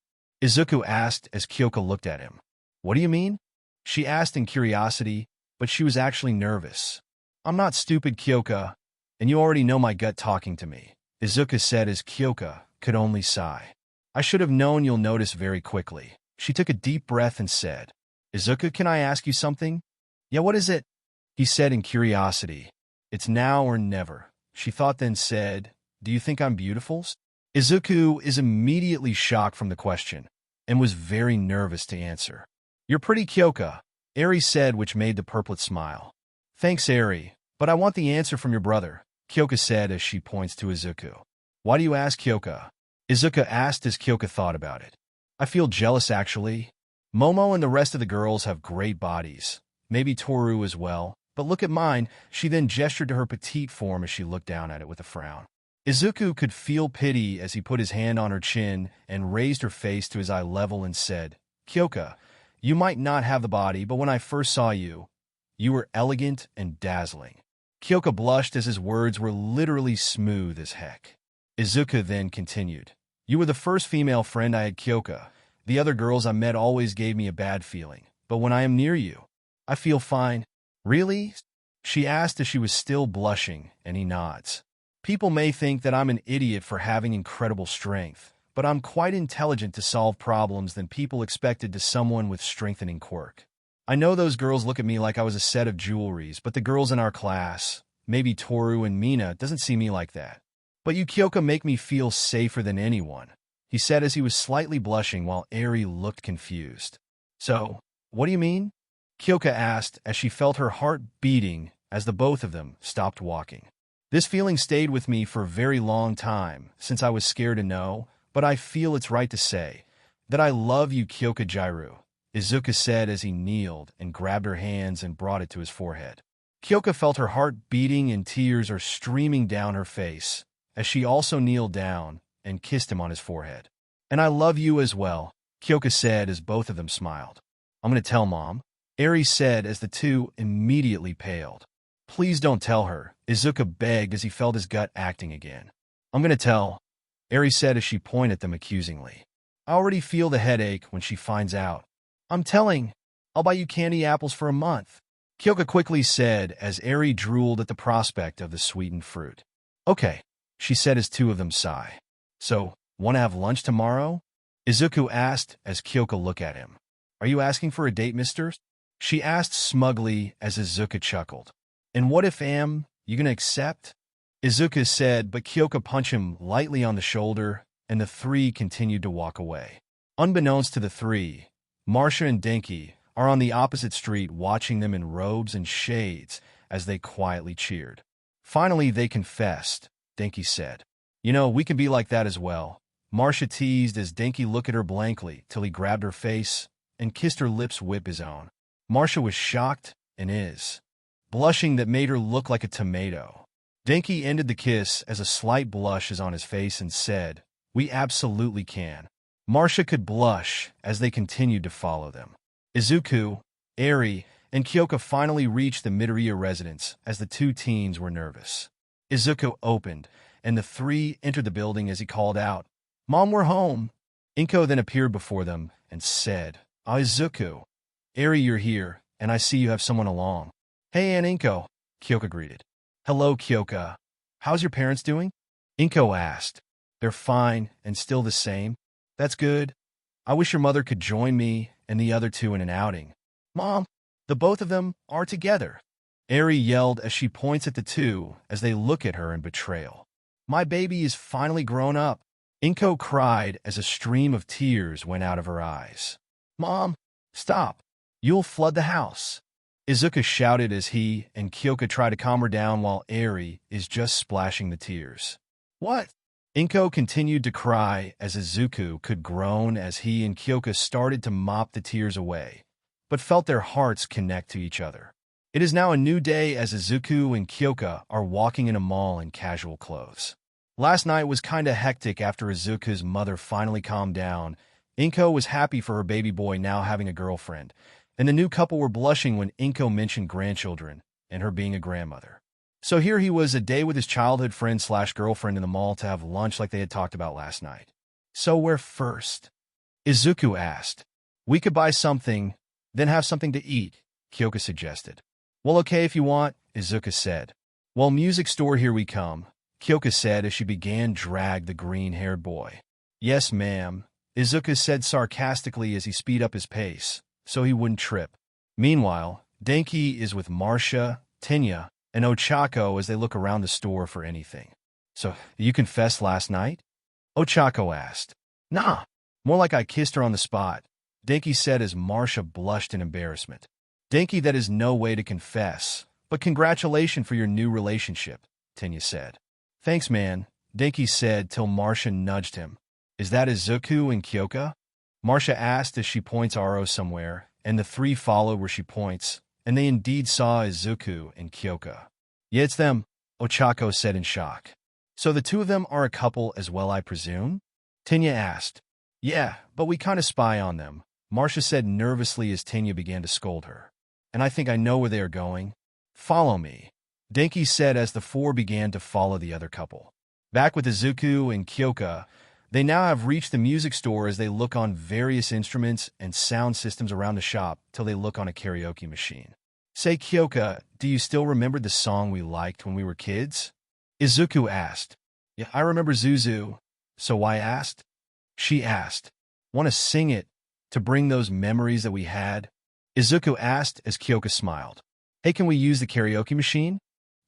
Izuku asked as Kyoka looked at him. What do you mean? She asked in curiosity, but she was actually nervous. I'm not stupid, Kyoka, and you already know my gut talking to me, Izuku said as Kyoka could only sigh. I should have known you'll notice very quickly. She took a deep breath and said, Izuku, can I ask you something? Yeah, what is it? He said in curiosity. It's now or never, she thought then said, Do you think I'm beautiful? Izuku is immediately shocked from the question and was very nervous to answer. You're pretty, Kyoka, Eri said, which made the purplet smile. Thanks, Eri, but I want the answer from your brother, Kyoka said as she points to Izuku. Why do you ask, Kyoka? Izuku asked as Kyoka thought about it. I feel jealous, actually. Momo and the rest of the girls have great bodies, maybe Toru as well, but look at mine. She then gestured to her petite form as she looked down at it with a frown. Izuku could feel pity as he put his hand on her chin and raised her face to his eye level and said, Kyoka, you might not have the body, but when I first saw you, you were elegant and dazzling. Kyoka blushed as his words were literally smooth as heck. Izuku then continued, You were the first female friend I had, Kyoka. The other girls I met always gave me a bad feeling, but when I am near you, I feel fine. Really? She asked as she was still blushing, and he nods. People may think that I'm an idiot for having incredible strength, but I'm quite intelligent to solve problems than people expected to someone with strengthening quirk. I know those girls look at me like I was a set of jewelries, but the girls in our class, maybe Toru and Mina, doesn't see me like that. But you, Kyoka, make me feel safer than anyone, he said as he was slightly blushing while Eri looked confused. So, what do you mean? Kyoka asked as she felt her heart beating as the both of them stopped walking. This feeling stayed with me for a very long time, since I was scared to know, but I feel it's right to say that I love you, Kyoka Jiru, Izuku said as he kneeled and grabbed her hands and brought it to his forehead. Kyoka felt her heart beating and tears are streaming down her face as she also kneeled down and kissed him on his forehead. And I love you as well, Kyoka said as both of them smiled. I'm going to tell Mom, Eri said as the two immediately paled. Please don't tell her, Izuku begged as he felt his gut acting again. I'm going to tell, Eri said as she pointed at them accusingly. I already feel the headache when she finds out. I'm telling. I'll buy you candy apples for a month, Kyoka quickly said as Eri drooled at the prospect of the sweetened fruit. Okay, she said as two of them sigh. So, want to have lunch tomorrow? Izuku asked as Kyoka looked at him. Are you asking for a date, mister? She asked smugly as Izuku chuckled. And what if you gonna accept? Izuku said, but Kyoka punched him lightly on the shoulder, and the three continued to walk away. Unbeknownst to the three, Marcia and Denki are on the opposite street watching them in robes and shades as they quietly cheered. Finally, they confessed, Denki said. You know, we can be like that as well, Marcia teased as Denki looked at her blankly till he grabbed her face and kissed her lips with his own. Marcia was shocked and is, blushing that made her look like a tomato. Denki ended the kiss as a slight blush is on his face and said, "We absolutely can." Marcia could blush as they continued to follow them. Izuku, Eri, and Kyoka finally reached the Midoriya residence as the two teens were nervous. Izuku opened, and the three entered the building as he called out, "Mom, we're home." Inko then appeared before them and said, "Ah, Izuku. Eri, you're here, and I see you have someone along." "Hey, Aunt Inko," Kyoka greeted. "Hello, Kyoka. How's your parents doing?" Inko asked. "They're fine and still the same. That's good. I wish your mother could join me and the other two in an outing." "Mom, the both of them are together," Eri yelled as she points at the two as they look at her in betrayal. "My baby is finally grown up." Inko cried as a stream of tears went out of her eyes. "Mom, stop. You'll flood the house." Izuku shouted as he and Kyoka try to calm her down while Eri is just splashing the tears. "What?" Inko continued to cry as Izuku could groan as he and Kyoka started to mop the tears away, but felt their hearts connect to each other. It is now a new day as Izuku and Kyoka are walking in a mall in casual clothes. Last night was kinda hectic after Izuku's mother finally calmed down. Inko was happy for her baby boy now having a girlfriend, and the new couple were blushing when Inko mentioned grandchildren and her being a grandmother. So here he was, a day with his childhood friend/girlfriend in the mall to have lunch like they had talked about last night. "So where first?" Izuku asked. "We could buy something, then have something to eat," Kyoka suggested. "Well, okay if you want," Izuku said. "Well, music store, here we come," Kyoka said as she began drag the green-haired boy. "Yes, ma'am," Izuku said sarcastically as he speed up his pace, so he wouldn't trip. Meanwhile, Denki is with Marcia, Tenya, and Ochako as they look around the store for anything. "So, you confessed last night?" Ochako asked. "Nah, more like I kissed her on the spot," Denki said as Marcia blushed in embarrassment. "Denki, that is no way to confess, but congratulations for your new relationship," Tenya said. "Thanks, man," Denki said till Marcia nudged him. "Is that Izuku and Kyoka?" Marcia asked as she points Aro somewhere, and the three followed where she points, and they indeed saw Izuku and Kyoka. "Yeah, it's them," Ochako said in shock. "So the two of them are a couple as well, I presume?" Tenya asked. "Yeah, but we kinda spy on them," Marcia said nervously as Tenya began to scold her. "And I think I know where they are going. Follow me," Denki said as the four began to follow the other couple. Back with Izuku and Kyoka, they now have reached the music store as they look on various instruments and sound systems around the shop till they look on a karaoke machine. "Say, Kyoka, do you still remember the song we liked when we were kids?" Izuku asked. "Yeah, I remember Zuzu." "So why asked?" She asked. "Want to sing it to bring those memories that we had?" Izuku asked as Kyoka smiled. "Hey, can we use the karaoke machine?"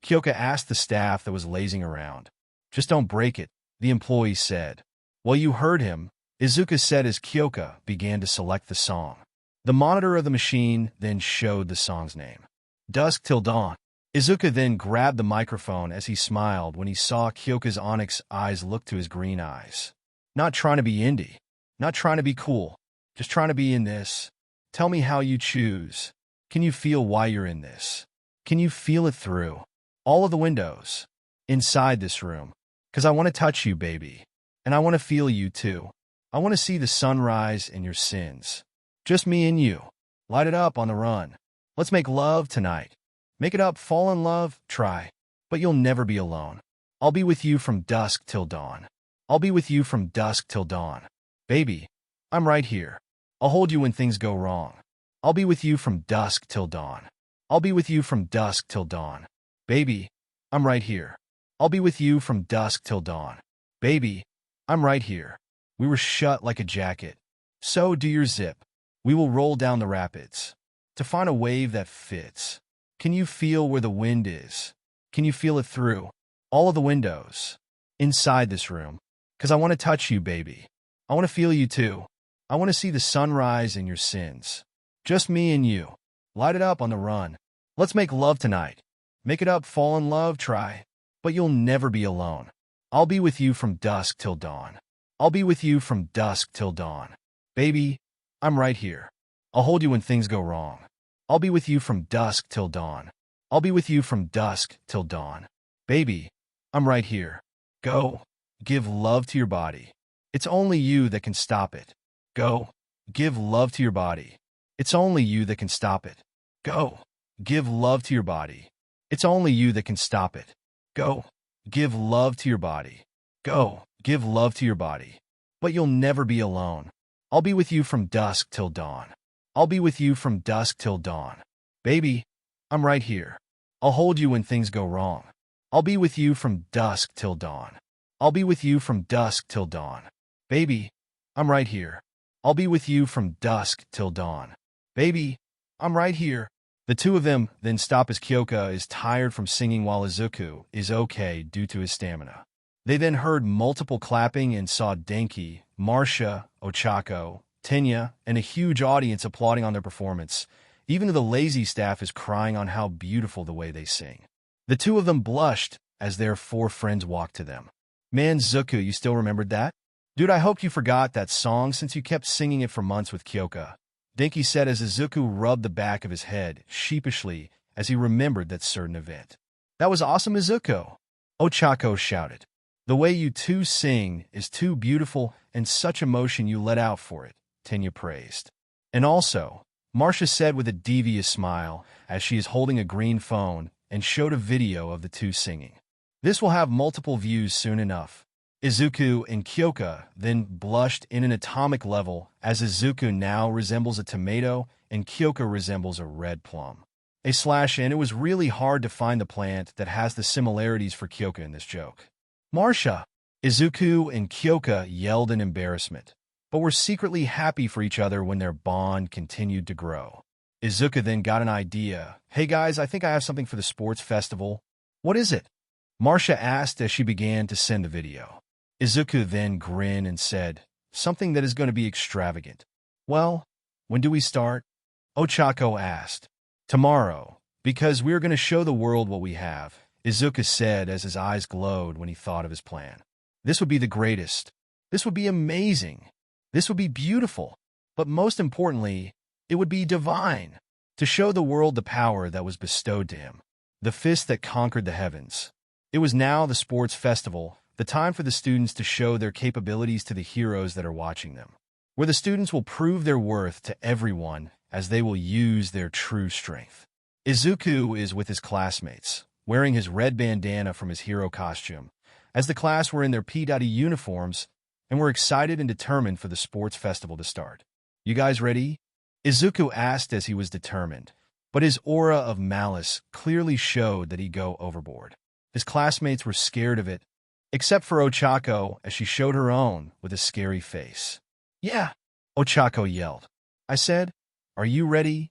Kyoka asked the staff that was lazing around. "Just don't break it," the employee said. "Well, you heard him," Izuku said as Kyoka began to select the song. The monitor of the machine then showed the song's name. "Dusk Till Dawn." Izuku then grabbed the microphone as he smiled when he saw Kyoka's onyx eyes look to his green eyes. "Not trying to be indie. Not trying to be cool. Just trying to be in this. Tell me how you choose. Can you feel why you're in this? Can you feel it through all of the windows inside this room? 'Cause I want to touch you, baby. And I want to feel you, too. I want to see the sunrise in your sins. Just me and you. Light it up on the run. Let's make love tonight. Make it up, fall in love, try. But you'll never be alone. I'll be with you from dusk till dawn. I'll be with you from dusk till dawn. Baby, I'm right here. I'll hold you when things go wrong. I'll be with you from dusk till dawn. I'll be with you from dusk till dawn. Baby, I'm right here. I'll be with you from dusk till dawn. Baby, I'm right here. We were shut like a jacket. So do your zip. We will roll down the rapids to find a wave that fits. Can you feel where the wind is? Can you feel it through all of the windows inside this room? 'Cause I want to touch you, baby. I want to feel you too. I want to see the sunrise in your sins. Just me and you. Light it up on the run. Let's make love tonight. Make it up, fall in love, try. But you'll never be alone. I'll be with you from dusk till dawn. I'll be with you from dusk till dawn. Baby, I'm right here. I'll hold you when things go wrong. I'll be with you from dusk till dawn. I'll be with you from dusk till dawn. Baby, I'm right here. Go. Give love to your body. It's only you that can stop it. Go. Give love to your body. It's only you that can stop it. Go. Give love to your body. It's only you that can stop it. Go. Give love to your body. Go. Give love to your body. But you'll never be alone. I'll be with you from dusk till dawn. I'll be with you from dusk till dawn. Baby, I'm right here. I'll hold you when things go wrong. I'll be with you from dusk till dawn. I'll be with you from dusk till dawn. Baby, I'm right here. I'll be with you from dusk till dawn. Baby, I'm right here. The two of them then stop as Kyoka is tired from singing while Izuku is okay due to his stamina. They then heard multiple clapping and saw Denki, Marcia, Ochako, Tenya, and a huge audience applauding on their performance. Even the lazy staff is crying on how beautiful the way they sing. The two of them blushed as their four friends walked to them. Man, Zuku, you still remembered that? Dude, I hope you forgot that song since you kept singing it for months with Kyoka. Denki said as Izuku rubbed the back of his head sheepishly as he remembered that certain event. That was awesome, Izuku! Ochako shouted. The way you two sing is too beautiful and such emotion you let out for it, Tenya praised. And also, Marcia said with a devious smile as she is holding a green phone and showed a video of the two singing. This will have multiple views soon enough. Izuku and Kyoka then blushed in an atomic level as Izuku now resembles a tomato and Kyoka resembles a red plum. And it was really hard to find the plant that has the similarities for Kyoka in this joke. Marcia! Izuku and Kyoka yelled in embarrassment, but were secretly happy for each other when their bond continued to grow. Izuku then got an idea. Hey guys, I think I have something for the sports festival. What is it? Marcia asked as she began to send the video. Izuku then grinned and said, something that is going to be extravagant. Well, when do we start? Ochako asked. Tomorrow, because we are going to show the world what we have, Izuku said as his eyes glowed when he thought of his plan. This would be the greatest. This would be amazing. This would be beautiful. But most importantly, it would be divine. To show the world the power that was bestowed to him. The fist that conquered the heavens. It was now the sports festival, the time for the students to show their capabilities to the heroes that are watching them. Where the students will prove their worth to everyone as they will use their true strength. Izuku is with his classmates, wearing his red bandana from his hero costume, as the class were in their P.D. uniforms and were excited and determined for the sports festival to start. You guys ready? Izuku asked as he was determined, but his aura of malice clearly showed that he'd go overboard. His classmates were scared of it, except for Ochako as she showed her own with a scary face. Yeah, Ochako yelled. I said, are you ready?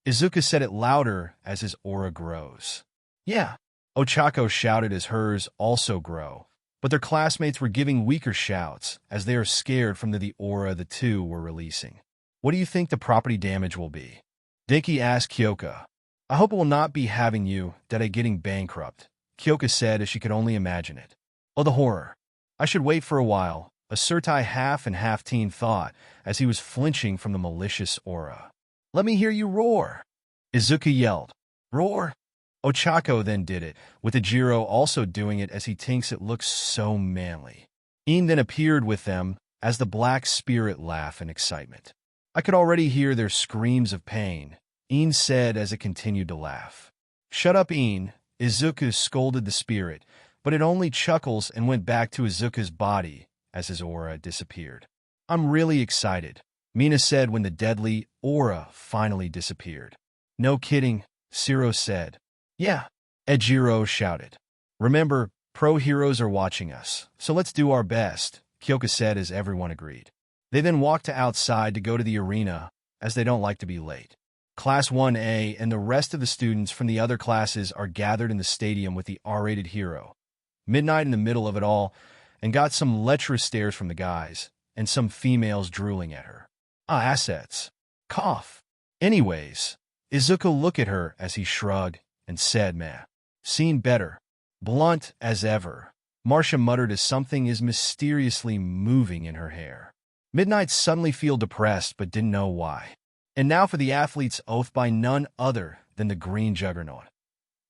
Izuku said it louder as his aura grows. Yeah, Ochako shouted as hers also grow, but their classmates were giving weaker shouts as they are scared from the aura the two were releasing. What do you think the property damage will be? Denki asked Kyoka. I hope it will not be having you, Dede getting bankrupt, Kyoka said as she could only imagine it. Oh, the horror. I should wait for a while, a Surtai half and half teen thought as he was flinching from the malicious aura. Let me hear you roar, Izuku yelled. Roar? Ochako then did it, with Ejiro also doing it as he thinks it looks so manly. Ian then appeared with them as the black spirit laughed in excitement. I could already hear their screams of pain, Ian said as it continued to laugh. Shut up, Ian, Izuku scolded the spirit, but it only chuckles and went back to Izuku's body as his aura disappeared. I'm really excited, Mina said when the deadly aura finally disappeared. No kidding, Siro said. Yeah, Ejiro shouted. Remember, pro heroes are watching us, so let's do our best, Kyoka said as everyone agreed. They then walked to outside to go to the arena, as they don't like to be late. Class 1A and the rest of the students from the other classes are gathered in the stadium with the R-rated hero. Midnight in the middle of it all, and got some lecherous stares from the guys, and some females drooling at her. Assets. Cough. Anyways, Izuku looked at her as he shrugged and said, meh. Seen better. Blunt as ever. Marcia muttered as something is mysteriously moving in her hair. Midnight suddenly feel depressed but didn't know why. And now for the athlete's oath by none other than the green juggernaut,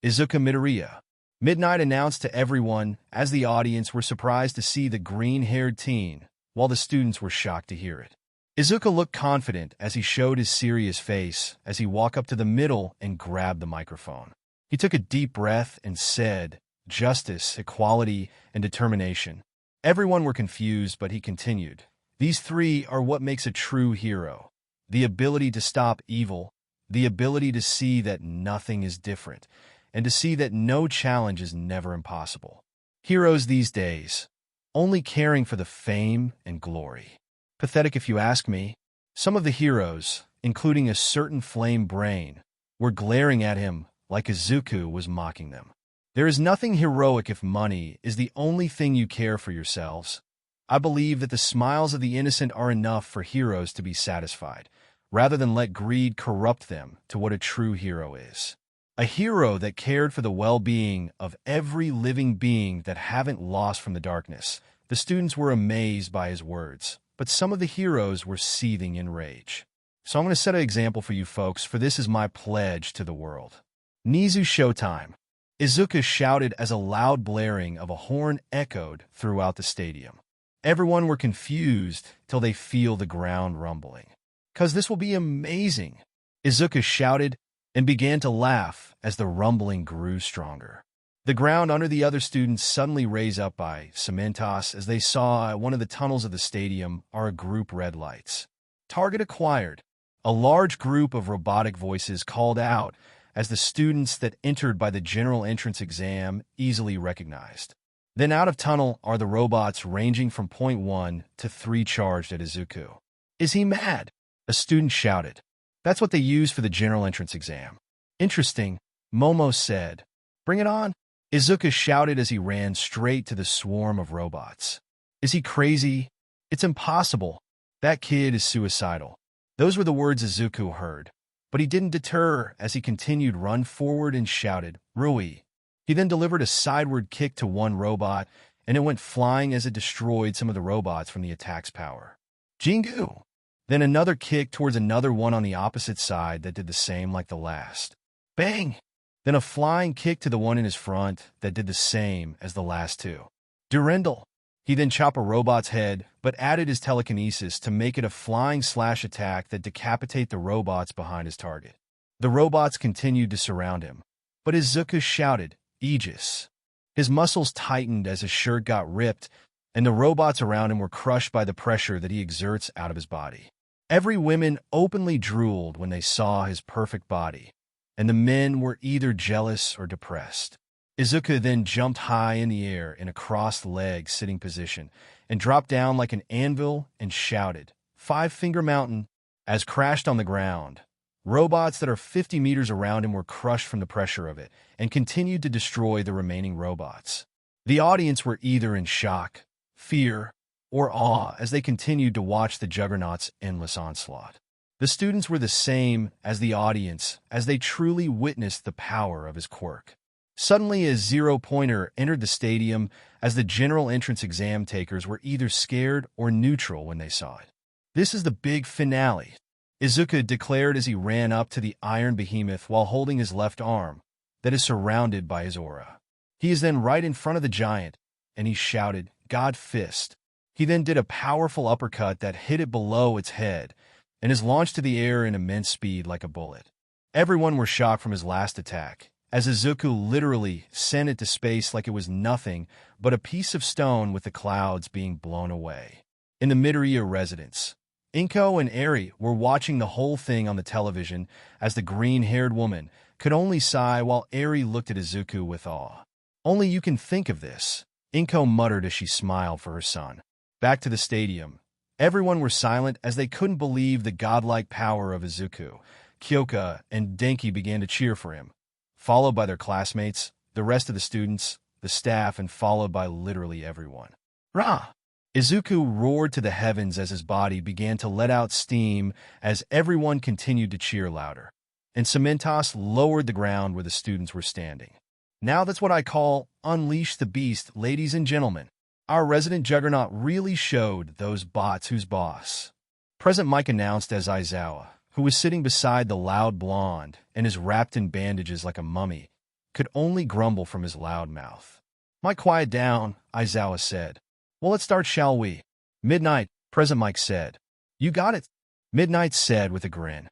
Izuku Midoriya. Midnight announced to everyone as the audience were surprised to see the green-haired teen, while the students were shocked to hear it. Izuku looked confident as he showed his serious face as he walked up to the middle and grabbed the microphone. He took a deep breath and said, "Justice, equality, and determination." Everyone were confused, but he continued, "These three are what makes a true hero. The ability to stop evil, the ability to see that nothing is different, and to see that no challenge is never impossible. Heroes these days, only caring for the fame and glory. Pathetic if you ask me." Some of the heroes, including a certain flame brain, were glaring at him like Izuku was mocking them. There is nothing heroic if money is the only thing you care for yourselves. I believe that the smiles of the innocent are enough for heroes to be satisfied, rather than let greed corrupt them to what a true hero is. A hero that cared for the well-being of every living being that haven't lost from the darkness. The students were amazed by his words, but some of the heroes were seething in rage. So I'm going to set an example for you folks, for this is my pledge to the world. Nizu showtime. Izuku shouted as a loud blaring of a horn echoed throughout the stadium. Everyone were confused till they feel the ground rumbling. "'Cause this will be amazing," Izuku shouted and began to laugh as the rumbling grew stronger. The ground under the other students suddenly raised up by cementos as they saw at one of the tunnels of the stadium are a group red lights. Target acquired. A large group of robotic voices called out as the students that entered by the general entrance exam easily recognized. Then out of tunnel are the robots ranging from point 1 to 3 charged at Izuku. "Is he mad?" a student shouted. "That's what they use for the general entrance exam." "Interesting," Momo said. "Bring it on," Izuku shouted as he ran straight to the swarm of robots. "Is he crazy? It's impossible. That kid is suicidal." Those were the words Izuku heard, but he didn't deter as he continued run forward and shouted, "Rui." He then delivered a sideward kick to one robot, and it went flying as it destroyed some of the robots from the attack's power. "Jingu." Then another kick towards another one on the opposite side that did the same like the last. "Bang." Then a flying kick to the one in his front that did the same as the last two. "Durendal." He then chopped a robot's head, but added his telekinesis to make it a flying slash attack that decapitate the robots behind his target. The robots continued to surround him, but Izuku shouted, "Aegis." His muscles tightened as his shirt got ripped, and the robots around him were crushed by the pressure that he exerts out of his body. Every woman openly drooled when they saw his perfect body, and the men were either jealous or depressed. Izuku then jumped high in the air in a crossed-leg sitting position and dropped down like an anvil and shouted, "Five-Finger Mountain," as crashed on the ground. Robots that are 50 meters around him were crushed from the pressure of it and continued to destroy the remaining robots. The audience were either in shock, fear, or awe as they continued to watch the Juggernaut's endless onslaught. The students were the same as the audience as they truly witnessed the power of his quirk. Suddenly, a zero-pointer entered the stadium as the general entrance exam takers were either scared or neutral when they saw it. "This is the big finale," Izuku declared as he ran up to the iron behemoth while holding his left arm that is surrounded by his aura. He is then right in front of the giant, and he shouted, "God Fist." He then did a powerful uppercut that hit it below its head and is launched to the air in immense speed like a bullet. Everyone were shocked from his last attack, as Izuku literally sent it to space like it was nothing but a piece of stone with the clouds being blown away. In the Midoriya residence, Inko and Eri were watching the whole thing on the television as the green-haired woman could only sigh while Eri looked at Izuku with awe. "Only you can think of this," Inko muttered as she smiled for her son. Back to the stadium, everyone were silent as they couldn't believe the godlike power of Izuku. Kyoka and Denki began to cheer for him, followed by their classmates, the rest of the students, the staff, and followed by literally everyone. "Rah!" Izuku roared to the heavens as his body began to let out steam as everyone continued to cheer louder, and Cementos lowered the ground where the students were standing. "Now that's what I call unleash the beast, ladies and gentlemen. Our resident juggernaut really showed those bots who's boss." President Mike announced as Aizawa, who was sitting beside the loud blonde and is wrapped in bandages like a mummy, could only grumble from his loud mouth. "Might quiet down," Aizawa said. "Well, let's start, shall we?" "Midnight," Present Mike said. "You got it," Midnight said with a grin.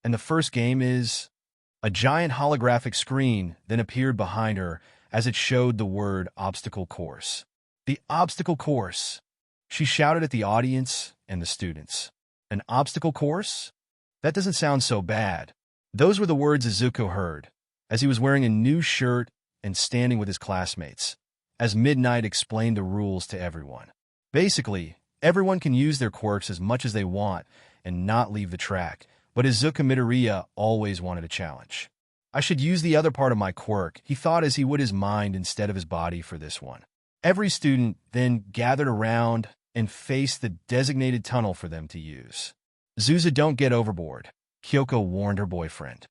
"And the first game is—" A giant holographic screen then appeared behind her as it showed the word obstacle course. "The obstacle course," she shouted at the audience and the students. "An obstacle course? That doesn't sound so bad." Those were the words Izuku heard, as he was wearing a new shirt and standing with his classmates, as Midnight explained the rules to everyone. Basically, everyone can use their quirks as much as they want and not leave the track, but Izuku Midoriya always wanted a challenge. "I should use the other part of my quirk," he thought as he would his mind instead of his body for this one. Every student then gathered around and faced the designated tunnel for them to use. "Zuza, don't get overboard," Kyoko warned her boyfriend.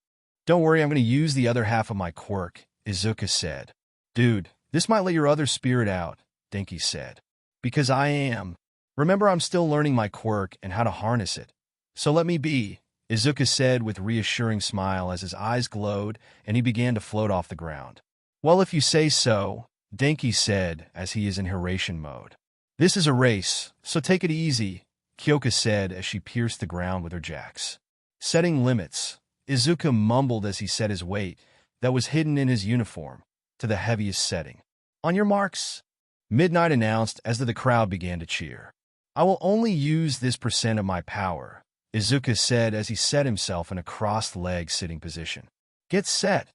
"Don't worry, I'm going to use the other half of my quirk," Izuku said. "Dude, this might let your other spirit out," Denki said. "Because I am. Remember, I'm still learning my quirk and how to harness it. So let me be," Izuku said with a reassuring smile as his eyes glowed and he began to float off the ground. "Well, if you say so," Denki said as he is in Hiraishin mode. "This is a race, so take it easy," Kyoko said as she pierced the ground with her jacks. "Setting limits," Izuku mumbled as he set his weight, that was hidden in his uniform, to the heaviest setting. "On your marks," Midnight announced as the crowd began to cheer. "I will only use this % of my power," Izuku said as he set himself in a crossed-leg sitting position. "Get set,"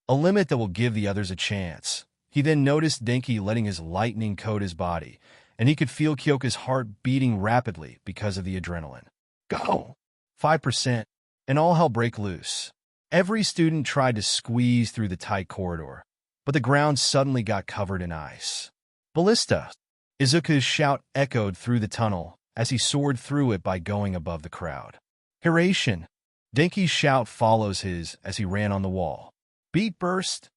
a limit that will give the others a chance. He then noticed Denki letting his lightning coat his body, and he could feel Kyoko's heart beating rapidly because of the adrenaline. "Go!" 5%, and all hell break loose. Every student tried to squeeze through the tight corridor, but the ground suddenly got covered in ice. "Ballista!" Izuku's shout echoed through the tunnel as he soared through it by going above the crowd. "Hiraishin!" Denki's shout follows his as he ran on the wall. "Beat burst!"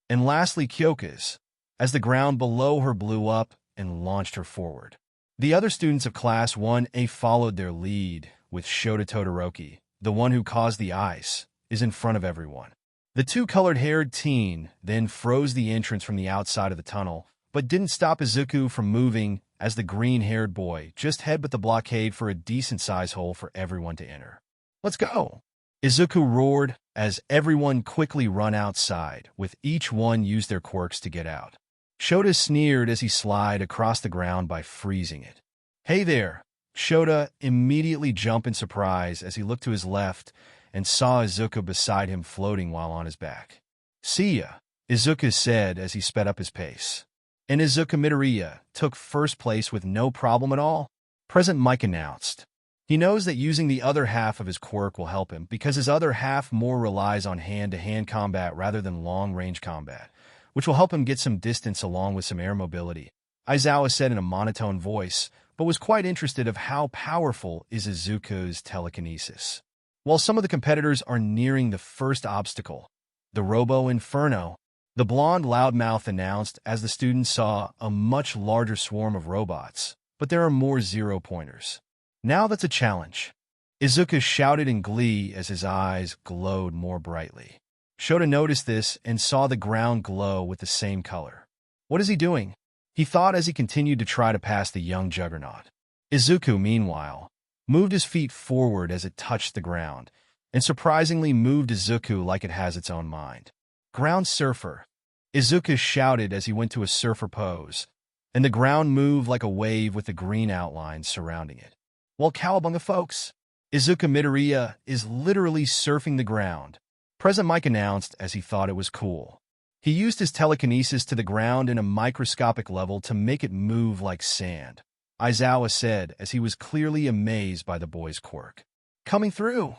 And lastly Kyoko's, as the ground below her blew up and launched her forward. The other students of Class 1A followed their lead, with Shota Todoroki, the one who caused the ice, is in front of everyone. The two colored-haired teen then froze the entrance from the outside of the tunnel, but didn't stop Izuku from moving as the green-haired boy just headbutted the blockade for a decent-sized hole for everyone to enter. "Let's go!" Izuku roared as everyone quickly run outside, with each one use their quirks to get out. Shota sneered as he slid across the ground by freezing it. "Hey there!" Shota immediately jumped in surprise as he looked to his left and saw Izuku beside him floating while on his back. "See ya," Izuku said as he sped up his pace. And Izuku Midoriya took first place with no problem at all, Present Mike announced. He knows that using the other half of his quirk will help him because his other half more relies on hand-to-hand combat rather than long-range combat, which will help him get some distance along with some air mobility, Aizawa said in a monotone voice, but was quite interested of how powerful is Izuku's telekinesis. While some of the competitors are nearing the first obstacle, the Robo Inferno, the blonde loudmouth announced as the students saw a much larger swarm of robots, but there are more zero-pointers. "Now that's a challenge," Izuku shouted in glee as his eyes glowed more brightly. Shota noticed this and saw the ground glow with the same color. "What is he doing?" he thought as he continued to try to pass the young juggernaut. Izuku, meanwhile, moved his feet forward as it touched the ground, and surprisingly moved Izuku like it has its own mind. "Ground surfer," Izuku shouted as he went to a surfer pose, and the ground moved like a wave with the green outlines surrounding it. "Well, cowabunga, folks, Izuku Midoriya is literally surfing the ground," Present Mike announced as he thought it was cool. He used his telekinesis to the ground in a microscopic level to make it move like sand, Aizawa said as he was clearly amazed by the boy's quirk. "Coming through!"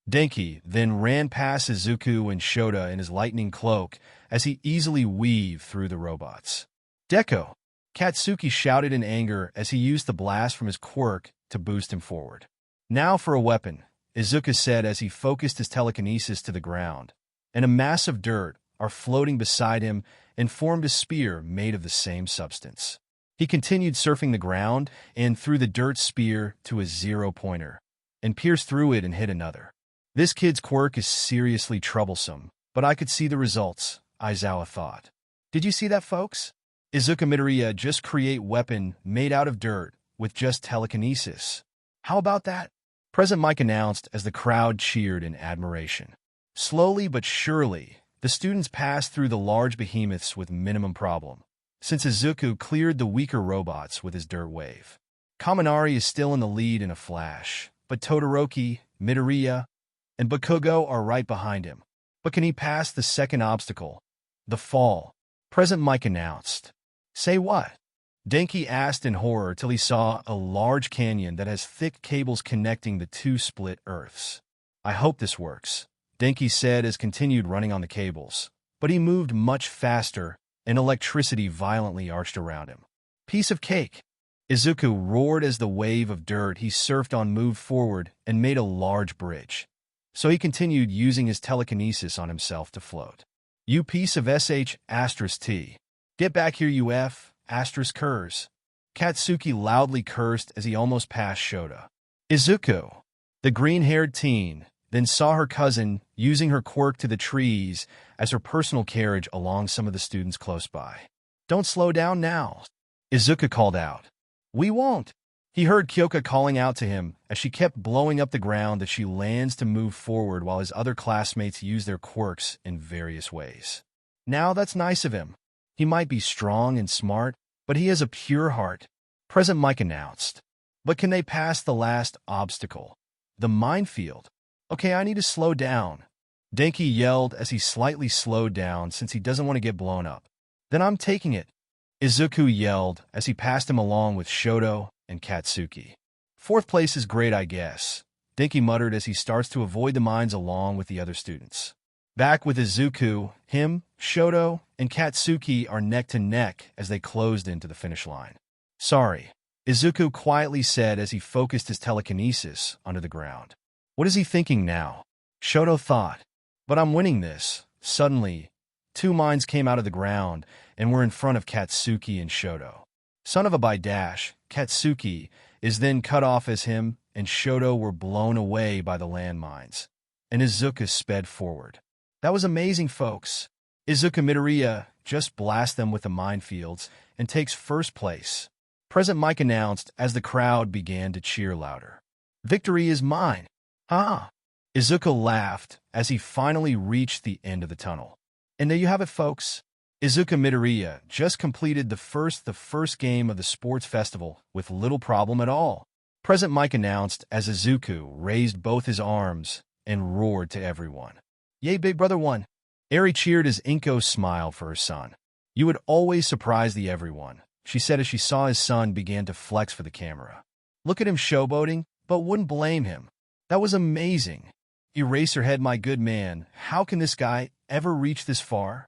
Denki then ran past Izuku and Shota in his lightning cloak as he easily weaved through the robots. "Deku!" Katsuki shouted in anger as he used the blast from his quirk to boost him forward. "Now for a weapon," Izuku said as he focused his telekinesis to the ground, and a mass of dirt are floating beside him and formed a spear made of the same substance. He continued surfing the ground and threw the dirt spear to a zero-pointer, and pierced through it and hit another. This kid's quirk is seriously troublesome, but I could see the results, Aizawa thought. Did you see that, folks? Izuku Midoriya just create weapon made out of dirt with just telekinesis. How about that? President Mike announced as the crowd cheered in admiration. Slowly but surely, the students passed through the large behemoths with minimum problem, since Izuku cleared the weaker robots with his dirt wave. Kaminari is still in the lead in a flash, but Todoroki, Midoriya, and Bakugo are right behind him. But can he pass the second obstacle? The fall. President Mike announced. Say what? Denki asked in horror till he saw a large canyon that has thick cables connecting the two split earths. I hope this works, Denki said as continued running on the cables. But he moved much faster, and electricity violently arched around him. Piece of cake. Izuku roared as the wave of dirt he surfed on moved forward and made a large bridge. So he continued using his telekinesis on himself to float. You piece of sh*t. Get back here, you f***curs. Katsuki loudly cursed as he almost passed Shota. Izuku, the green-haired teen, then saw her cousin using her quirk to the trees as her personal carriage along some of the students close by. Don't slow down now, Izuku called out. We won't. He heard Kyoka calling out to him as she kept blowing up the ground that she lands to move forward while his other classmates use their quirks in various ways. Now that's nice of him. He might be strong and smart, but he has a pure heart, President Mike announced. But can they pass the last obstacle? The minefield. Okay, I need to slow down, Denki yelled as he slightly slowed down since he doesn't want to get blown up. Then I'm taking it, Izuku yelled as he passed him along with Shoto and Katsuki. Fourth place is great, I guess, Denki muttered as he starts to avoid the mines along with the other students. Back with Izuku, him, Shoto, and Katsuki are neck to neck as they closed into the finish line. Sorry, Izuku quietly said as he focused his telekinesis onto the ground. What is he thinking now? Shoto thought. But I'm winning this. Suddenly, two mines came out of the ground and were in front of Katsuki and Shoto. Son of a bi-dash, Katsuki is then cut off as him and Shoto were blown away by the landmines, and Izuku sped forward. That was amazing, folks. Izuku Midoriya just blasts them with the minefields and takes first place, President Mike announced as the crowd began to cheer louder. Victory is mine. Ha! Izuku laughed as he finally reached the end of the tunnel. And there you have it, folks. Izuku Midoriya just completed the first game of the sports festival with little problem at all, President Mike announced as Izuku raised both his arms and roared to everyone. Yay, big brother won. Eri cheered as Inko smiled for her son. You would always surprise the everyone, she said as she saw his son began to flex for the camera. Look at him showboating, but wouldn't blame him. That was amazing. Eraserhead, my good man, how can this guy ever reach this far?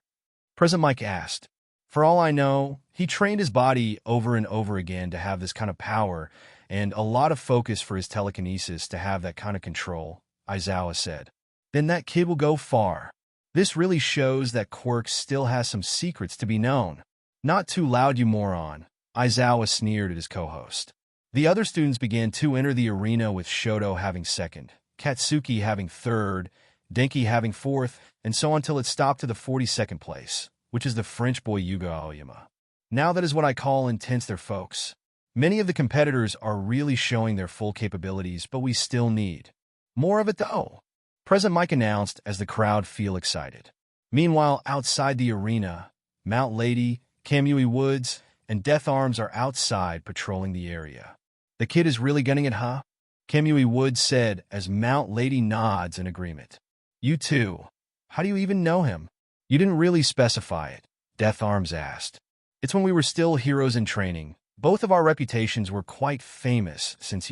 President Mike asked. For all I know, he trained his body over and over again to have this kind of power and a lot of focus for his telekinesis to have that kind of control, Aizawa said. Then that kid will go far. This really shows that Quirk still has some secrets to be known. Not too loud, you moron, Aizawa sneered at his co-host. The other students began to enter the arena with Shoto having second, Katsuki having third, Denki having fourth, and so on till it stopped to the 42nd place, which is the French boy Yuga Aoyama. Now that is what I call intense there, folks. Many of the competitors are really showing their full capabilities, but we still need more of it though, President Mike announced as the crowd feel excited. Meanwhile, outside the arena, Mount Lady, Kamui Woods, and Death Arms are outside patrolling the area. The kid is really getting it, huh? Kamui Woods said as Mount Lady nods in agreement. You too. How do you even know him? You didn't really specify it, Death Arms asked. It's when we were still heroes in training. Both of our reputations were quite famous since,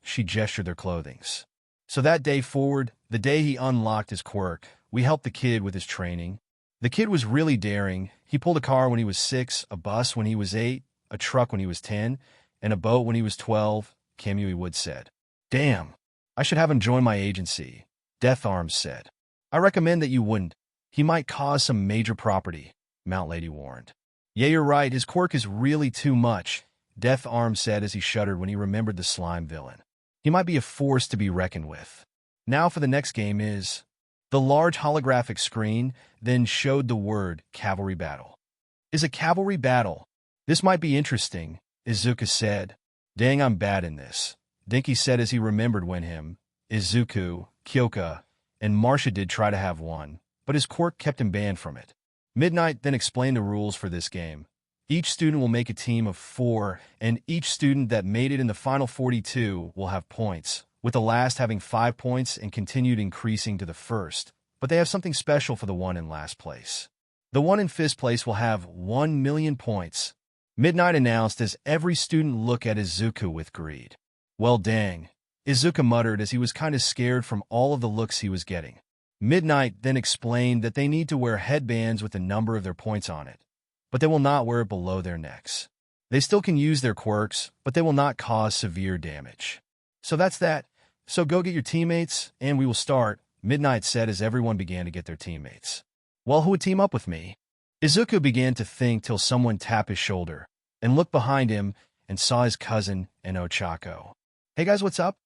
she gestured their clothings. So that day forward, the day he unlocked his quirk, we helped the kid with his training. The kid was really daring. He pulled a car when he was 6, a bus when he was 8, a truck when he was 10, and a boat when he was 12, Kamui Woods said. Damn, I should have him join my agency, Death Arms said. I recommend that you wouldn't. He might cause some major property, Mount Lady warned. Yeah, you're right, his quirk is really too much, Death Arms said as he shuddered when he remembered the slime villain. He might be a force to be reckoned with. Now for the next game is... The large holographic screen then showed the word cavalry battle. Is a cavalry battle? This might be interesting, Izuku said. Dang, I'm bad in this, Denki said as he remembered when him, Izuku, Kyoka, and Marcia did try to have one, but his quirk kept him banned from it. Midnight then explained the rules for this game. Each student will make a team of 4, and each student that made it in the final 42 will have points, with the last having 5 points and continued increasing to the first, but they have something special for the one in last place. The one in fifth place will have 1,000,000 points. Midnight announced as every student looked at Izuku with greed. Well dang, Izuku muttered as he was kind of scared from all of the looks he was getting. Midnight then explained that they need to wear headbands with the number of their points on it, but they will not wear it below their necks. They still can use their quirks, but they will not cause severe damage. So that's that. So go get your teammates, and we will start, Midnight said as everyone began to get their teammates. Well, who would team up with me? Izuku began to think till someone tapped his shoulder, and looked behind him and saw his cousin and Ochako. Hey guys, what's up?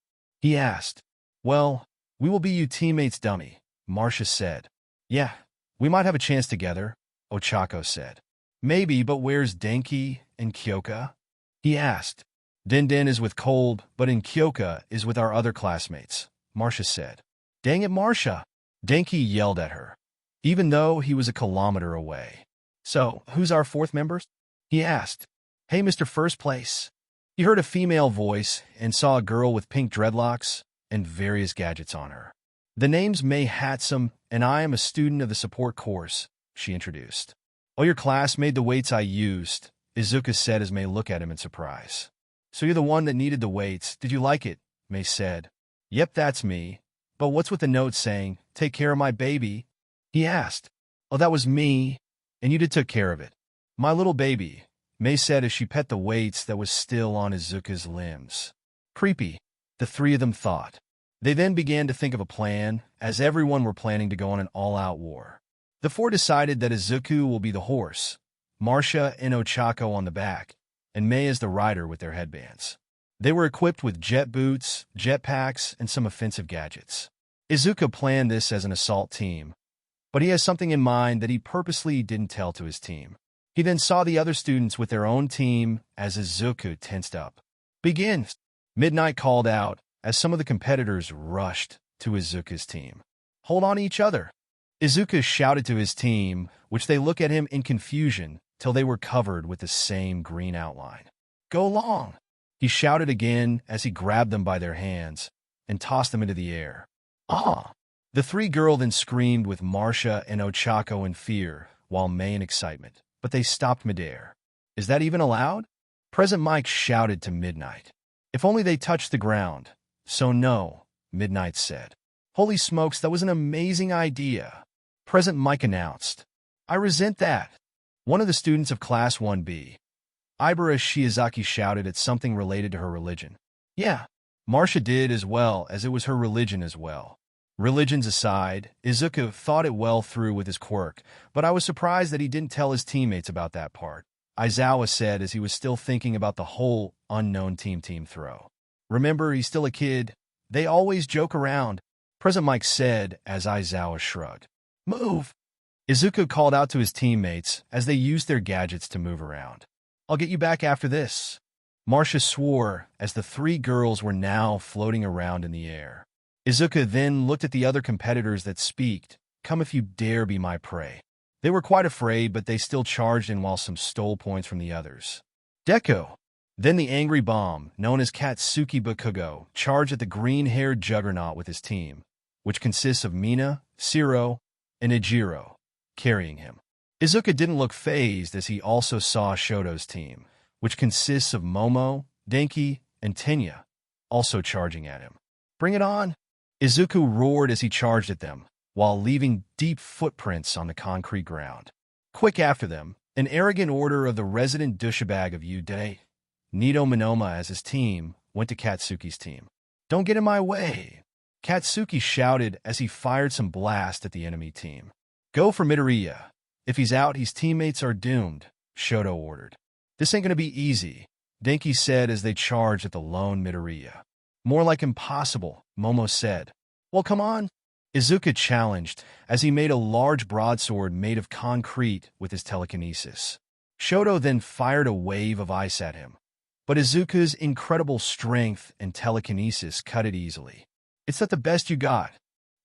He asked. Well, we will be you teammates, dummy, Marcia said. Yeah, we might have a chance together, Ochako said. Maybe, but where's Denki and Kyoka? He asked. Den is with Cold, but in Kyoka is with our other classmates, Marcia said. Dang it, Marcia! Denki yelled at her, even though he was a kilometer away. So, who's our fourth member? He asked. Hey, Mr. First Place. He heard a female voice and saw a girl with pink dreadlocks and various gadgets on her. The name's May Hatsum, and I am a student of the support course, she introduced. Oh, your class made the weights I used, Izuku said as May looked at him in surprise. So you're the one that needed the weights. Did you like it? May said. Yep, that's me. But what's with the note saying, take care of my baby? He asked. Oh, that was me. And you did took care of it. My little baby, May said as she pet the weights that was still on Izuku's limbs. Creepy, the three of them thought. They then began to think of a plan, as everyone were planning to go on an all-out war. The four decided that Izuku will be the horse, Marcia and Ochako on the back, and May as the rider with their headbands. They were equipped with jet boots, jetpacks, and some offensive gadgets. Izuku planned this as an assault team, but he has something in mind that he purposely didn't tell to his team. He then saw the other students with their own team as Izuku tensed up. Begin! Midnight called out as some of the competitors rushed to Izuku's team. Hold on to each other. Izuku shouted to his team, which they looked at him in confusion till they were covered with the same green outline. Go along! He shouted again as he grabbed them by their hands and tossed them into the air. Ah! The three girls then screamed with Marcia and Ochako in fear, while May in excitement, but they stopped midair. Is that even allowed? Present Mike shouted to Midnight. If only they touched the ground. So no, Midnight said. Holy smokes, that was an amazing idea. Present Mike announced. I resent that. One of the students of Class 1B, Ibara Shiozaki, shouted at something related to her religion. Yeah, Marcia did as well, as it was her religion as well. Religions aside, Izuku thought it well through with his quirk, but I was surprised that he didn't tell his teammates about that part, Aizawa said as he was still thinking about the whole unknown team throw. Remember, he's still a kid. They always joke around, Present Mike said as Aizawa shrugged. Move! Izuku called out to his teammates as they used their gadgets to move around. I'll get you back after this. Marcia swore as the three girls were now floating around in the air. Izuku then looked at the other competitors that speaked, come if you dare be my prey. They were quite afraid, but they still charged in while some stole points from the others. Deku. Then the angry bomb, known as Katsuki Bakugo, charged at the green-haired juggernaut with his team, which consists of Mina, Shiro, and Ijiro, carrying him. Izuku didn't look fazed as he also saw Shoto's team, which consists of Momo, Denki, and Tenya, also charging at him. Bring it on! Izuku roared as he charged at them, while leaving deep footprints on the concrete ground. Quick after them, an arrogant order of the resident douchebag of Uday, Nito Minoma as his team, went to Katsuki's team. Don't get in my way! Katsuki shouted as he fired some blast at the enemy team. Go for Midoriya. If he's out, his teammates are doomed, Shoto ordered. This ain't gonna be easy, Denki said as they charged at the lone Midoriya. More like impossible, Momo said. Well, come on, Izuku challenged as he made a large broadsword made of concrete with his telekinesis. Shoto then fired a wave of ice at him, but Izuku's incredible strength and telekinesis cut it easily. "It's not the best you got,"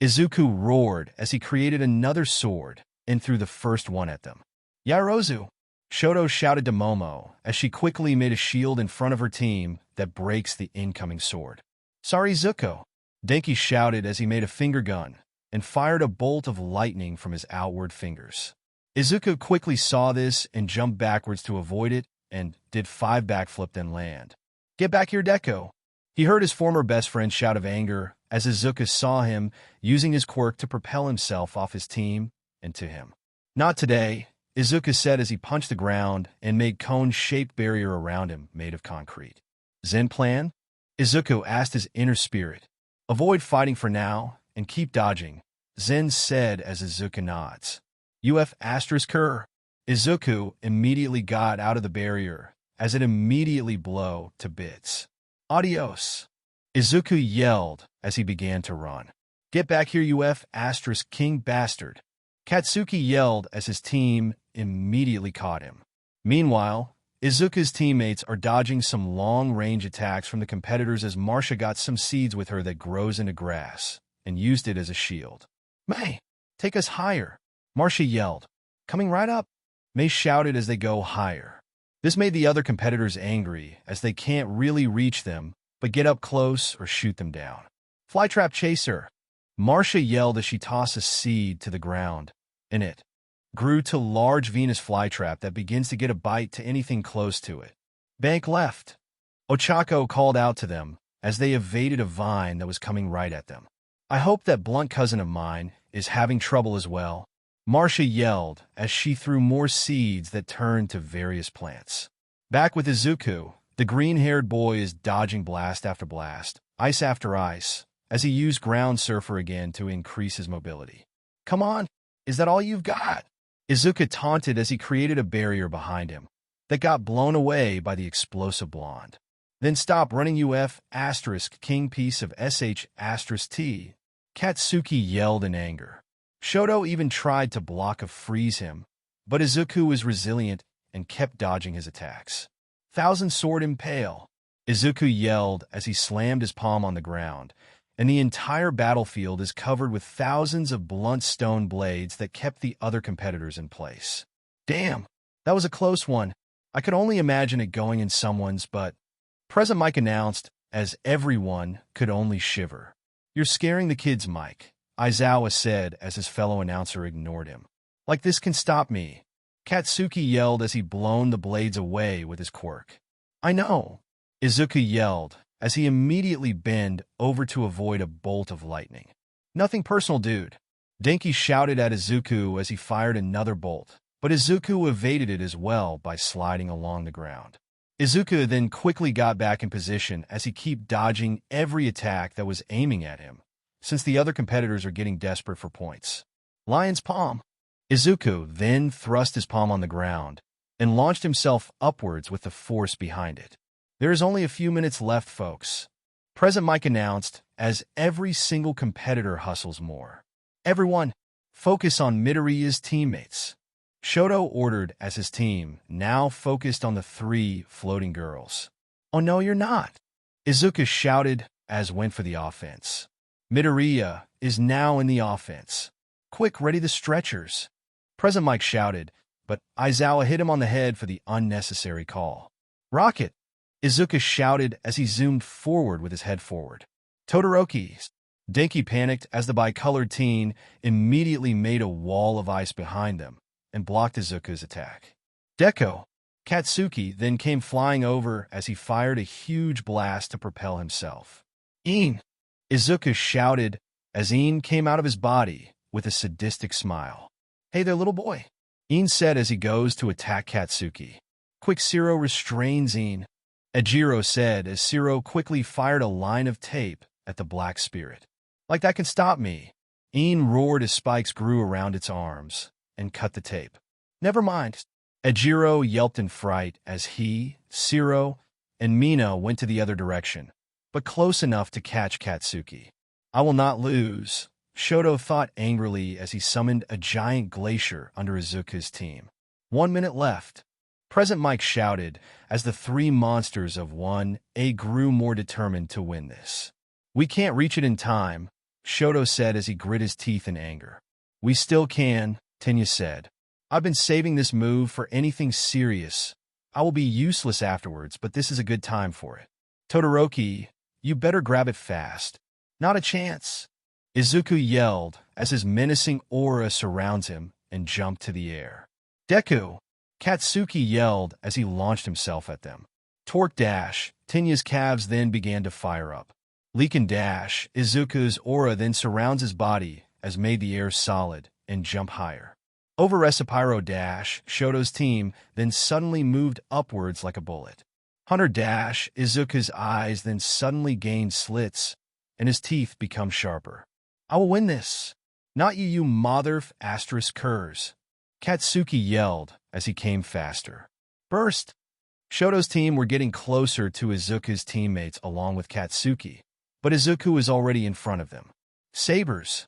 Izuku roared as he created another sword and threw the first one at them. "Yarozu!" Shoto shouted to Momo as she quickly made a shield in front of her team that breaks the incoming sword. "Sorry, Zuko," Denki shouted as he made a finger gun and fired a bolt of lightning from his outward fingers. Izuku quickly saw this and jumped backwards to avoid it and did 5 backflip then land. "Get back here, Deku!" He heard his former best friend shout of anger as Izuku saw him using his quirk to propel himself off his team and to him. "Not today," Izuku said as he punched the ground and made cone-shaped barrier around him made of concrete. "Zen plan?" Izuku asked his inner spirit. "Avoid fighting for now and keep dodging," Zen said as Izuku nods. "UF***er." Izuku immediately got out of the barrier as it immediately blew to bits. "Adios!" Izuku yelled as he began to run. "Get back here, UF***king bastard!" Katsuki yelled as his team immediately caught him. Meanwhile, Izuku's teammates are dodging some long-range attacks from the competitors as Marcia got some seeds with her that grows into grass and used it as a shield. "May, take us higher," Marcia yelled. "Coming right up," May shouted as they go higher. This made the other competitors angry as they can't really reach them but get up close or shoot them down. "Flytrap chaser," Marcia yelled as she tossed a seed to the ground, and it grew to large Venus flytrap that begins to get a bite to anything close to it. "Bank left," Ochako called out to them as they evaded a vine that was coming right at them. "I hope that blunt cousin of mine is having trouble as well," Marcia yelled as she threw more seeds that turned to various plants. Back with Izuku, the green-haired boy is dodging blast after blast, ice after ice, as he used Ground Surfer again to increase his mobility. "Come on, is that all you've got?" Izuku taunted as he created a barrier behind him that got blown away by the explosive blonde. "Then stop running, UF***king piece of SH***T, Katsuki yelled in anger. Shoto even tried to block or freeze him, but Izuku was resilient and kept dodging his attacks. "Thousand Sword Impale," Izuku yelled as he slammed his palm on the ground, and the entire battlefield is covered with thousands of blunt stone blades that kept the other competitors in place. "Damn, that was a close one. I could only imagine it going in someone's butt," Present Mike announced, as everyone could only shiver. "You're scaring the kids, Mike," Aizawa said as his fellow announcer ignored him. "Like this can stop me," Katsuki yelled as he blown the blades away with his quirk. "I know," Izuku yelled as he immediately bent over to avoid a bolt of lightning. "Nothing personal, dude," Denki shouted at Izuku as he fired another bolt, but Izuku evaded it as well by sliding along the ground. Izuku then quickly got back in position as he kept dodging every attack that was aiming at him, since the other competitors are getting desperate for points. "Lion's palm." Izuku then thrust his palm on the ground and launched himself upwards with the force behind it. "There is only a few minutes left, folks," Present Mike announced as every single competitor hustles more. "Everyone, focus on Midoriya's teammates," Shoto ordered as his team now focused on the 3 floating girls. "Oh no, you're not," Izuku shouted as went for the offense. "Midoriya is now in the offense. Quick, ready the stretchers," Present Mike shouted, but Aizawa hit him on the head for the unnecessary call. "Rocket," Izuku shouted as he zoomed forward with his head forward. "Todoroki." Denki panicked as the bicolored teen immediately made a wall of ice behind them and blocked Izuku's attack. "Deku." Katsuki then came flying over as he fired a huge blast to propel himself. "Een," Izuku shouted as Een came out of his body with a sadistic smile. "Hey there, little boy," Een said as he goes to attack Katsuki. "Quick, Zero, restrains Een," Ejiro said as Zero quickly fired a line of tape at the black spirit. "Like that can stop me," Een roared as spikes grew around its arms and cut the tape. "Never mind," Ejiro yelped in fright as he, Zero, and Mina went to the other direction, but close enough to catch Katsuki. I will not lose, Shoto thought angrily as he summoned a giant glacier under Izuku's team. 1 minute left. Present Mike shouted as the three monsters of 1A grew more determined to win this. We can't reach it in time, Shoto said as he grit his teeth in anger. We still can, Tenya said. I've been saving this move for anything serious. I will be useless afterwards, but this is a good time for it. Todoroki, you better grab it fast. Not a chance. Izuku yelled as his menacing aura surrounds him and jumped to the air. Deku, Katsuki yelled as he launched himself at them. Torque dash, Tenya's calves then began to fire up. Leak and dash, Izuku's aura then surrounds his body as made the air solid and jump higher. Over Resipyro dash, Shoto's team then suddenly moved upwards like a bullet. Hunter dash, Izuku's eyes then suddenly gained slits and his teeth become sharper. I will win this. Not you, you motherf asterisk curs. Katsuki yelled as he came faster. Burst! Shoto's team were getting closer to Izuku's teammates along with Katsuki, but Izuku was already in front of them. Sabers!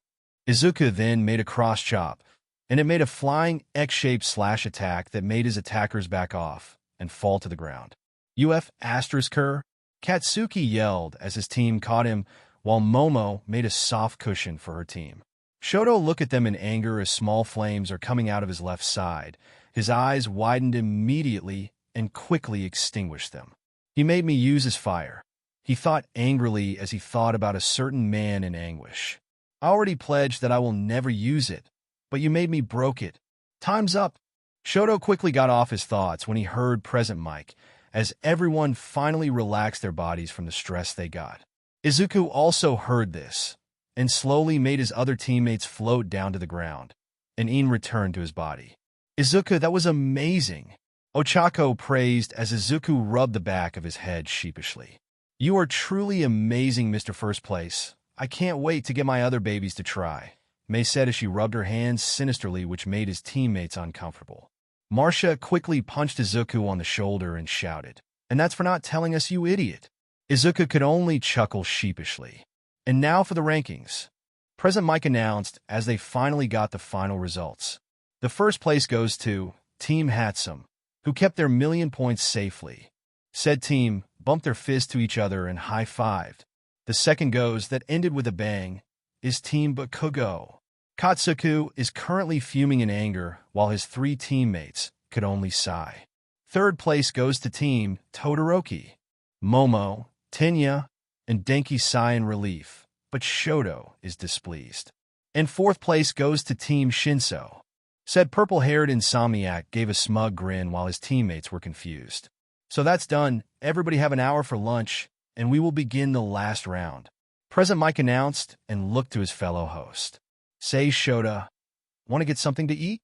Izuku then made a cross chop, and it made a flying X-shaped slash attack that made his attackers back off and fall to the ground. UF asterisk cur! Katsuki yelled as his team caught him, while Momo made a soft cushion for her team. Shoto looked at them in anger as small flames are coming out of his left side. His eyes widened immediately and quickly extinguished them. He made me use his fire. He thought angrily as he thought about a certain man in anguish. I already pledged that I will never use it, but you made me broke it. Time's up. Shoto quickly got off his thoughts when he heard Present Mike, as everyone finally relaxed their bodies from the stress they got. Izuku also heard this, and slowly made his other teammates float down to the ground, and In returned to his body. Izuku, that was amazing, Ochako praised as Izuku rubbed the back of his head sheepishly. You are truly amazing, Mr. First Place. I can't wait to get my other babies to try, Mei said as she rubbed her hands sinisterly, which made his teammates uncomfortable. Marcia quickly punched Izuku on the shoulder and shouted, and that's for not telling us, you idiot. Izuku could only chuckle sheepishly. And now for the rankings. Present Mike announced as they finally got the final results. The first place goes to Team Hatsum, who kept their 1,000,000 points safely. Said team bumped their fists to each other and high-fived. The second goes that ended with a bang is Team Bakugo. Katsuku is currently fuming in anger while his three teammates could only sigh. Third place goes to Team Todoroki. Momo, Tenya, and Denki sigh in relief, but Shoto is displeased. And fourth place goes to Team Shinso. Said purple-haired insomniac gave a smug grin while his teammates were confused. So that's done. Everybody have an hour for lunch, and we will begin the last round. Present Mike announced and looked to his fellow host. Say, Shota, want to get something to eat?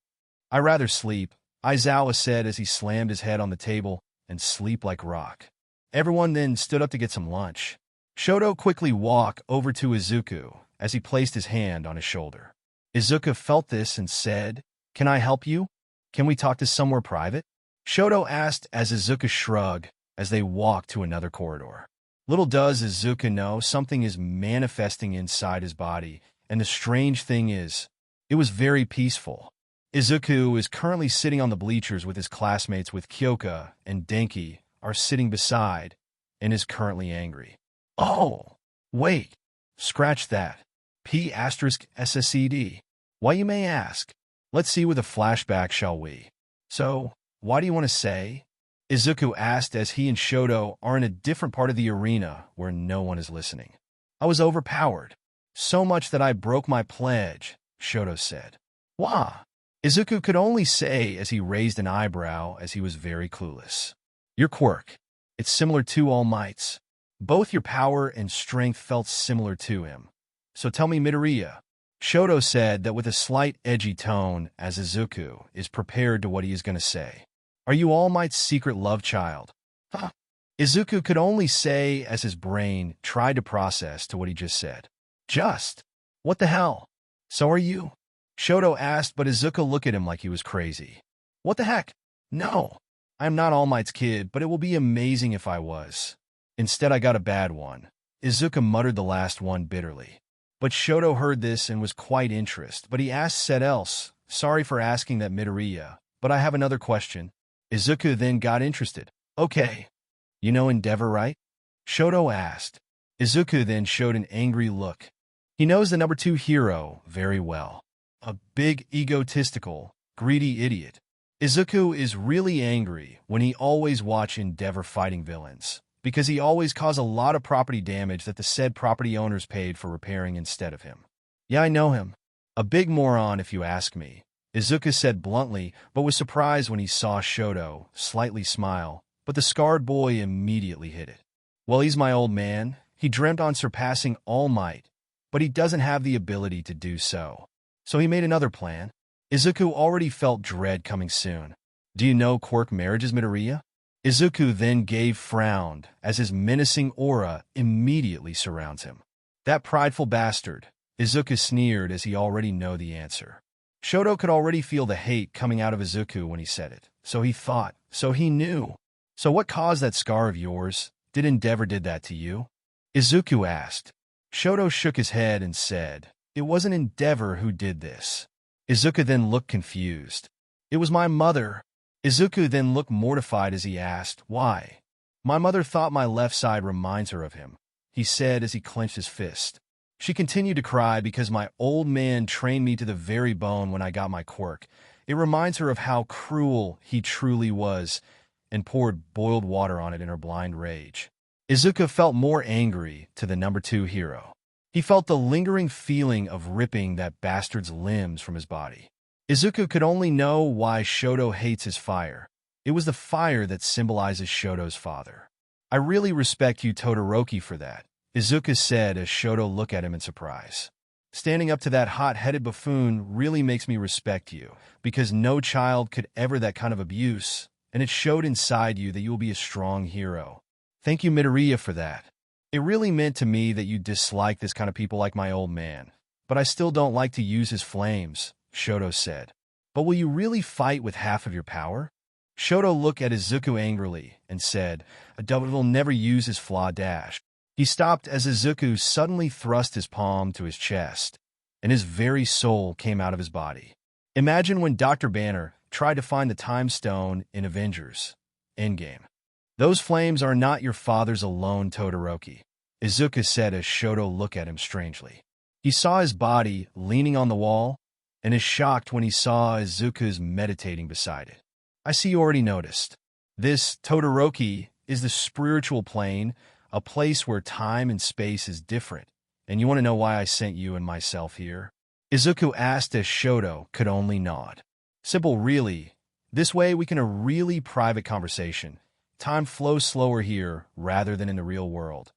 I rather sleep, Aizawa said as he slammed his head on the table and sleep like rock. Everyone then stood up to get some lunch. Shoto quickly walked over to Izuku as he placed his hand on his shoulder. Izuku felt this and said, Can I help you? Can we talk to somewhere private? Shoto asked as Izuku shrugged as they walked to another corridor. Little does Izuku know something is manifesting inside his body, and the strange thing is, it was very peaceful. Izuku is currently sitting on the bleachers with his classmates with Kyoka and Denki are sitting beside, and is currently angry. Oh, wait, scratch that. P asterisk SSED. Why, you may ask? Let's see with a flashback, shall we? So, why do you want to say? Izuku asked as he and Shoto are in a different part of the arena where no one is listening. I was overpowered. So much that I broke my pledge, Shoto said. Wah! Izuku could only say as he raised an eyebrow as he was very clueless. Your quirk. It's similar to All Might's. Both your power and strength felt similar to him. So tell me, Midoriya. Shoto said that with a slight edgy tone as Izuku is prepared to what he is going to say. Are you All Might's secret love child? Huh? Izuku could only say as his brain tried to process to what he just said. Just? What the hell? So are you? Shoto asked, but Izuku looked at him like he was crazy. What the heck? No. I am not All Might's kid, but it will be amazing if I was. Instead, I got a bad one. Izuku muttered the last one bitterly. But Shoto heard this and was quite interested, but he said else, "Sorry for asking that, Midoriya, but I have another question." Izuku then got interested. "Okay. You know Endeavor, right?" Shoto asked. Izuku then showed an angry look. He knows the number 2 hero very well. A big, egotistical, greedy idiot. Izuku is really angry when he always watch Endeavor fighting villains, because he always caused a lot of property damage that the said property owners paid for repairing instead of him. "Yeah, I know him. A big moron if you ask me," Izuku said bluntly, but was surprised when he saw Shoto slightly smile, but the scarred boy immediately hit it. "Well, he's my old man. He dreamt on surpassing All Might, but he doesn't have the ability to do so. So he made another plan." Izuku already felt dread coming soon. "Do you know Quirk marriages Midoriya?" Izuku then frowned as his menacing aura immediately surrounds him. "That prideful bastard," Izuku sneered as he already know the answer. Shoto could already feel the hate coming out of Izuku when he said it. So he thought, so he knew. "So what caused that scar of yours? Did Endeavor did that to you?" Izuku asked. Shoto shook his head and said, "It wasn't Endeavor who did this." Izuku then looked confused. "It was my mother." Izuku then looked mortified as he asked, "Why?" "My mother thought my left side reminds her of him," he said as he clenched his fist. "She continued to cry because my old man trained me to the very bone when I got my quirk. It reminds her of how cruel he truly was," and poured boiled water on it in her blind rage. Izuku felt more angry to the number 2 hero. He felt the lingering feeling of ripping that bastard's limbs from his body. Izuku could only know why Shoto hates his fire. It was the fire that symbolizes Shoto's father. "I really respect you, Todoroki, for that," Izuku said as Shoto looked at him in surprise. "Standing up to that hot-headed buffoon really makes me respect you, because no child could ever that kind of abuse, and it showed inside you that you will be a strong hero. Thank you, Midoriya, for that. It really meant to me that you dislike this kind of people like my old man, but I still don't like to use his flames," Shoto said. "But will you really fight with half of your power?" Shoto looked at Izuku angrily and said, "A devil will never use his flaw dash." He stopped as Izuku suddenly thrust his palm to his chest, and his very soul came out of his body. Imagine when Dr. Banner tried to find the Time Stone in Avengers Endgame. "Those flames are not your father's alone, Todoroki," Izuku said as Shoto looked at him strangely. He saw his body leaning on the wall, and is shocked when he saw Izuku's meditating beside it. "I see you already noticed. This, Todoroki, is the spiritual plane, a place where time and space is different. And you want to know why I sent you and myself here?" Izuku asked as Shoto could only nod. "Simple, really. This way we can have a really private conversation. Time flows slower here rather than in the real world.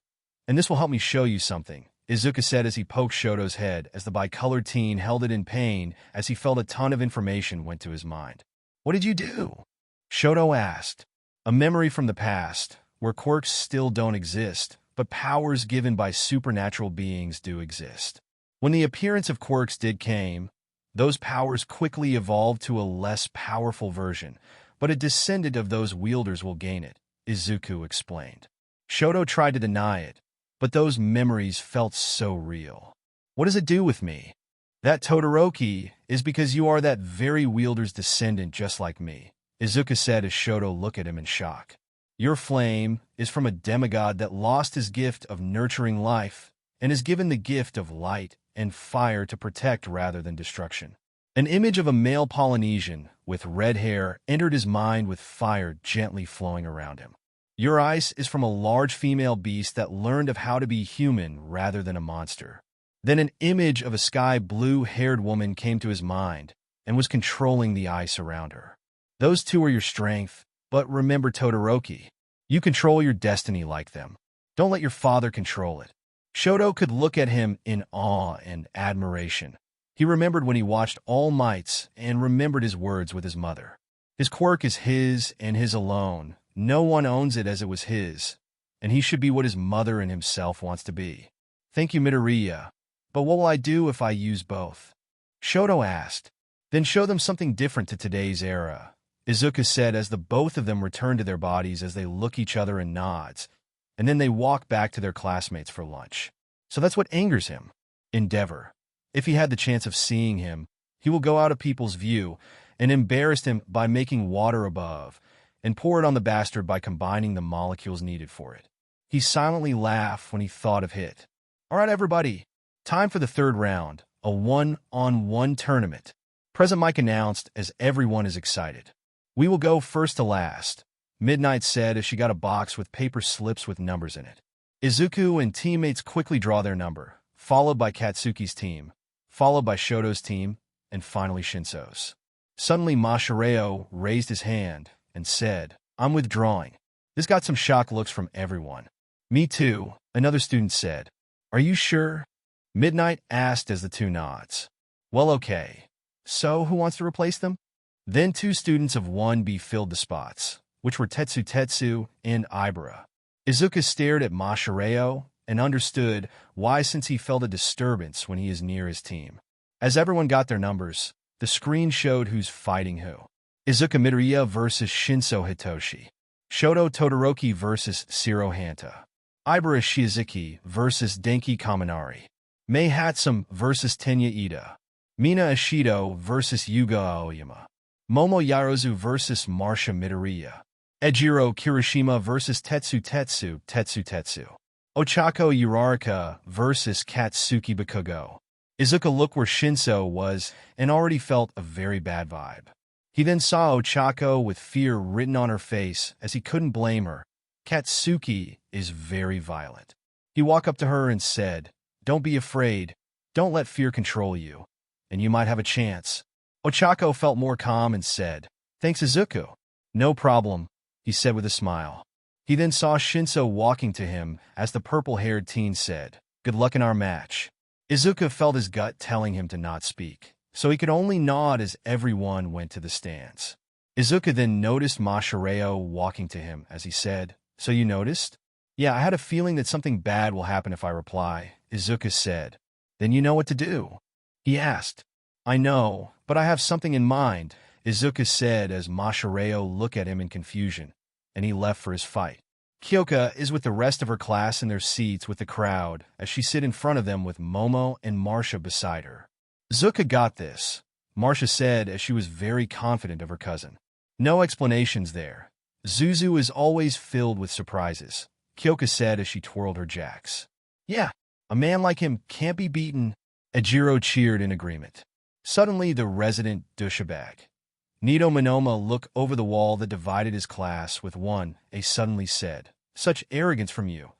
And this will help me show you something," Izuku said as he poked Shoto's head as the bicolored teen held it in pain as he felt a ton of information went to his mind. "What did you do?" Shoto asked. "A memory from the past, where quirks still don't exist, but powers given by supernatural beings do exist. When the appearance of quirks came, those powers quickly evolved to a less powerful version, but a descendant of those wielders will gain it," Izuku explained. Shoto tried to deny it, but those memories felt so real. "What does it do with me?" "That, Todoroki, is because you are that very wielder's descendant just like me," Izuku said as Shoto looked at him in shock. "Your flame is from a demigod that lost his gift of nurturing life and is given the gift of light and fire to protect rather than destruction." An image of a male Polynesian with red hair entered his mind with fire gently flowing around him. "Your ice is from a large female beast that learned of how to be human rather than a monster." Then an image of a sky blue-haired woman came to his mind and was controlling the ice around her. "Those two are your strength, but remember, Todoroki, you control your destiny like them. Don't let your father control it." Shoto could look at him in awe and admiration. He remembered when he watched All Mights and remembered his words with his mother. His quirk is his and his alone. No one owns it as it was his, and he should be what his mother and himself wants to be. "Thank you, Midoriya. But what will I do if I use both?" Shoto asked. "Then show them something different to today's era," Izuku said as the both of them returned to their bodies as they look each other and nods, and then they walk back to their classmates for lunch. "So that's what angers him." endeavor. If he had the chance of seeing him, he will go out of people's view and embarrass him by making water above and pour it on the bastard by combining the molecules needed for it. He silently laughed when he thought of it. All right, everybody. Time for the third round, a one-on-one tournament. Present Mike announced as everyone is excited. We will go first to last, Midnight said as she got a box with paper slips with numbers in it. Izuku and teammates quickly draw their number, followed by Katsuki's team, followed by Shoto's team, and finally Shinso's. Suddenly Mashireo raised his hand and said, I'm withdrawing. This got some shocked looks from everyone. Me too, another student said. Are you sure? Midnight asked as the two nods. Well, okay. So, who wants to replace them? Then two students of 1B filled the spots, which were Tetsu and Ibara. Izuku stared at Mashireo and understood why, since he felt a disturbance when he is near his team. As everyone got their numbers, the screen showed who's fighting who. Izuku Midoriya versus Shinso Hitoshi. Shoto Todoroki versus Shiro Hanta. Ibara Shizuki versus Denki Kaminari. Mei Hatsum versus Tenya Ida. Mina Ashido versus Yuga Aoyama. Momo Yarozu versus Marsha Midoriya. Ejiro Kirishima versus Tetsu. Ochako Uraraka versus Katsuki Bakugo. Izuku looked where Shinso was and already felt a very bad vibe. He then saw Ochako with fear written on her face as he couldn't blame her. Katsuki is very violent. He walked up to her and said, Don't be afraid. Don't let fear control you, and you might have a chance. Ochako felt more calm and said, Thanks, Izuku. No problem, he said with a smile. He then saw Shinso walking to him as the purple-haired teen said, Good luck in our match. Izuku felt his gut telling him to not speak, so he could only nod as everyone went to the stands. Izuku then noticed Mashireo walking to him as he said, So you noticed? Yeah, I had a feeling that something bad will happen if I reply, Izuku said. Then you know what to do? He asked. I know, but I have something in mind, Izuku said as Mashireo looked at him in confusion, and he left for his fight. Kyoka is with the rest of her class in their seats with the crowd as she sit in front of them with Momo and Marsha beside her. Izuku got this, Marsha said as she was very confident of her cousin. No explanations there. Zuzu is always filled with surprises, Kyoka said as she twirled her jacks. Yeah, a man like him can't be beaten, Ejiro cheered in agreement. Suddenly the resident douchebag Nito Monoma looked over the wall that divided his class with 1A suddenly said, Such arrogance from you.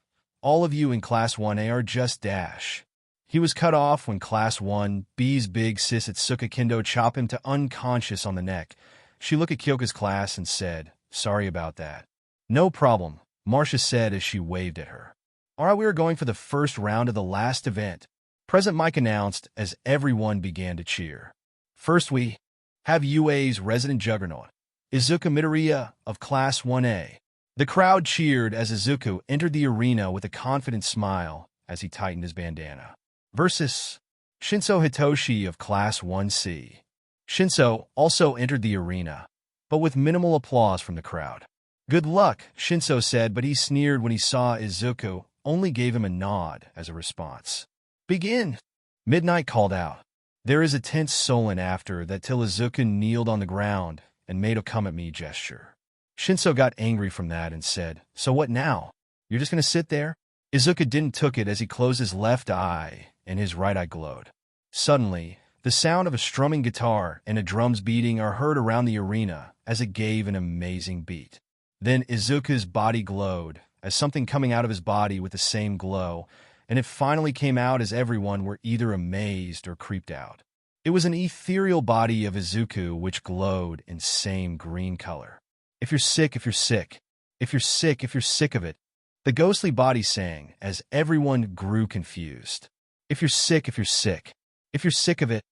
All of you in Class 1A are just dash. He was cut off when Class 1B's big sis Atsuka Kendo chopped him to unconscious on the neck. She looked at Kyoka's class and said, Sorry about that. No problem, Marsha said as she waved at her. All right, we are going for the first round of the last event, Present Mike announced as everyone began to cheer. First we have UA's resident juggernaut, Izuku Midoriya of Class 1A. The crowd cheered as Izuku entered the arena with a confident smile as he tightened his bandana. Versus Shinso Hitoshi of Class 1C. Shinso also entered the arena, but with minimal applause from the crowd. Good luck, Shinso said, but he sneered when he saw Izuku, only gave him a nod as a response. Begin, Midnight called out. There is a tense sullen after that till Izuku kneeled on the ground and made a come-at-me gesture. Shinso got angry from that and said, So what now? You're just going to sit there? Izuku didn't took it as he closed his left eye and his right eye glowed. Suddenly, the sound of a strumming guitar and a drums beating are heard around the arena as it gave an amazing beat. Then Izuku's body glowed as something coming out of his body with the same glow, and it finally came out as everyone were either amazed or creeped out. It was an ethereal body of Izuku which glowed in same green color. If you're sick, if you're sick. If you're sick, if you're sick of it. The ghostly body sang as everyone grew confused. If you're sick, if you're sick. If you're sick of it.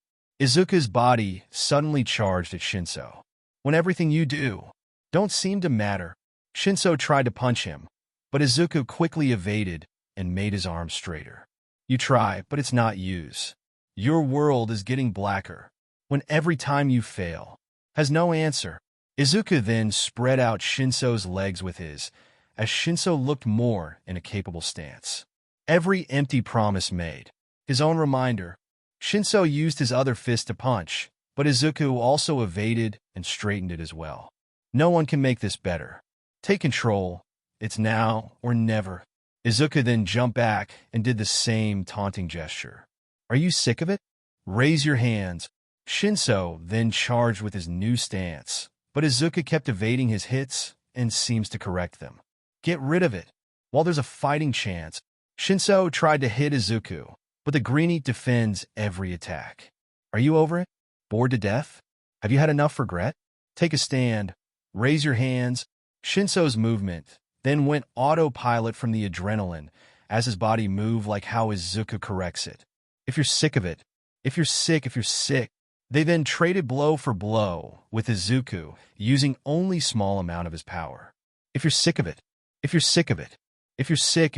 Izuku's body suddenly charged at Shinso. When everything you do don't seem to matter. Shinso tried to punch him, but Izuku quickly evaded and made his arm straighter. You try, but it's not use. Your world is getting blacker. When every time you fail, has no answer. Izuku then spread out Shinso's legs with his, as Shinso looked more in a capable stance. Every empty promise made. His own reminder. Shinso used his other fist to punch, but Izuku also evaded and straightened it as well. No one can make this better. Take control. It's now or never. Izuku then jumped back and did the same taunting gesture. Are you sick of it? Raise your hands. Shinso then charged with his new stance, but Izuku kept evading his hits and seems to correct them. Get rid of it. While there's a fighting chance, Shinso tried to hit Izuku, but the Greenie defends every attack. Are you over it? Bored to death? Have you had enough regret? Take a stand. Raise your hands. Shinso's movement then went autopilot from the adrenaline as his body moved like how Izuku corrects it. If you're sick of it, if you're sick. They then traded blow for blow with Izuku using only small amount of his power. If you're sick of it, if you're sick of it, if you're sick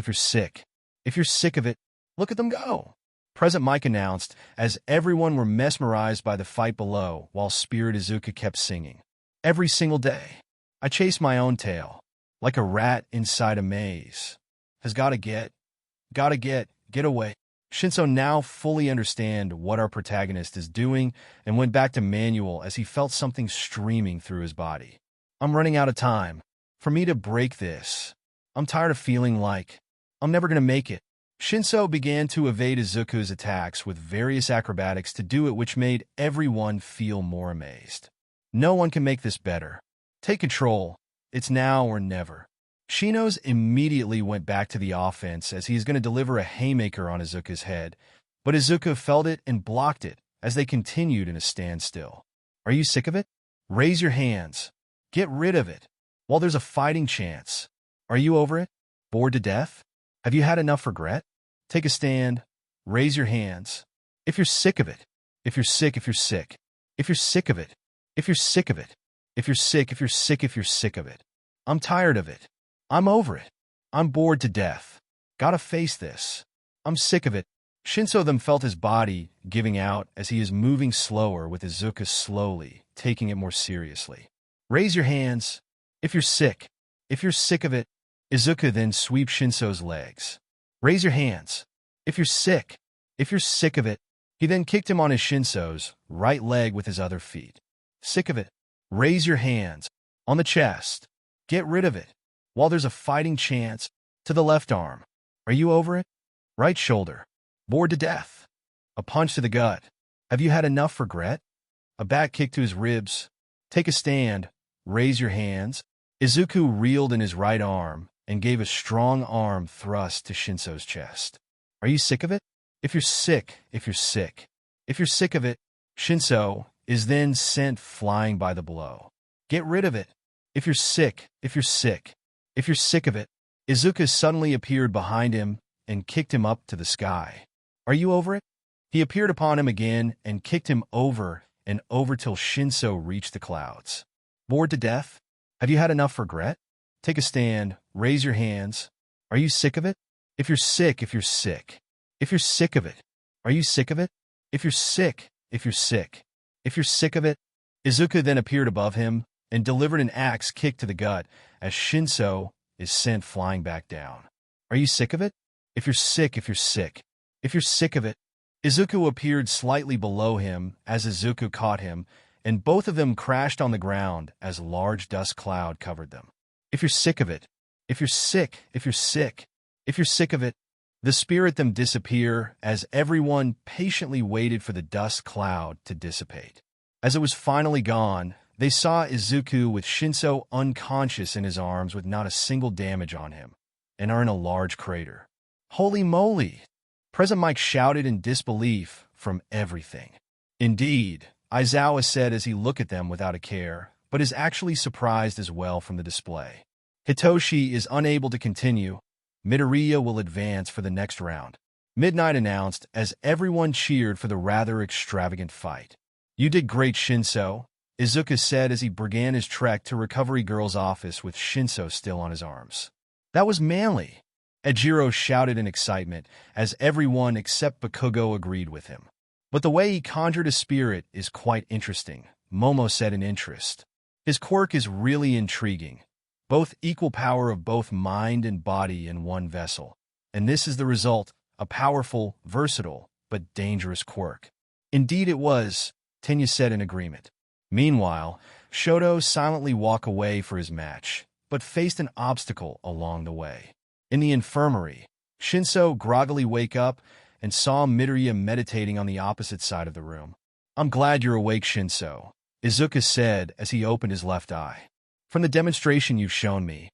of it, look at them go. Present Mike announced as everyone were mesmerized by the fight below while Spirit Izuku kept singing. Every single day, I chase my own tail, like a rat inside a maze. Has gotta get away. Shinso now fully understand what our protagonist is doing and went back to manual as he felt something streaming through his body. I'm running out of time. For me to break this, I'm tired of feeling like I'm never gonna make it. Shinso began to evade Izuku's attacks with various acrobatics to do it, which made everyone feel more amazed. No one can make this better. Take control. It's now or never. Shinos immediately went back to the offense as he is going to deliver a haymaker on Izuku's head, but Izuku felt it and blocked it as they continued in a standstill. Are you sick of it? Raise your hands. Get rid of it. While there's a fighting chance. Are you over it? Bored to death? Have you had enough regret? Take a stand. Raise your hands. If you're sick of it. If you're sick of it. If you're sick of it. If you're sick of it. I'm tired of it. I'm over it. I'm bored to death. Gotta face this. I'm sick of it. Shinso then felt his body giving out as he is moving slower with Izuku slowly, taking it more seriously. Raise your hands. If you're sick of it. Izuku then sweeps Shinso's legs. Raise your hands. If you're sick of it. He then kicked him on his Shinso's right leg with his other feet. Sick of it. Raise your hands. On the chest. Get rid of it. While there's a fighting chance, to the left arm. Are you over it? Right shoulder. Bored to death. A punch to the gut. Have you had enough regret? A back kick to his ribs. Take a stand. Raise your hands. Izuku reeled in his right arm and gave a strong arm thrust to Shinso's chest. Are you sick of it? If you're sick of it, Shinso is then sent flying by the blow. Get rid of it. If you're sick of it, Izuku suddenly appeared behind him and kicked him up to the sky. Are you over it? He appeared upon him again and kicked him over and over till Shinso reached the clouds. Bored to death? Have you had enough regret? Take a stand. Raise your hands. Are you sick of it? If you're sick of it. Are you sick of it? If you're sick of it. Izuku then appeared above him and delivered an axe kick to the gut as Shinso is sent flying back down. Are you sick of it? If you're sick of it. Izuku appeared slightly below him as Izuku caught him, and both of them crashed on the ground as a large dust cloud covered them. If you're sick of it. If you're sick of it. The spirit them disappear as everyone patiently waited for the dust cloud to dissipate. As it was finally gone, they saw Izuku with Shinso unconscious in his arms with not a single damage on him, and are in a large crater. Holy moly! Present Mike shouted in disbelief from everything. Indeed, Aizawa said as he looked at them without a care, but is actually surprised as well from the display. Hitoshi is unable to continue. Midoriya will advance for the next round. Midnight announced as everyone cheered for the rather extravagant fight. You did great, Shinso, Izuku said as he began his trek to Recovery Girl's office with Shinso still on his arms. That was manly, Ejiro shouted in excitement as everyone except Bakugo agreed with him. But the way he conjured a spirit is quite interesting, Momo said in interest. His quirk is really intriguing. Both equal power of both mind and body in one vessel. And this is the result, a powerful, versatile, but dangerous quirk. Indeed it was, Tenya said in agreement. Meanwhile, Shoto silently walked away for his match, but faced an obstacle along the way. In the infirmary, Shinso groggily wake up and saw Midoriya meditating on the opposite side of the room. "I'm glad you're awake, Shinso," Izuka said as he opened his left eye. "From the demonstration you've shown me,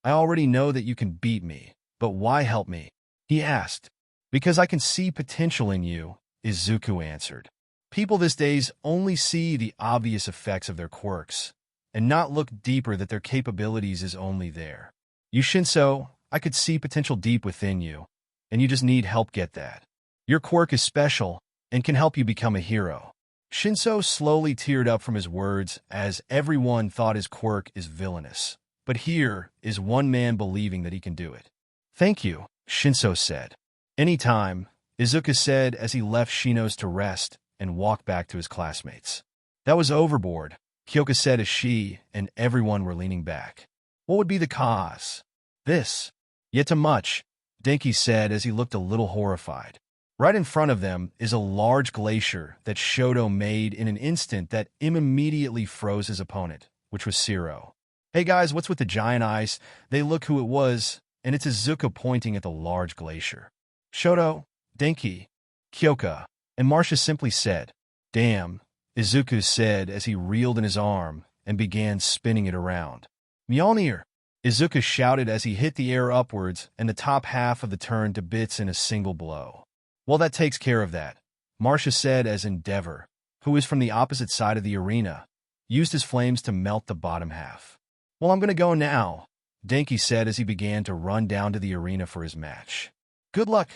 I already know that you can beat me, but why help me?" he asked. "Because I can see potential in you," Izuku answered. "People these days only see the obvious effects of their quirks, and not look deeper that their capabilities is only there. You, Shinso, I could see potential deep within you, and you just need help get that. Your quirk is special and can help you become a hero." Shinso slowly teared up from his words as everyone thought his quirk is villainous. But here is one man believing that he can do it. "Thank you," Shinso said. "Anytime," Izuka said as he left Shinos to rest and walked back to his classmates. "That was overboard," Kyoka said as she and everyone were leaning back. "What would be the cause?" "This. Yet too much," Denki said as he looked a little horrified. Right in front of them is a large glacier that Shoto made in an instant that immediately froze his opponent, which was Zero. "Hey guys, what's with the giant ice?" They look who it was, and it's Izuka pointing at the large glacier. Shoto, Denki, Kyoka, and Marcia simply said, "Damn," Izuku said as he reeled in his arm and began spinning it around. "Mjolnir!" Izuka shouted as he hit the air upwards and the top half of the turn to bits in a single blow. "Well, that takes care of that," Marcia said as Endeavor, who is from the opposite side of the arena, used his flames to melt the bottom half. "Well, I'm gonna go now," Denki said as he began to run down to the arena for his match. "Good luck,"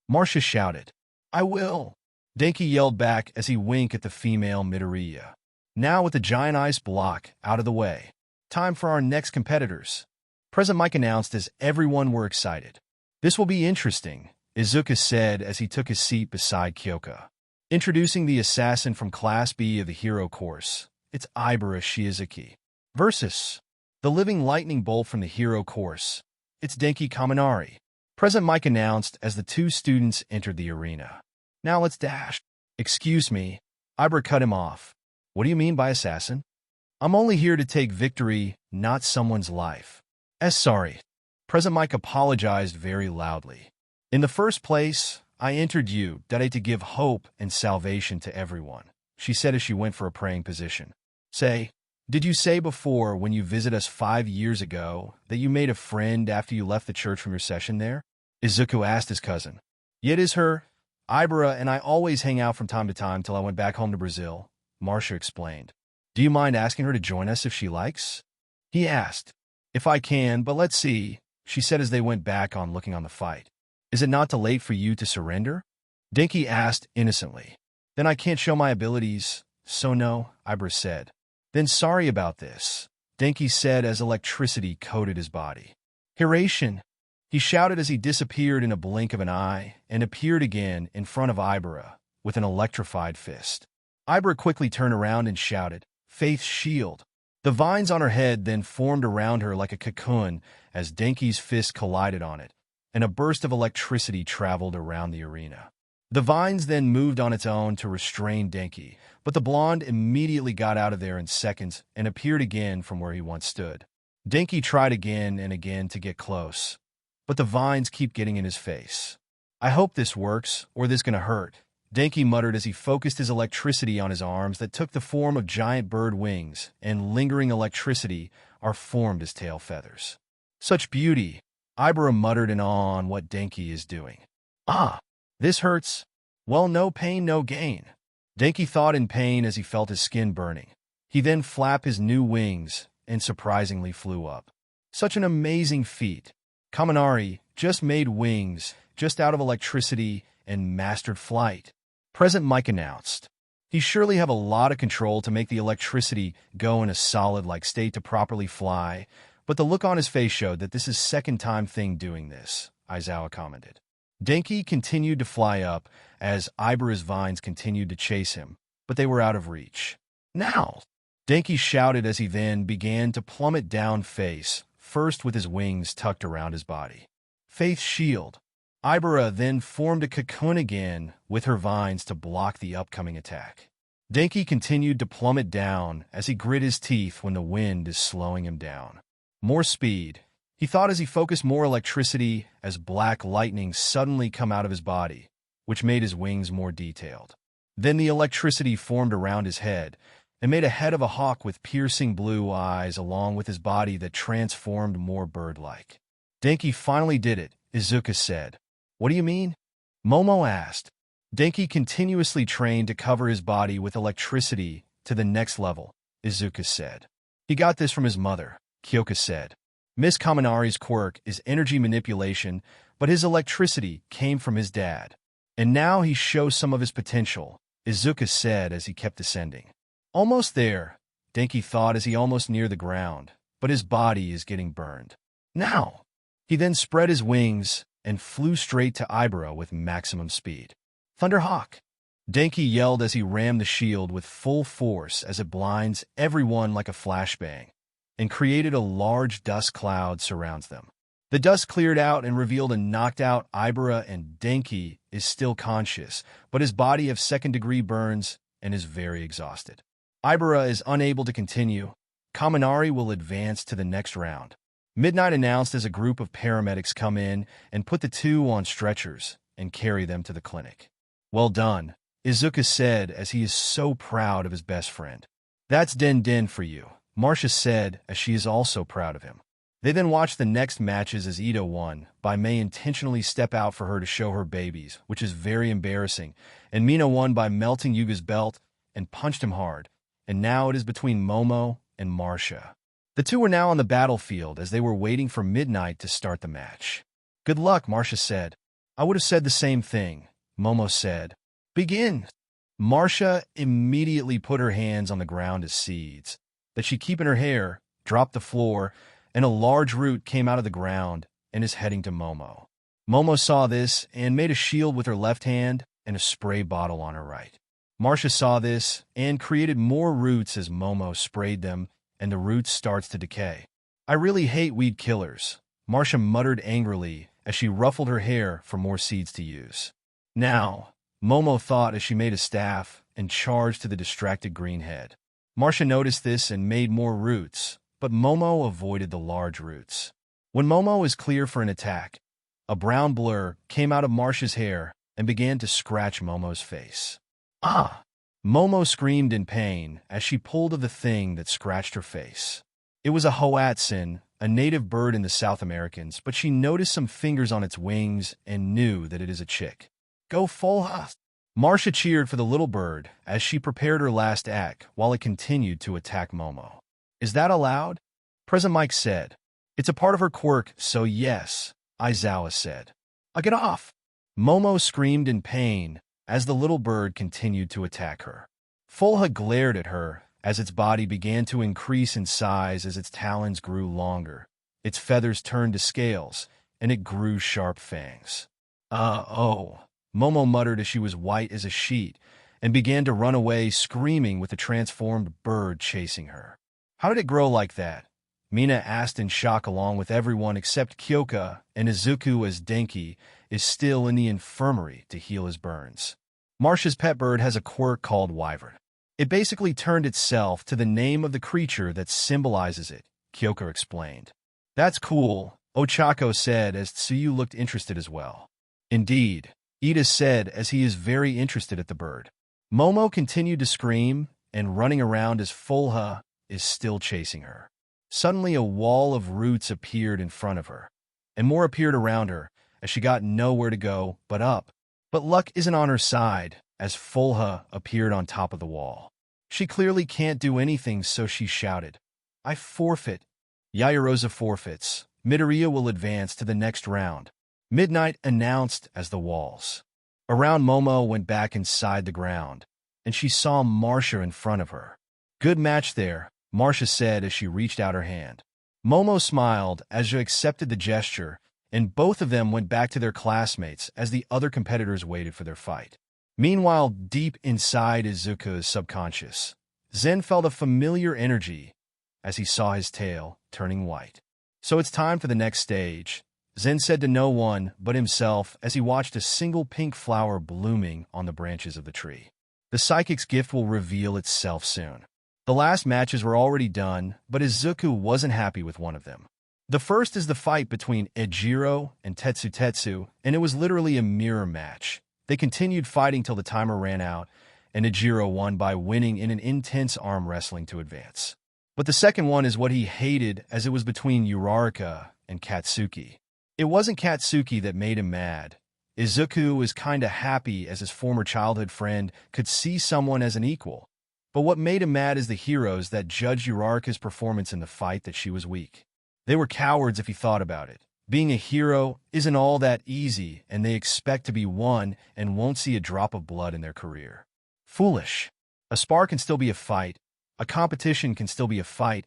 Marcia shouted. "I will," Denki yelled back as he winked at the female Midoriya. Now with the giant ice block out of the way, time for our next competitors. President Mike announced as everyone were excited. "This will be interesting," Izuka said as he took his seat beside Kyoka. Introducing the assassin from Class B of the Hero course, it's Ibara Shizuki. Versus the living lightning bolt from the Hero course, it's Denki Kaminari. President Mike announced as the two students entered the arena. "Now let's dash." "Excuse me," Ibara cut him off. "What do you mean by assassin?" "I'm only here to take victory, not someone's life." Sorry." President Mike apologized very loudly. "In the first place, I entered you today to give hope and salvation to everyone," she said as she went for a praying position. Did you say before when you visited us 5 years ago that you made a friend after you left the church from your session there?" Izuku asked his cousin. "Yet is her. Ibara and I always hang out from time to time till I went back home to Brazil," Marcia explained. "Do you mind asking her to join us if she likes?" he asked. "If I can, but let's see," she said as they went back on looking on the fight. "Is it not too late for you to surrender?" Denki asked innocently. "Then I can't show my abilities, so no," Ibra said. "Then sorry about this," Denki said as electricity coated his body. "Hiration!" he shouted as he disappeared in a blink of an eye and appeared again in front of Ibra with an electrified fist. Ibra quickly turned around and shouted, "Faith's shield!" The vines on her head then formed around her like a cocoon as Denki's fist collided on it, and a burst of electricity traveled around the arena. The vines then moved on its own to restrain Denki, but the blonde immediately got out of there in seconds and appeared again from where he once stood. Denki tried again and again to get close, but the vines keep getting in his face. "I hope this works, or this gonna hurt," Denki muttered as he focused his electricity on his arms that took the form of giant bird wings, and lingering electricity are formed as tail feathers. "Such beauty," Ibara muttered in awe on what Denki is doing. "Ah, this hurts. Well, no pain, no gain." Denki thought in pain as he felt his skin burning. He then flapped his new wings and surprisingly flew up. Such an amazing feat. Kaminari just made wings just out of electricity and mastered flight. President Mike announced. He surely have a lot of control to make the electricity go in a solid-like state to properly fly, but the look on his face showed that this is second time thing doing this, Aizawa commented. Denki continued to fly up as Ibara's vines continued to chase him, but they were out of reach. "Now!" Denki shouted as he then began to plummet down face, first with his wings tucked around his body. "Faith's shield!" Ibera then formed a cocoon again with her vines to block the upcoming attack. Denki continued to plummet down as he grit his teeth when the wind is slowing him down. More speed, he thought as he focused more electricity as black lightning suddenly come out of his body, which made his wings more detailed. Then the electricity formed around his head and made a head of a hawk with piercing blue eyes along with his body that transformed more bird-like. Denki finally did it, Izuka said. What do you mean? Momo asked. Denki continuously trained to cover his body with electricity to the next level, Izuka said. He got this from his mother, Kyoka said. Miss Kaminari's quirk is energy manipulation, but his electricity came from his dad. And now he shows some of his potential, Izuka said as he kept descending. Almost there, Denki thought as he almost near the ground, but his body is getting burned. Now! He then spread his wings and flew straight to Ibera with maximum speed. Thunderhawk! Denki yelled as he rammed the shield with full force as it blinds everyone like a flashbang, and created a large dust cloud surrounds them. The dust cleared out and revealed a knocked-out Ibera, and Denki is still conscious, but his body of second-degree burns and is very exhausted. Ibera is unable to continue. Kaminari will advance to the next round. Midnight announced as a group of paramedics come in and put the two on stretchers and carry them to the clinic. Well done, Izuka said as he is so proud of his best friend. That's Den for you, Marcia said as she is also proud of him. They then watched the next matches as Ito won, by May intentionally step out for her to show her babies, which is very embarrassing, and Mina won by melting Yuga's belt and punched him hard, and now it is between Momo and Marcia. The two were now on the battlefield as they were waiting for midnight to start the match. Good luck, Marcia said. I would have said the same thing, Momo said. Begin! Marcia immediately put her hands on the ground as seeds, that she keep in her hair, dropped the floor, and a large root came out of the ground and is heading to Momo. Momo saw this and made a shield with her left hand and a spray bottle on her right. Marcia saw this and created more roots as Momo sprayed them, and the roots starts to decay. I really hate weed killers, Marcia muttered angrily as she ruffled her hair for more seeds to use. Now, Momo thought as she made a staff and charged to the distracted green head. Marcia noticed this and made more roots, but Momo avoided the large roots. When Momo is clear for an attack, a brown blur came out of Marcia's hair and began to scratch Momo's face. Ah! Momo screamed in pain as she pulled of the thing that scratched her face. It was a hoatzin, a native bird in the South Americans, but she noticed some fingers on its wings and knew that it is a chick. Go full huff! Marcia cheered for the little bird as she prepared her last act while it continued to attack Momo. Is that allowed? President Mike said. It's a part of her quirk, so yes, Aizawa said. I'll get off! Momo screamed in pain as the little bird continued to attack her. Fulha glared at her as its body began to increase in size as its talons grew longer. Its feathers turned to scales, and it grew sharp fangs. Oh, Momo muttered as she was white as a sheet and began to run away screaming with the transformed bird chasing her. How did it grow like that? Mina asked in shock along with everyone except Kyoka and Izuku as Denki is still in the infirmary to heal his burns. Marcia's pet bird has a quirk called Wyvern. It basically turned itself to the name of the creature that symbolizes it, Kyoka explained. That's cool, Ochako said as Tsuyu looked interested as well. Indeed, Ida said as he is very interested at the bird. Momo continued to scream and running around as Fulha is still chasing her. Suddenly a wall of roots appeared in front of her, and more appeared around her as she got nowhere to go but up. But luck isn't on her side as Fulha appeared on top of the wall. She clearly can't do anything, so she shouted, I forfeit. Yayarosa forfeits. Midoriya will advance to the next round. Midnight announced as the walls around Momo went back inside the ground, and she saw Marcia in front of her. Good match there, Marcia said as she reached out her hand. Momo smiled as she accepted the gesture, and both of them went back to their classmates as the other competitors waited for their fight. Meanwhile, deep inside Izuku's subconscious, Zen felt a familiar energy as he saw his tail turning white. So it's time for the next stage. Zen said to no one but himself as he watched a single pink flower blooming on the branches of the tree. The psychic's gift will reveal itself soon. The last matches were already done, but Izuku wasn't happy with one of them. The first is the fight between Ejiro and Tetsu, and it was literally a mirror match. They continued fighting till the timer ran out, and Ejiro won by winning in an intense arm wrestling to advance. But the second one is what he hated, as it was between Uraraka and Katsuki. It wasn't Katsuki that made him mad. Izuku was kinda happy as his former childhood friend could see someone as an equal. But what made him mad is the heroes that judged Uraraka's performance in the fight that she was weak. They were cowards if he thought about it. Being a hero isn't all that easy, and they expect to be one and won't see a drop of blood in their career. Foolish. A spar can still be a fight. A competition can still be a fight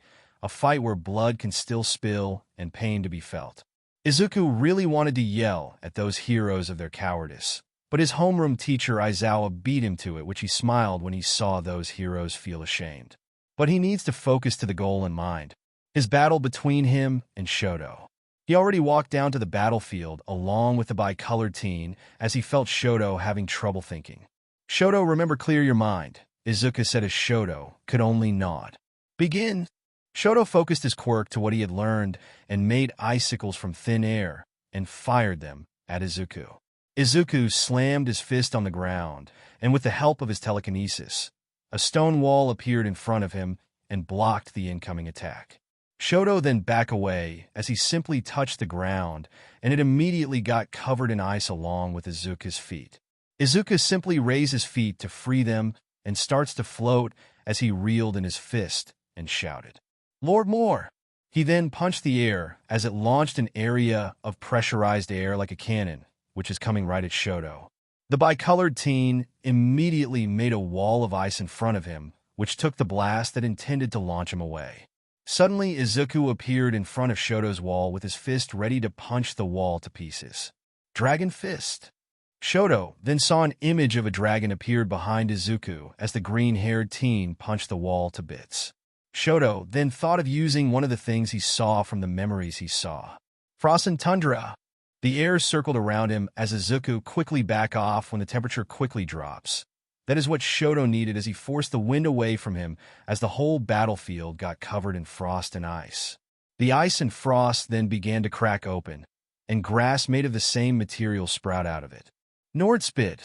where blood can still spill and pain to be felt. Izuku really wanted to yell at those heroes of their cowardice, but his homeroom teacher Aizawa beat him to it, which he smiled when he saw those heroes feel ashamed. But he needs to focus to the goal in mind, his battle between him and Shoto. He already walked down to the battlefield along with the bicolored teen as he felt Shoto having trouble thinking. Shoto, remember, clear your mind, Izuku said as Shoto could only nod. Begin. Shoto focused his quirk to what he had learned and made icicles from thin air and fired them at Izuku. Izuku slammed his fist on the ground, and with the help of his telekinesis, a stone wall appeared in front of him and blocked the incoming attack. Shoto then backed away as he simply touched the ground, and it immediately got covered in ice along with Izuku's feet. Izuku simply raised his feet to free them and starts to float as he reeled in his fist and shouted, "Lord More!" He then punched the air as it launched an area of pressurized air like a cannon, which is coming right at Shoto. The bicolored teen immediately made a wall of ice in front of him, which took the blast that intended to launch him away. Suddenly, Izuku appeared in front of Shoto's wall with his fist ready to punch the wall to pieces. Dragon Fist. Shoto then saw an image of a dragon appeared behind Izuku as the green-haired teen punched the wall to bits. Shoto then thought of using one of the things he saw from the memories he saw. Frozen Tundra. The air circled around him as Izuku quickly backed off when the temperature quickly drops. That is what Shoto needed as he forced the wind away from him as the whole battlefield got covered in frost and ice. The ice and frost then began to crack open, and grass made of the same material sprout out of it. Nordspit.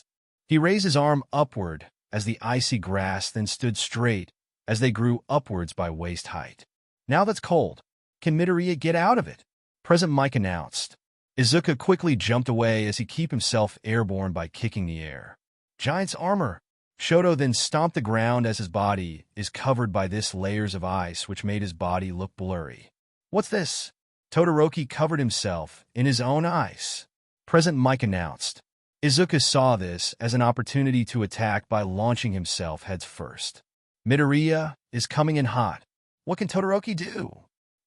He raised his arm upward as the icy grass then stood straight as they grew upwards by waist height. Now that's cold. Can Midoriya get out of it? Present Mike announced. Izuku quickly jumped away as he kept himself airborne by kicking the air. Giant's armor. Shoto then stomped the ground as his body is covered by this layers of ice which made his body look blurry. What's this? Todoroki covered himself in his own ice. Present Mike announced. Izuku saw this as an opportunity to attack by launching himself heads first. Midoriya is coming in hot. What can Todoroki do?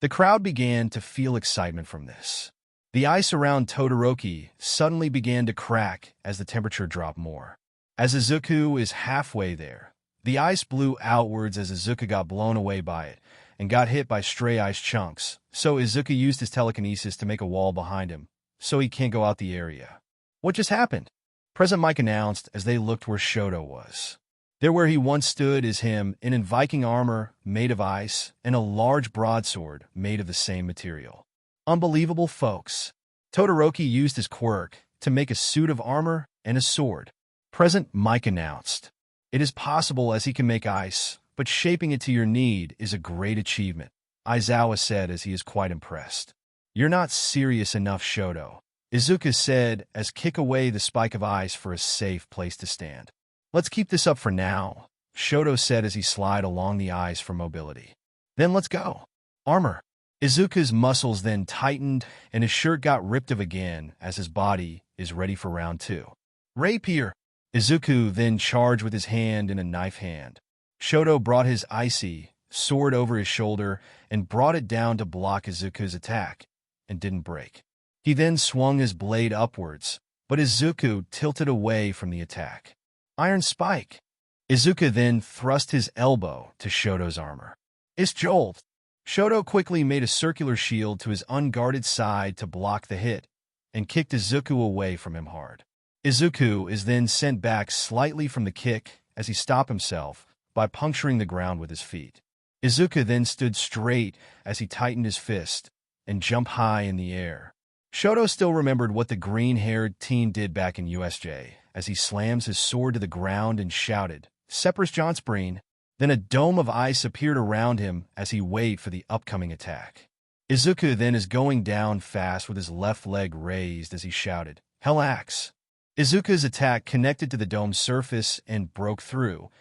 The crowd began to feel excitement from this. The ice around Todoroki suddenly began to crack as the temperature dropped more. As Izuku is halfway there, the ice blew outwards as Izuku got blown away by it and got hit by stray ice chunks, so Izuku used his telekinesis to make a wall behind him, so he can't go out the area. What just happened? Present Mike announced as they looked where Shoto was. There where he once stood is him in Viking armor made of ice and a large broadsword made of the same material. Unbelievable, folks. Todoroki used his quirk to make a suit of armor and a sword. Present Mike announced. It is possible as he can make ice, but shaping it to your need is a great achievement, Aizawa said as he is quite impressed. You're not serious enough, Shoto, Izuku said as kick away the spike of ice for a safe place to stand. Let's keep this up for now, Shoto said as he slid along the ice for mobility. Then let's go. Armor. Izuku's muscles then tightened and his shirt got ripped off again as his body is ready for round 2. Rapier. Izuku then charged with his hand in a knife hand. Shoto brought his icy sword over his shoulder and brought it down to block Izuku's attack, and didn't break. He then swung his blade upwards, but Izuku tilted away from the attack. Iron Spike. Izuku then thrust his elbow to Shoto's armor. It's jolt. Shoto quickly made a circular shield to his unguarded side to block the hit, and kicked Izuku away from him hard. Izuku is then sent back slightly from the kick as he stopped himself by puncturing the ground with his feet. Izuku then stood straight as he tightened his fist and jumped high in the air. Shoto still remembered what the green-haired teen did back in USJ as he slams his sword to the ground and shouted, "Separus Johnspreen." Then a dome of ice appeared around him as he waited for the upcoming attack. Izuku then is going down fast with his left leg raised as he shouted, "Hell Axe." Izuku's attack connected to the dome's surface and broke through,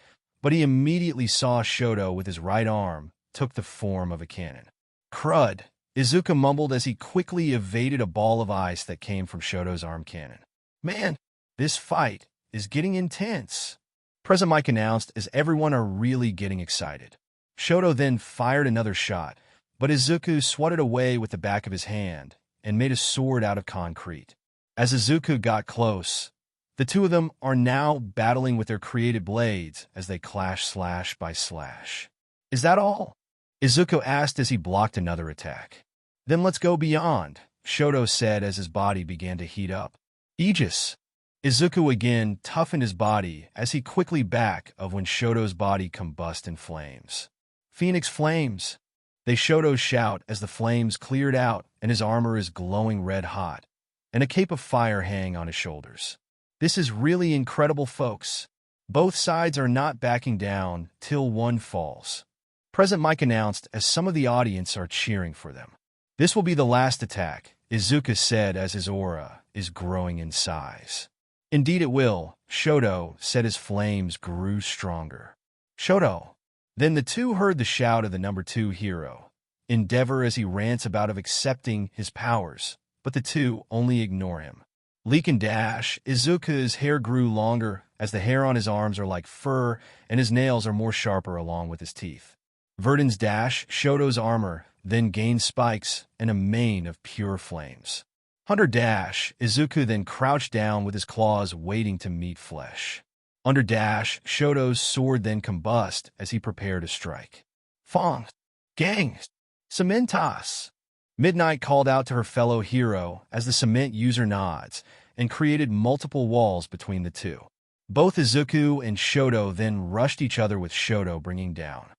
but he immediately saw Shoto with his right arm took the form of a cannon. "Crud," Izuku mumbled as he quickly evaded a ball of ice that came from Shoto's arm cannon. "Man, this fight is getting intense," Present Mike announced as everyone are really getting excited. Shoto then fired another shot, but Izuku swatted away with the back of his hand and made a sword out of concrete. As Izuku got close, the two of them are now battling with their created blades as they clash slash by slash. "Is that all?" Izuku asked as he blocked another attack. "Then let's go beyond," Shoto said as his body began to heat up. "Aegis." Izuku again toughened his body as he quickly back of when Shoto's body combust in flames. "Phoenix Flames." They Shoto shout as the flames cleared out and his armor is glowing red hot, and a cape of fire hang on his shoulders. "This is really incredible, folks. Both sides are not backing down till one falls," Present Mike announced as some of the audience are cheering for them. "This will be the last attack," Izuku said as his aura is growing in size. "Indeed it will," Shoto said as flames grew stronger. "Shoto." Then the two heard the shout of the number 2 hero, Endeavor, as he rants about of accepting his powers, but the two only ignore him. Leak and Dash, Izuku's hair grew longer as the hair on his arms are like fur and his nails are more sharper along with his teeth. Verdon's Dash, Shoto's armor, then gained spikes and a mane of pure flames. Hunter Dash, Izuku then crouched down with his claws waiting to meet flesh. Under Dash, Shoto's sword then combust as he prepared to strike. "Fong! Gang! Cementas!" Midnight called out to her fellow hero as the cement user nods and created multiple walls between the two. Both Izuku and Shoto then rushed each other with Shoto bringing down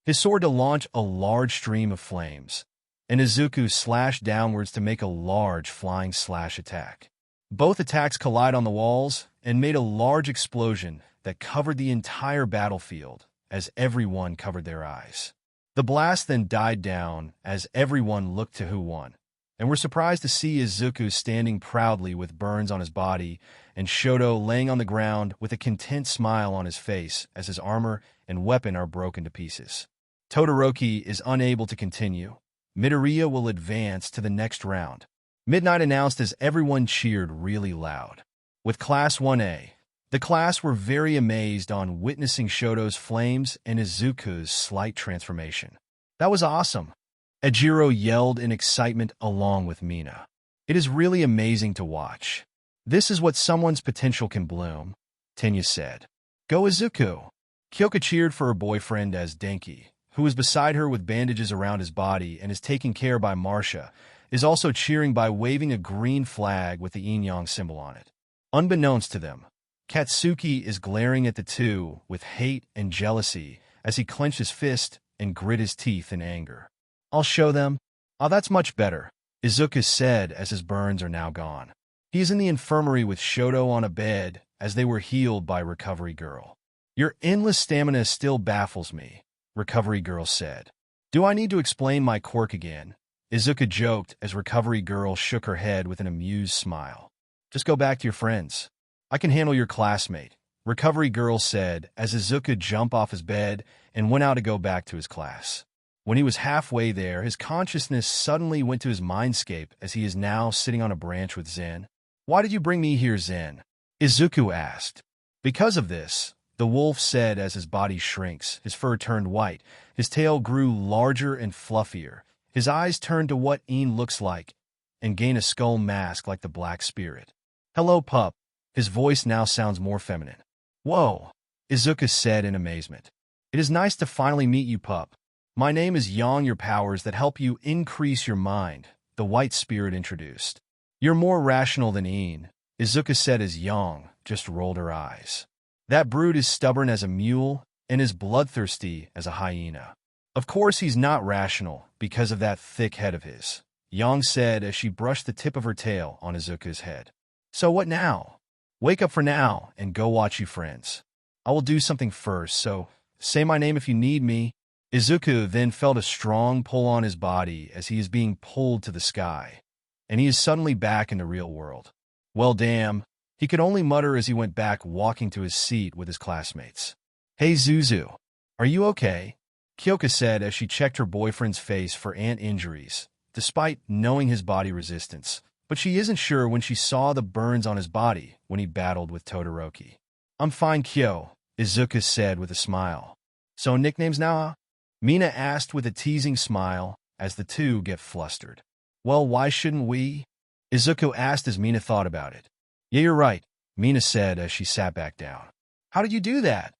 his sword to launch a large stream of flames, and Izuku slashed downwards to make a large flying slash attack. Both attacks collide on the walls and made a large explosion that covered the entire battlefield as everyone covered their eyes. The blast then died down as everyone looked to who won, and were surprised to see Izuku standing proudly with burns on his body and Shoto laying on the ground with a content smile on his face as his armor and weapon are broken to pieces. Todoroki is unable to continue. Midoriya will advance to the next round, Midnight announced as everyone cheered really loud. With Class 1A, the class were very amazed on witnessing Shoto's flames and Izuku's slight transformation. "That was awesome," Ejiro yelled in excitement along with Mina. "It is really amazing to watch. This is what someone's potential can bloom," Tenya said. "Go Izuku!" Kyoka cheered for her boyfriend as Denki, who was beside her with bandages around his body and is taken care by Marcia, is also cheering by waving a green flag with the yin-yang symbol on it. Unbeknownst to them, Katsuki is glaring at the two with hate and jealousy as he clenched his fist and grit his teeth in anger. "I'll show them." "Oh, that's much better," Izuku said as his burns are now gone. He is in the infirmary with Shoto on a bed as they were healed by Recovery Girl. "Your endless stamina still baffles me," Recovery Girl said. "Do I need to explain my quirk again?" Izuku joked as Recovery Girl shook her head with an amused smile. "Just go back to your friends. I can handle your classmate," Recovery Girl said as Izuku jumped off his bed and went out to go back to his class. When he was halfway there, his consciousness suddenly went to his mindscape as he is now sitting on a branch with Zen. "Why did you bring me here, Zen?" Izuku asked. "Because of this," the wolf said as his body shrinks, his fur turned white, his tail grew larger and fluffier, his eyes turned to what Een looks like, and gain a skull mask like the Black Spirit. "Hello, pup." His voice now sounds more feminine. "Whoa," Izuku said in amazement. "It is nice to finally meet you, pup." My name is Yang, your powers that help you increase your mind, the white spirit introduced. You're more rational than Ian, Izuku said as Yang just rolled her eyes. That brute is stubborn as a mule and is bloodthirsty as a hyena. Of course he's not rational because of that thick head of his, Yang said as she brushed the tip of her tail on Izuku's head. So what now? Wake up for now and go watch you friends. I will do something first, so say my name if you need me. Izuku then felt a strong pull on his body as he is being pulled to the sky, and he is suddenly back in the real world. Well damn, he could only mutter as he went back walking to his seat with his classmates. Hey Zuzu, are you okay? Kyoka said as she checked her boyfriend's face for ant injuries, despite knowing his body resistance, but she isn't sure when she saw the burns on his body when he battled with Todoroki. I'm fine, Kyo, Izuku said with a smile. So nicknames now, huh? Mina asked with a teasing smile as the two get flustered. Well, why shouldn't we? Izuku asked as Mina thought about it. Yeah, you're right, Mina said as she sat back down. How did you do that?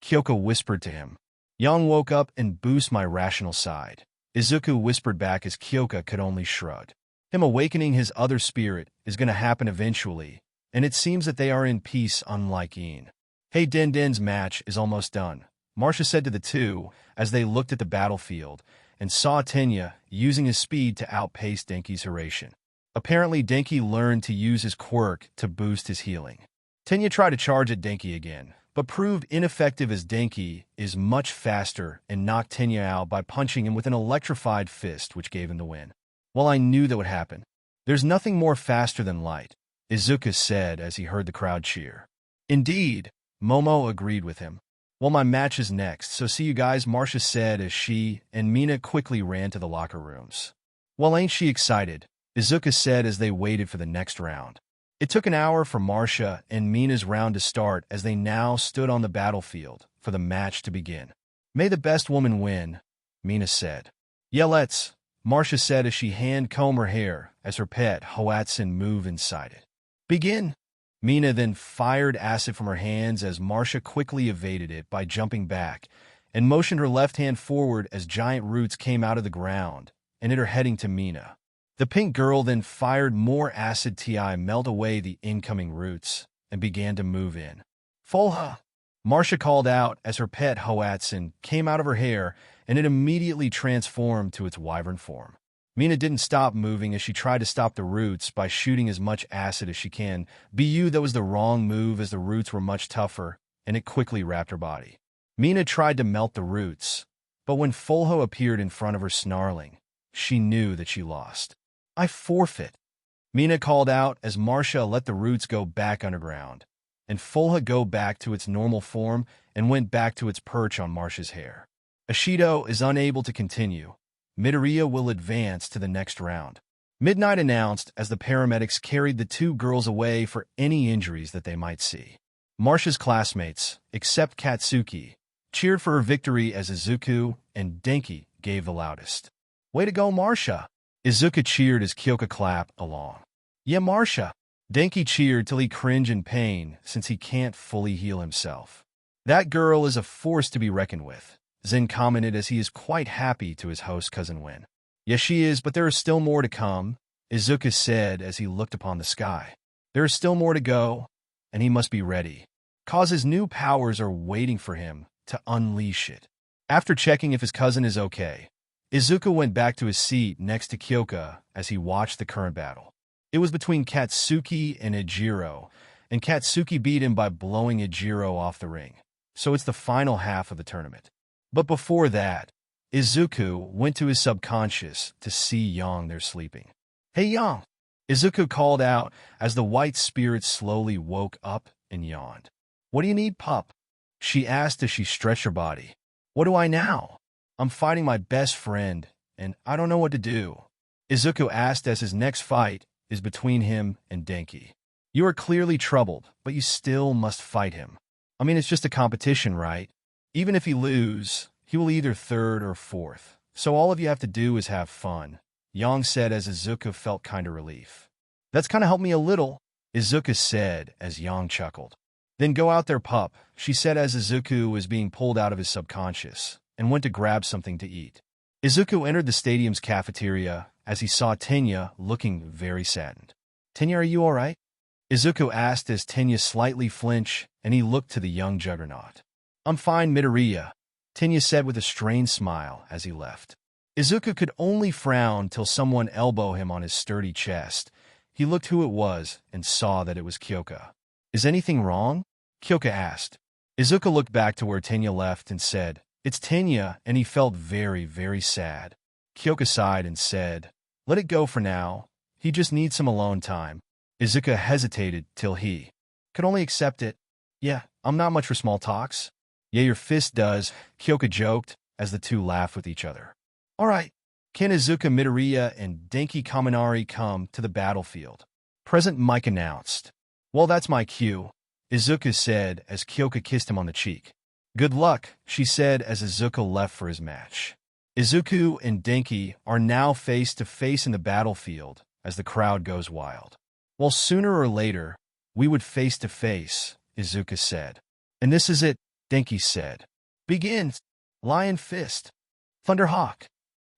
Kyoka whispered to him. Yang woke up and boosted my rational side. Izuku whispered back as Kyoka could only shrug. Him awakening his other spirit is going to happen eventually, and it seems that they are in peace unlike Ian. Hey, Den's match is almost done, Marcia said to the two as they looked at the battlefield and saw Tenya using his speed to outpace Denki's Hiraishin. Apparently, Denki learned to use his quirk to boost his healing. Tenya tried to charge at Denki again, but proved ineffective as Denki is much faster and knocked Tenya out by punching him with an electrified fist, which gave him the win. Well, I knew that would happen. There's nothing more faster than light, Izuku said as he heard the crowd cheer. Indeed, Momo agreed with him. Well, my match is next, so see you guys, Marcia said as she and Mina quickly ran to the locker rooms. Well, ain't she excited, Izuku said as they waited for the next round. It took an hour for Marcia and Mina's round to start as they now stood on the battlefield for the match to begin. May the best woman win, Mina said. Yeah, let's, Marcia said as she hand-combed her hair as her pet Hoatsun moved inside it. Begin. Mina then fired acid from her hands as Marcia quickly evaded it by jumping back and motioned her left hand forward as giant roots came out of the ground and hit her heading to Mina. The pink girl then fired more acid to melt away the incoming roots and began to move in. Folha! Marcia called out as her pet Hoatsun came out of her hair and it immediately transformed to its wyvern form. Mina didn't stop moving as she tried to stop the roots by shooting as much acid as she can. That was the wrong move as the roots were much tougher, and it quickly wrapped her body. Mina tried to melt the roots, but when Folho appeared in front of her snarling, she knew that she lost. I forfeit, Mina called out as Marcia let the roots go back underground, and Folha go back to its normal form and went back to its perch on Marcia's hair. Ashido is unable to continue. Midoriya will advance to the next round. Midnight announced as the paramedics carried the two girls away for any injuries that they might see. Marcia's classmates, except Katsuki, cheered for her victory as Izuku and Denki gave the loudest. Way to go, Marcia! Izuku cheered as Kyoka clapped along. Yeah, Marcia! Denki cheered till he cringed in pain since he can't fully heal himself. That girl is a force to be reckoned with, Zen commented as he is quite happy to his host cousin win. Yes, she is, but there is still more to come, Izuku said as he looked upon the sky. There is still more to go, and he must be ready, cause his new powers are waiting for him to unleash it. After checking if his cousin is okay, Izuku went back to his seat next to Kyoka as he watched the current battle. It was between Katsuki and Ejiro, and Katsuki beat him by blowing Ejiro off the ring, so it's the final half of the tournament. But before that, Izuku went to his subconscious to see Yang there sleeping. Hey Yang! Izuku called out as the white spirit slowly woke up and yawned. What do you need, pup? She asked as she stretched her body. What do I now? I'm fighting my best friend, and I don't know what to do. Izuku asked as his next fight is between him and Denki. You are clearly troubled, but you still must fight him. I mean, it's just a competition, right? Even if he loses, he will either third or fourth. So all of you have to do is have fun, Yang said as Izuku felt kind of relief. That's kind of helped me a little, Izuku said as Yang chuckled. Then go out there, pup, she said as Izuku was being pulled out of his subconscious, and went to grab something to eat. Izuku entered the stadium's cafeteria as he saw Tenya looking very saddened. "Tenya, are you all right?" Izuku asked as Tenya slightly flinched and he looked to the young juggernaut. "I'm fine, Midoriya," Tenya said with a strained smile as he left. Izuku could only frown till someone elbowed him on his sturdy chest. He looked who it was and saw that it was Kyoka. "Is anything wrong?" Kyoka asked. Izuku looked back to where Tenya left and said, "It's Tenya," and he felt very, very sad. Kyoka sighed and said, "Let it go for now. He just needs some alone time." Izuku hesitated till he could only accept it. "Yeah, I'm not much for small talks." "Yeah, your fist does," Kyoka joked as the two laughed with each other. "All right." Ken, Izuku, Midoriya, and Denki Kaminari come to the battlefield. President Mike announced. "Well, that's my cue," Izuku said as Kyoka kissed him on the cheek. "Good luck," she said as Izuku left for his match. Izuku and Denki are now face to face in the battlefield as the crowd goes wild. "Well, sooner or later, we would face to face," Izuku said. "And this is it," Denki said. "Begins." Lion Fist. Thunderhawk.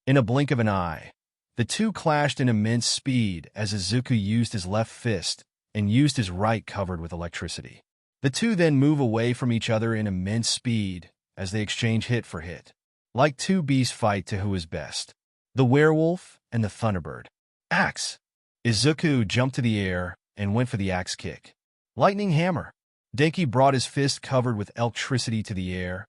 In a blink of an eye, the two clashed in immense speed as Izuku used his left fist and used his right covered with electricity. The two then move away from each other in immense speed as they exchange hit for hit. Like two beasts fight to who is best. The werewolf and the thunderbird. Axe. Izuku jumped to the air and went for the axe kick. Lightning hammer. Denki brought his fist covered with electricity to the air,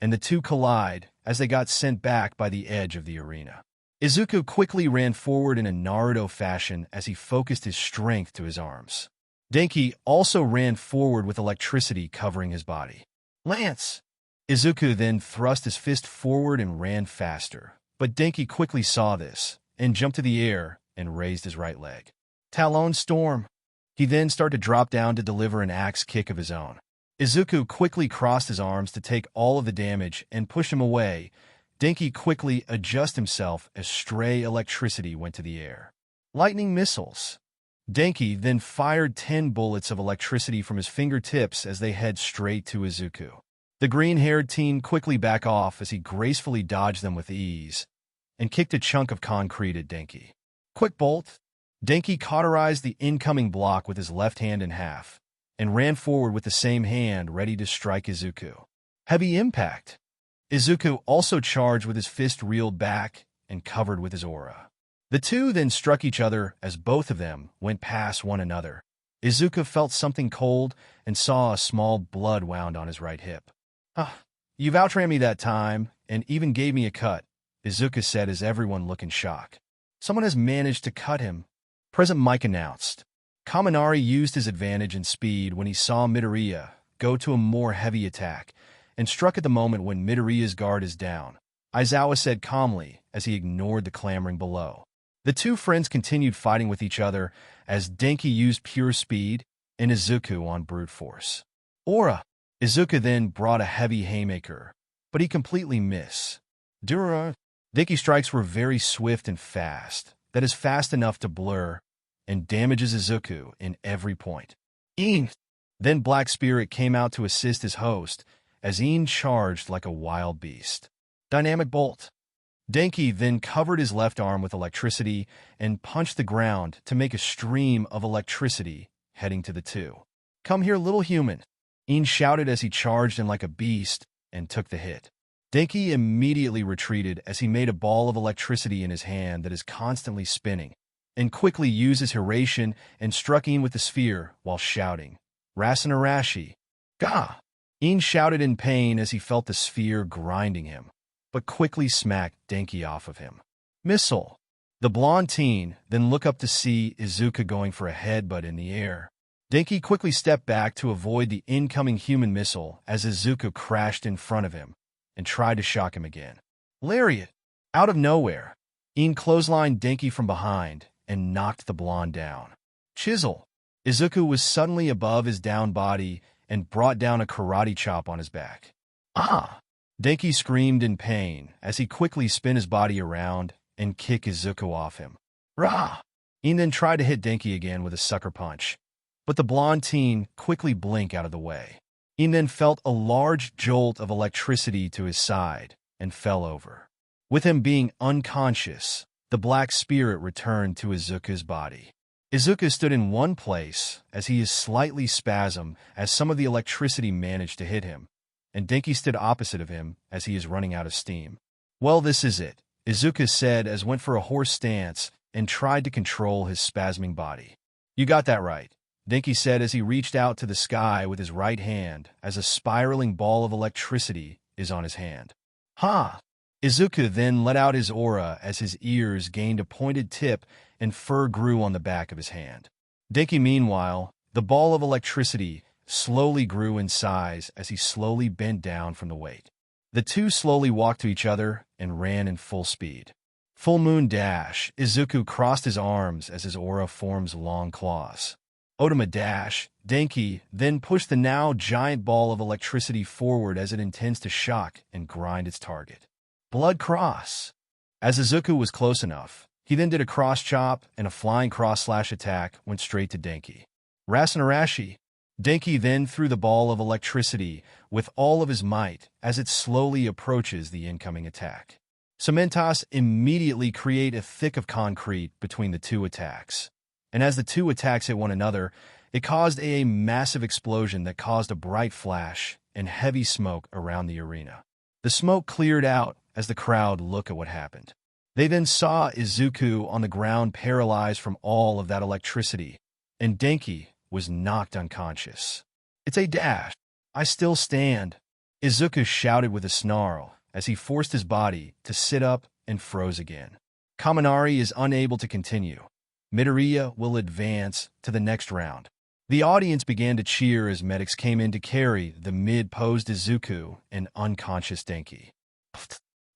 and the two collide as they got sent back by the edge of the arena. Izuku quickly ran forward in a Naruto fashion as he focused his strength to his arms. Denki also ran forward with electricity covering his body. Lance! Izuku then thrust his fist forward and ran faster, but Denki quickly saw this and jumped to the air and raised his right leg. Talon Storm! He then started to drop down to deliver an axe kick of his own. Izuku quickly crossed his arms to take all of the damage and push him away. Denki quickly adjusted himself as stray electricity went to the air. Lightning missiles. Denki then fired 10 bullets of electricity from his fingertips as they head straight to Izuku. The green-haired teen quickly backed off as he gracefully dodged them with ease and kicked a chunk of concrete at Denki. Quick bolt. Denki cauterized the incoming block with his left hand in half and ran forward with the same hand ready to strike Izuku. Heavy impact. Izuku also charged with his fist reeled back and covered with his aura. The two then struck each other as both of them went past one another. Izuku felt something cold and saw a small blood wound on his right hip. You've outran me that time and even gave me a cut," Izuku said as everyone looked in shock. "Someone has managed to cut him," President Mike announced. Kaminari used his advantage in speed when he saw Midoriya go to a more heavy attack and struck at the moment when Midoriya's guard is down. Aizawa said calmly as he ignored the clamoring below. The two friends continued fighting with each other as Denki used pure speed and Izuku on brute force. Aura. Izuku then brought a heavy haymaker, but he completely missed. Dura. Denki strikes were very swift and fast, that is fast enough to blur and damages Izuku in every point. Een. Then Black Spirit came out to assist his host as Een charged like a wild beast. Dynamic Bolt. Denki then covered his left arm with electricity and punched the ground to make a stream of electricity heading to the two. "Come here, little human," Een shouted as he charged in like a beast and took the hit. Denki immediately retreated as he made a ball of electricity in his hand that is constantly spinning, and quickly used his Hiraishin and struck Een with the sphere while shouting, "Rasenarashi!" Gah! Een shouted in pain as he felt the sphere grinding him, but quickly smacked Denki off of him. Missile. The blonde teen then looked up to see Izuku going for a headbutt in the air. Denki quickly stepped back to avoid the incoming human missile as Izuku crashed in front of him and tried to shock him again. Lariat. Out of nowhere, Een clotheslined Denki from behind and knocked the blonde down. Chisel. Izuku was suddenly above his down body and brought down a karate chop on his back. Ah! Denki screamed in pain as he quickly spun his body around and kicked Izuku off him. Rah! Een then tried to hit Denki again with a sucker punch, but the blonde teen quickly blinked out of the way. Een then felt a large jolt of electricity to his side and fell over. With him being unconscious, the black spirit returned to Izuku's body. Izuku stood in one place as he is slightly spasmed as some of the electricity managed to hit him, and Denki stood opposite of him as he is running out of steam. "Well, this is it," Izuku said as went for a horse stance and tried to control his spasming body. "You got that right," Denki said as he reached out to the sky with his right hand as a spiraling ball of electricity is on his hand. "Ha!" Izuku then let out his aura as his ears gained a pointed tip and fur grew on the back of his hand. Denki, meanwhile, the ball of electricity slowly grew in size as he slowly bent down from the weight. The two slowly walked to each other and ran in full speed. Full moon dash, Izuku crossed his arms as his aura forms long claws. Otama dash, Denki then pushed the now giant ball of electricity forward as it intends to shock and grind its target. Blood cross. As Izuku was close enough, he then did a cross chop and a flying cross slash attack went straight to Denki. Rasenarashi. Denki then threw the ball of electricity with all of his might as it slowly approaches the incoming attack. Cementos immediately create a thick of concrete between the two attacks. And as the two attacks hit one another, it caused a massive explosion that caused a bright flash and heavy smoke around the arena. The smoke cleared out as the crowd looked at what happened. They then saw Izuku on the ground paralyzed from all of that electricity, and Denki was knocked unconscious. "It's a dash. I still stand," Izuku shouted with a snarl as he forced his body to sit up and froze again. Kaminari is unable to continue. Midoriya will advance to the next round. The audience began to cheer as medics came in to carry the mid-posed Izuku and unconscious Denki.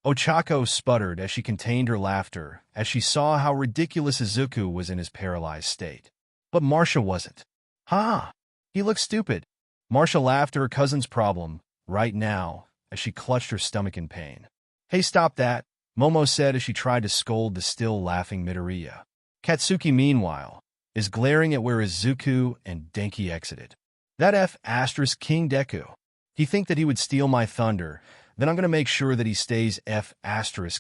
Ochako sputtered as she contained her laughter as she saw how ridiculous Izuku was in his paralyzed state. But Marcia wasn't. "Ha! He looks stupid." Marcia laughed at her cousin's problem right now as she clutched her stomach in pain. "Hey, stop that," Momo said as she tried to scold the still laughing Midoriya. Katsuki, meanwhile, is glaring at where Izuku and Denki exited. "That F** King Deku. He think that he would steal my thunder, then I'm going to make sure that he stays F**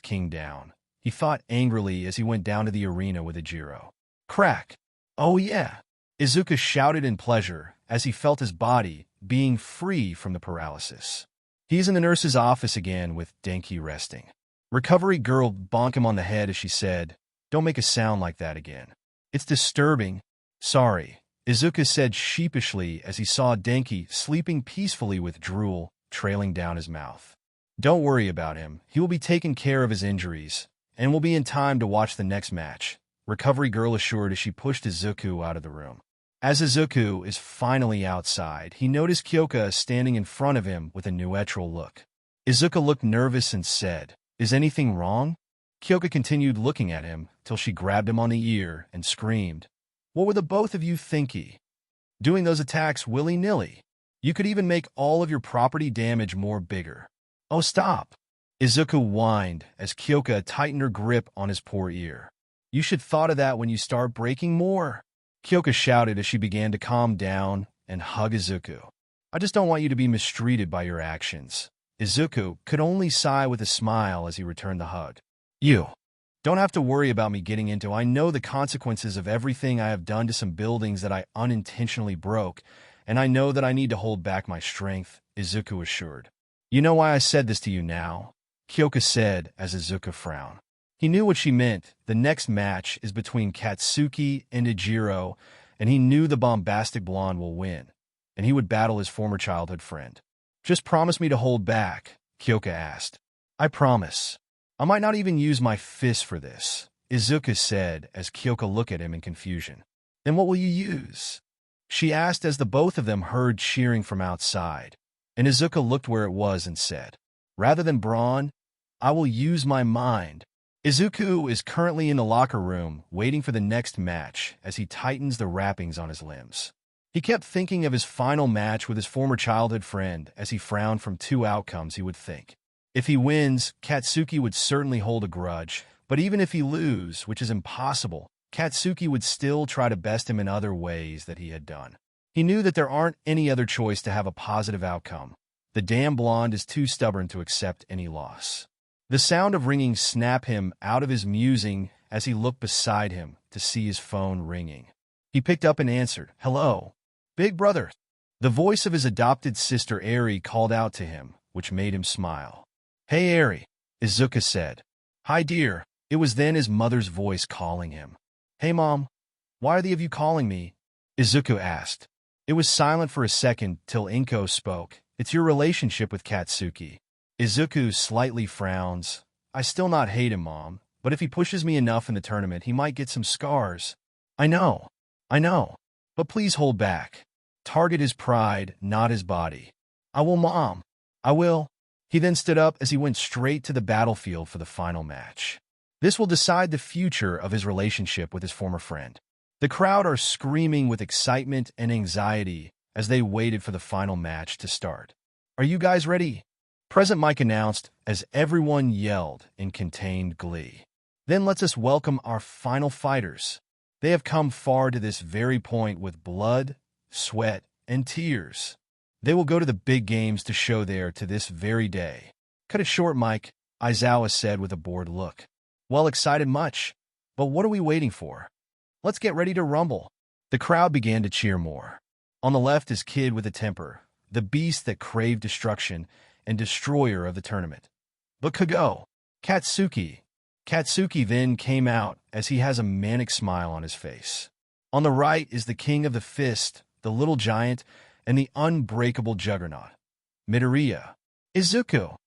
King down," he thought angrily as he went down to the arena with Ejiro. Crack! "Oh yeah," Izuku shouted in pleasure as he felt his body being free from the paralysis. He's in the nurse's office again with Denki resting. Recovery girl bonked him on the head as she said, "Don't make a sound like that again. It's disturbing." "Sorry," Izuku said sheepishly as he saw Denki sleeping peacefully with drool trailing down his mouth. "Don't worry about him. He will be taking care of his injuries and will be in time to watch the next match," Recovery girl assured as she pushed Izuku out of the room. As Izuku is finally outside, he noticed Kyoka standing in front of him with a neutral look. Izuku looked nervous and said, "Is anything wrong?" Kyoka continued looking at him till she grabbed him on the ear and screamed, "What were the both of you thinking? Doing those attacks willy-nilly? You could even make all of your property damage more bigger." "Oh, stop!" Izuku whined as Kyoka tightened her grip on his poor ear. "You should thought of that when you start breaking more," Kyoka shouted as she began to calm down and hug Izuku. "I just don't want you to be mistreated by your actions." Izuku could only sigh with a smile as he returned the hug. "You don't have to worry about me getting into. I know the consequences of everything I have done to some buildings that I unintentionally broke, and I know that I need to hold back my strength," Izuku assured. "You know why I said this to you now?" Kyoka said as Izuku frowned. He knew what she meant. The next match is between Katsuki and Ejiro, and he knew the bombastic blonde will win, and he would battle his former childhood friend. "Just promise me to hold back," Kyoka asked. "I promise. I might not even use my fist for this," Izuku said as Kyoka looked at him in confusion. "Then what will you use?" she asked as the both of them heard cheering from outside, and Izuku looked where it was and said, "Rather than brawn, I will use my mind." Izuku is currently in the locker room waiting for the next match as he tightens the wrappings on his limbs. He kept thinking of his final match with his former childhood friend as he frowned from two outcomes he would think. If he wins, Katsuki would certainly hold a grudge, but even if he lose, which is impossible, Katsuki would still try to best him in other ways that he had done. He knew that there aren't any other choice to have a positive outcome. The damn blonde is too stubborn to accept any loss. The sound of ringing snapped him out of his musing as he looked beside him to see his phone ringing. He picked up and answered, "Hello, big brother." The voice of his adopted sister Eri called out to him, which made him smile. "Hey Eri," Izuku said. "Hi dear." It was then his mother's voice calling him. "Hey mom, why are the of you calling me?" Izuku asked. It was silent for a second till Inko spoke. "It's your relationship with Katsuki." Izuku slightly frowns. "I still not hate him, mom, but if he pushes me enough in the tournament, he might get some scars." I know, but please hold back. Target his pride, not his body." "I will, mom. I will." He then stood up as he went straight to the battlefield for the final match. This will decide the future of his relationship with his former friend. The crowd are screaming with excitement and anxiety as they waited for the final match to start. "Are you guys ready?" Present Mike announced as everyone yelled in contained glee. "Then let's us welcome our final fighters. They have come far to this very point with blood, sweat, and tears. They will go to the big games to show there to this very day." "Cut it short, Mike," Aizawa said with a bored look. "Well, excited much, but what are we waiting for? Let's get ready to rumble." The crowd began to cheer more. On the left is Kid with a temper, the beast that craved destruction and destroyer of the tournament. But Kago, Katsuki then came out as he has a manic smile on his face. On the right is the king of the fist, the little giant, and the unbreakable juggernaut, Midoriya. Izuku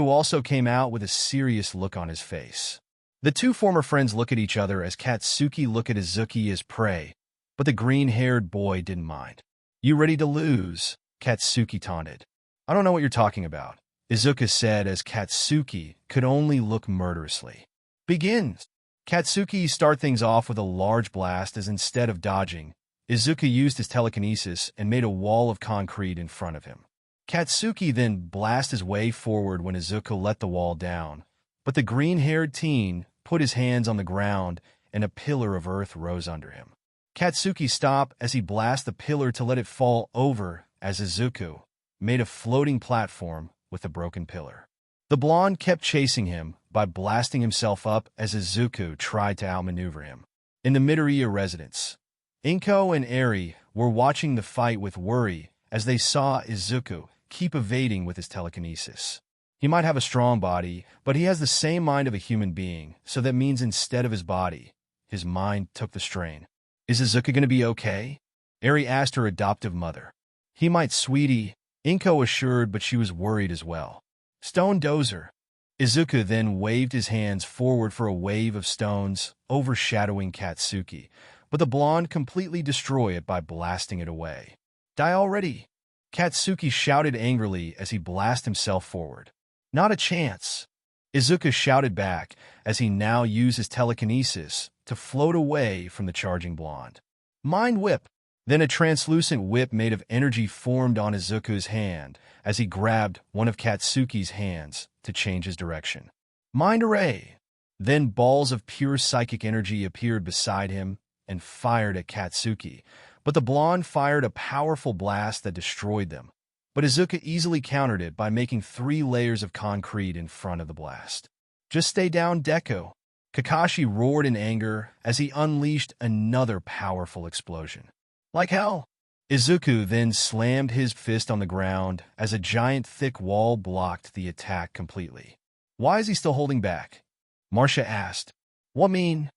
also came out with a serious look on his face. The two former friends look at each other as Katsuki look at Izuku as prey, but the green-haired boy didn't mind. "You ready to lose?" Katsuki taunted. "I don't know what you're talking about," Izuku said as Katsuki could only look murderously. "Begins." Katsuki started things off with a large blast as instead of dodging, Izuku used his telekinesis and made a wall of concrete in front of him. Katsuki then blasted his way forward when Izuku let the wall down, but the green-haired teen put his hands on the ground and a pillar of earth rose under him. Katsuki stopped as he blasted the pillar to let it fall over as Izuku made a floating platform with the broken pillar. The blonde kept chasing him by blasting himself up as Izuku tried to outmaneuver him. In the Midoriya residence, Inko and Eri were watching the fight with worry as they saw Izuku keep evading with his telekinesis. He might have a strong body, but he has the same mind of a human being, so that means instead of his body, his mind took the strain. "Is Izuku going to be okay?" Eri asked her adoptive mother. "He might, sweetie," Inko assured, but she was worried as well. "Stone dozer." Izuku then waved his hands forward for a wave of stones, overshadowing Katsuki, but the blonde completely destroyed it by blasting it away. "Die already!" Katsuki shouted angrily as he blasted himself forward. "Not a chance!" Izuku shouted back as he now used his telekinesis to float away from the charging blonde. "Mind whip!" Then a translucent whip made of energy formed on Izuku's hand as he grabbed one of Katsuki's hands to change his direction. "Mind array!" Then balls of pure psychic energy appeared beside him and fired at Katsuki, but the blonde fired a powerful blast that destroyed them. But Izuku easily countered it by making 3 layers of concrete in front of the blast. "Just stay down, Deku!" Kakashi roared in anger as he unleashed another powerful explosion. "Like hell!" Izuku then slammed his fist on the ground as a giant thick wall blocked the attack completely. "Why is he still holding back?" Marcia asked. "What mean?"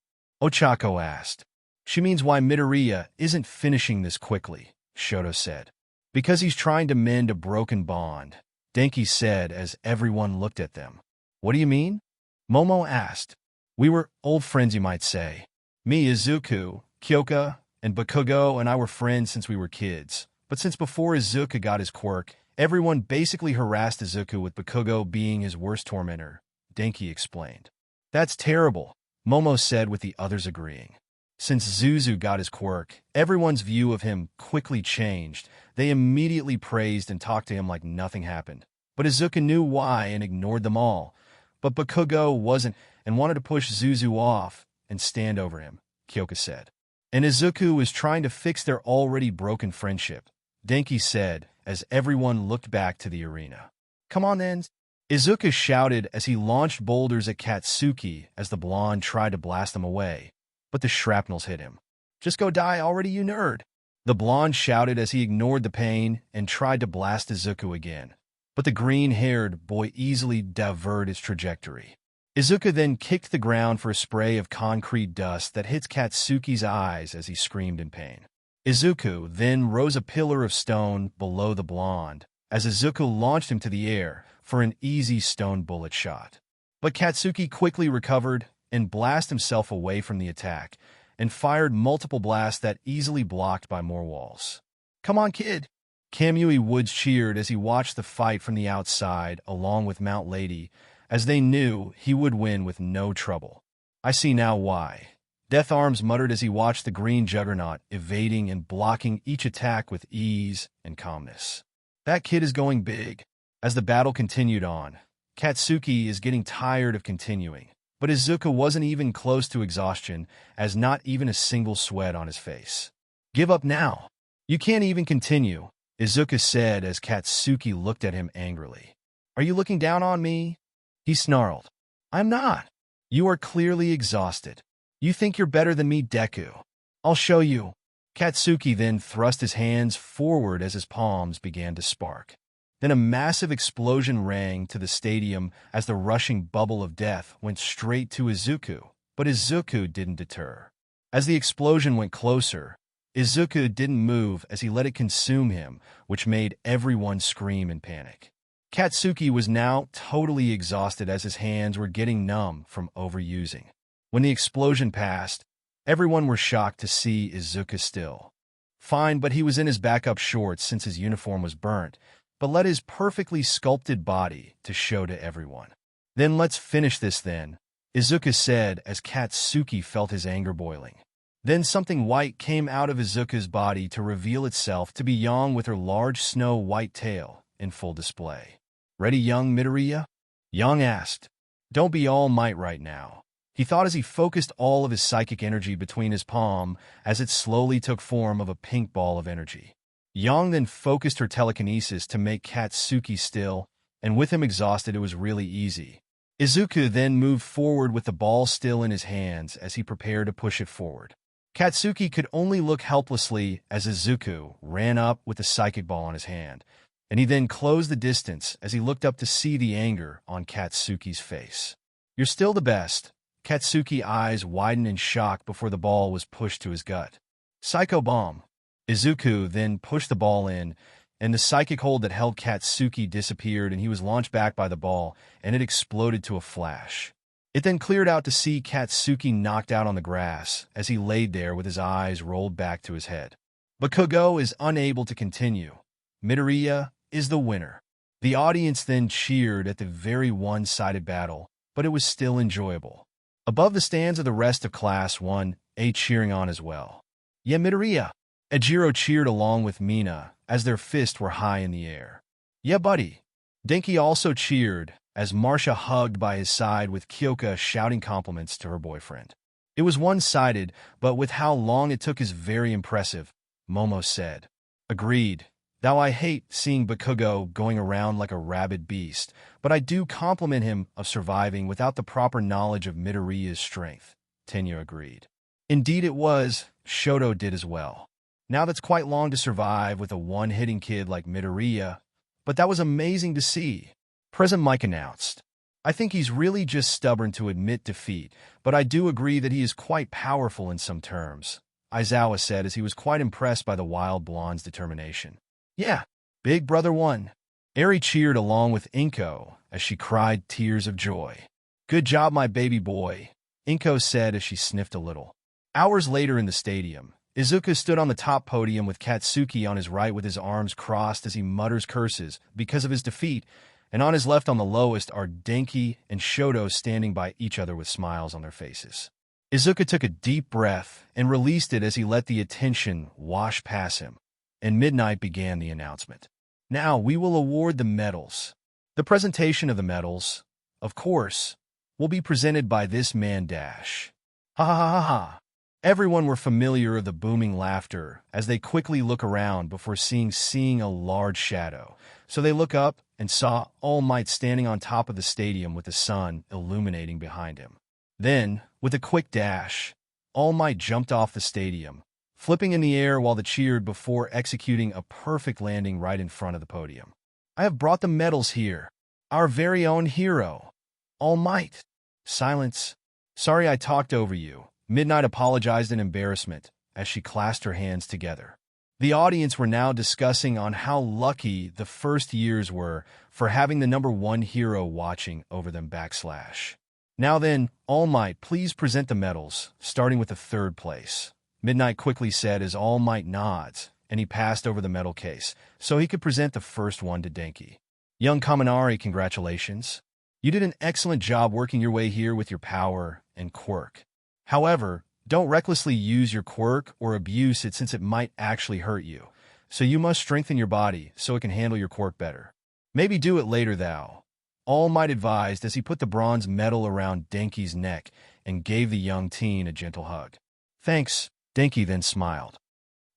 Ochako asked. "She means why Midoriya isn't finishing this quickly," Shoto said. "Because he's trying to mend a broken bond," Denki said as everyone looked at them. "What do you mean?" Momo asked. "We were old friends, you might say. Me, Izuku, Kyoka, and Bakugo and I were friends since we were kids. But since before Izuku got his quirk, everyone basically harassed Izuku with Bakugo being his worst tormentor," Denki explained. "That's terrible," Momo said with the others agreeing. Since Zuzu got his quirk, everyone's view of him quickly changed. They immediately praised and talked to him like nothing happened. But Izuku knew why and ignored them all. But Bakugo wasn't and wanted to push Zuzu off and stand over him, Kyoka said. And Izuku was trying to fix their already broken friendship, Denki said as everyone looked back to the arena. "Come on then, Izuku shouted as he launched boulders at Katsuki as the blonde tried to blast them away, but the shrapnels hit him. "Just go die already, you nerd!" The blonde shouted as he ignored the pain and tried to blast Izuku again, but the green-haired boy easily diverted his trajectory. Izuku then kicked the ground for a spray of concrete dust that hits Katsuki's eyes as he screamed in pain. Izuku then rose a pillar of stone below the blonde as Izuku launched him to the air for an easy stone bullet shot. But Katsuki quickly recovered and blasted himself away from the attack and fired multiple blasts that easily blocked by more walls. "Come on, kid!" Kamui Woods cheered as he watched the fight from the outside along with Mount Lady, as they knew he would win with no trouble. "I see now why," Death Arms muttered as he watched the green juggernaut evading and blocking each attack with ease and calmness. "That kid is going big." As the battle continued on, Katsuki is getting tired of continuing, but Izuku wasn't even close to exhaustion, as not even a single sweat on his face. "Give up now. You can't even continue," Izuku said as Katsuki looked at him angrily. "Are you looking down on me?" He snarled. "I'm not. You are clearly exhausted. You think you're better than me, Deku. I'll show you." Katsuki then thrust his hands forward as his palms began to spark. Then a massive explosion rang to the stadium as the rushing bubble of death went straight to Izuku, but Izuku didn't deter. As the explosion went closer, Izuku didn't move as he let it consume him, which made everyone scream in panic. Katsuki was now totally exhausted as his hands were getting numb from overusing. When the explosion passed, everyone were shocked to see Izuku still fine, but he was in his backup shorts since his uniform was burnt, but let his perfectly sculpted body to show to everyone. "Then let's finish this then," Izuku said as Katsuki felt his anger boiling. Then something white came out of Izuku's body to reveal itself to be Yang with her large snow-white tail in full display. "Ready, young Midoriya?" Yang asked. "Don't be all might right now," he thought as he focused all of his psychic energy between his palm as it slowly took form of a pink ball of energy. Yang then focused her telekinesis to make Katsuki still, and with him exhausted it was really easy. Izuku then moved forward with the ball still in his hands as he prepared to push it forward. Katsuki could only look helplessly as Izuku ran up with the psychic ball in his hand, and he then closed the distance as he looked up to see the anger on Katsuki's face. "You're still the best." Katsuki's eyes widened in shock before the ball was pushed to his gut. "Psycho Bomb." Izuku then pushed the ball in, and the psychic hold that held Katsuki disappeared and he was launched back by the ball, and it exploded to a flash. It then cleared out to see Katsuki knocked out on the grass as he laid there with his eyes rolled back to his head. Bakugo is unable to continue. Midoriya is the winner. The audience then cheered at the very one-sided battle, but it was still enjoyable. Above the stands of the rest of Class 1A cheering on as well. "Yeah, Midoriya!" Ejiro cheered along with Mina as their fists were high in the air. "Yeah, buddy!" Denki also cheered as Marcia hugged by his side with Kyoka shouting compliments to her boyfriend. "It was one-sided, but with how long it took is very impressive," Momo said. "Agreed. Though I hate seeing Bakugo going around like a rabid beast, but I do compliment him of surviving without the proper knowledge of Midoriya's strength," Tenya agreed. "Indeed it was," Shoto did as well. "Now that's quite long to survive with a one-hitting kid like Midoriya, but that was amazing to see," President Mike announced. "I think he's really just stubborn to admit defeat, but I do agree that he is quite powerful in some terms," Aizawa said as he was quite impressed by the wild blonde's determination. "Yeah, Big Brother won." Eri cheered along with Inko as she cried tears of joy. "Good job, my baby boy," Inko said as she sniffed a little. Hours later in the stadium, Izuku stood on the top podium with Katsuki on his right with his arms crossed as he mutters curses because of his defeat, and on his left on the lowest are Denki and Shoto standing by each other with smiles on their faces. Izuku took a deep breath and released it as he let the attention wash past him, and midnight began the announcement. "Now we will award the medals. The presentation of the medals, of course, will be presented by this man Dash." Ha ha ha ha ha. Everyone were familiar of the booming laughter as they quickly look around before seeing a large shadow. So they look up and saw All Might standing on top of the stadium with the sun illuminating behind him. Then, with a quick dash, All Might jumped off the stadium, flipping in the air while they cheered before executing a perfect landing right in front of the podium. "I have brought the medals here. Our very own hero, All Might." Silence. "Sorry I talked over you," Midnight apologized in embarrassment as she clasped her hands together. The audience were now discussing on how lucky the first years were for having the #1 hero watching over them /. "Now then, All Might, please present the medals, starting with the third place," Midnight quickly said as All Might nods, and he passed over the medal case so he could present the first one to Denki. "Young Kaminari, congratulations. You did an excellent job working your way here with your power and quirk. However, don't recklessly use your quirk or abuse it since it might actually hurt you, so you must strengthen your body so it can handle your quirk better. Maybe do it later, thou," All Might advised as he put the bronze medal around Denki's neck and gave the young teen a gentle hug. "Thanks," Denki then smiled.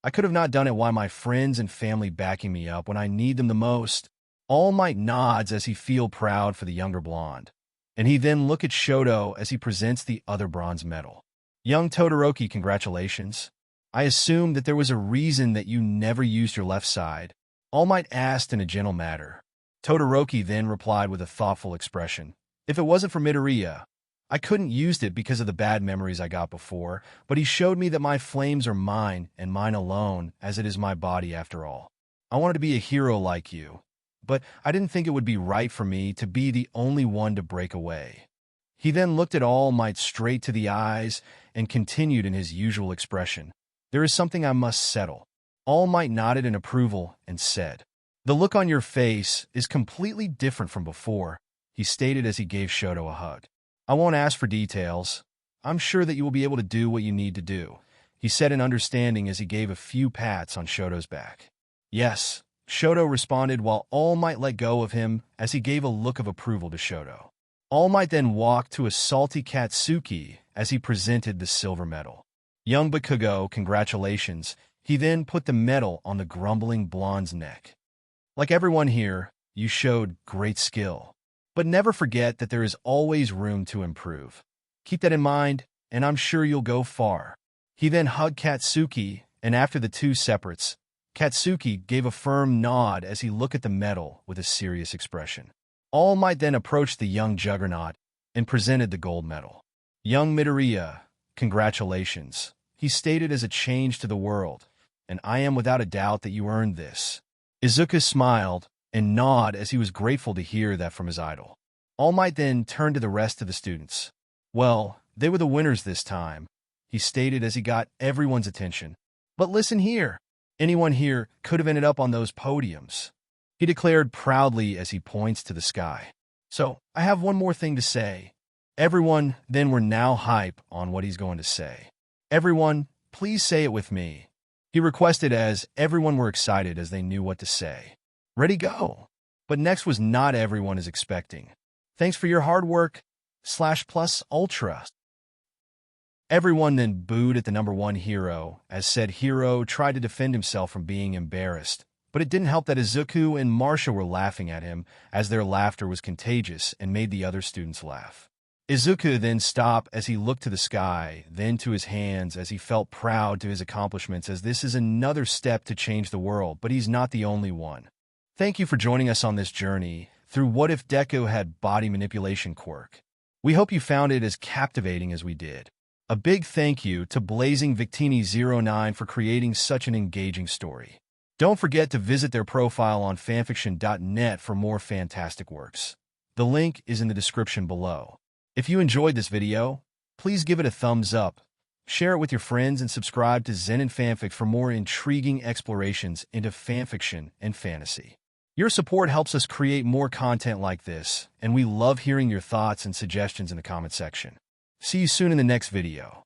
"I could have not done it while my friends and family backing me up when I need them the most." All Might nods as he feels proud for the younger blonde, and he then looks at Shoto as he presents the other bronze medal. "Young Todoroki, congratulations. I assume that there was a reason that you never used your left side," All Might asked in a gentle manner. Todoroki then replied with a thoughtful expression. "If it wasn't for Midoriya, I couldn't use it because of the bad memories I got before, but he showed me that my flames are mine and mine alone, as it is my body after all. I wanted to be a hero like you, but I didn't think it would be right for me to be the only one to break away." He then looked at All Might straight to the eyes and continued in his usual expression. "There is something I must settle." All Might nodded in approval and said, "The look on your face is completely different from before," he stated as he gave Shoto a hug. "I won't ask for details. I'm sure that you will be able to do what you need to do," he said in understanding as he gave a few pats on Shoto's back. "Yes," Shoto responded while All Might let go of him as he gave a look of approval to Shoto. All Might then walked to a salty Katsuki as he presented the silver medal. "Young Bakugo, congratulations." He then put the medal on the grumbling blonde's neck. "Like everyone here, you showed great skill. But never forget that there is always room to improve. Keep that in mind, and I'm sure you'll go far." He then hugged Katsuki, and after the two separates, Katsuki gave a firm nod as he looked at the medal with a serious expression. All Might then approached the young Juggernaut and presented the gold medal. "Young Midoriya, congratulations," he stated as a change to the world, "and I am without a doubt that you earned this." Izuku smiled and nodded as he was grateful to hear that from his idol. All Might then turned to the rest of the students. "Well, they were the winners this time," he stated as he got everyone's attention. "But listen here, anyone here could have ended up on those podiums," he declared proudly as he points to the sky. "So, I have one more thing to say." Everyone then were now hype on what he's going to say. "Everyone, please say it with me," he requested as everyone were excited as they knew what to say. "Ready, go." But next was not everyone is expecting. "Thanks for your hard work, /plus ultra." Everyone then booed at the #1 hero as said hero tried to defend himself from being embarrassed, but it didn't help that Izuku and Marsha were laughing at him as their laughter was contagious and made the other students laugh. Izuku then stopped as he looked to the sky, then to his hands as he felt proud to his accomplishments as this is another step to change the world, but he's not the only one. Thank you for joining us on this journey through What If Deku Had Body Manipulation Quirk. We hope you found it as captivating as we did. A big thank you to Blazing Victini09 for creating such an engaging story. Don't forget to visit their profile on fanfiction.net for more fantastic works. The link is in the description below. If you enjoyed this video, please give it a thumbs up, share it with your friends, and subscribe to Zenin Fanfics for more intriguing explorations into fanfiction and fantasy. Your support helps us create more content like this, and we love hearing your thoughts and suggestions in the comment section. See you soon in the next video.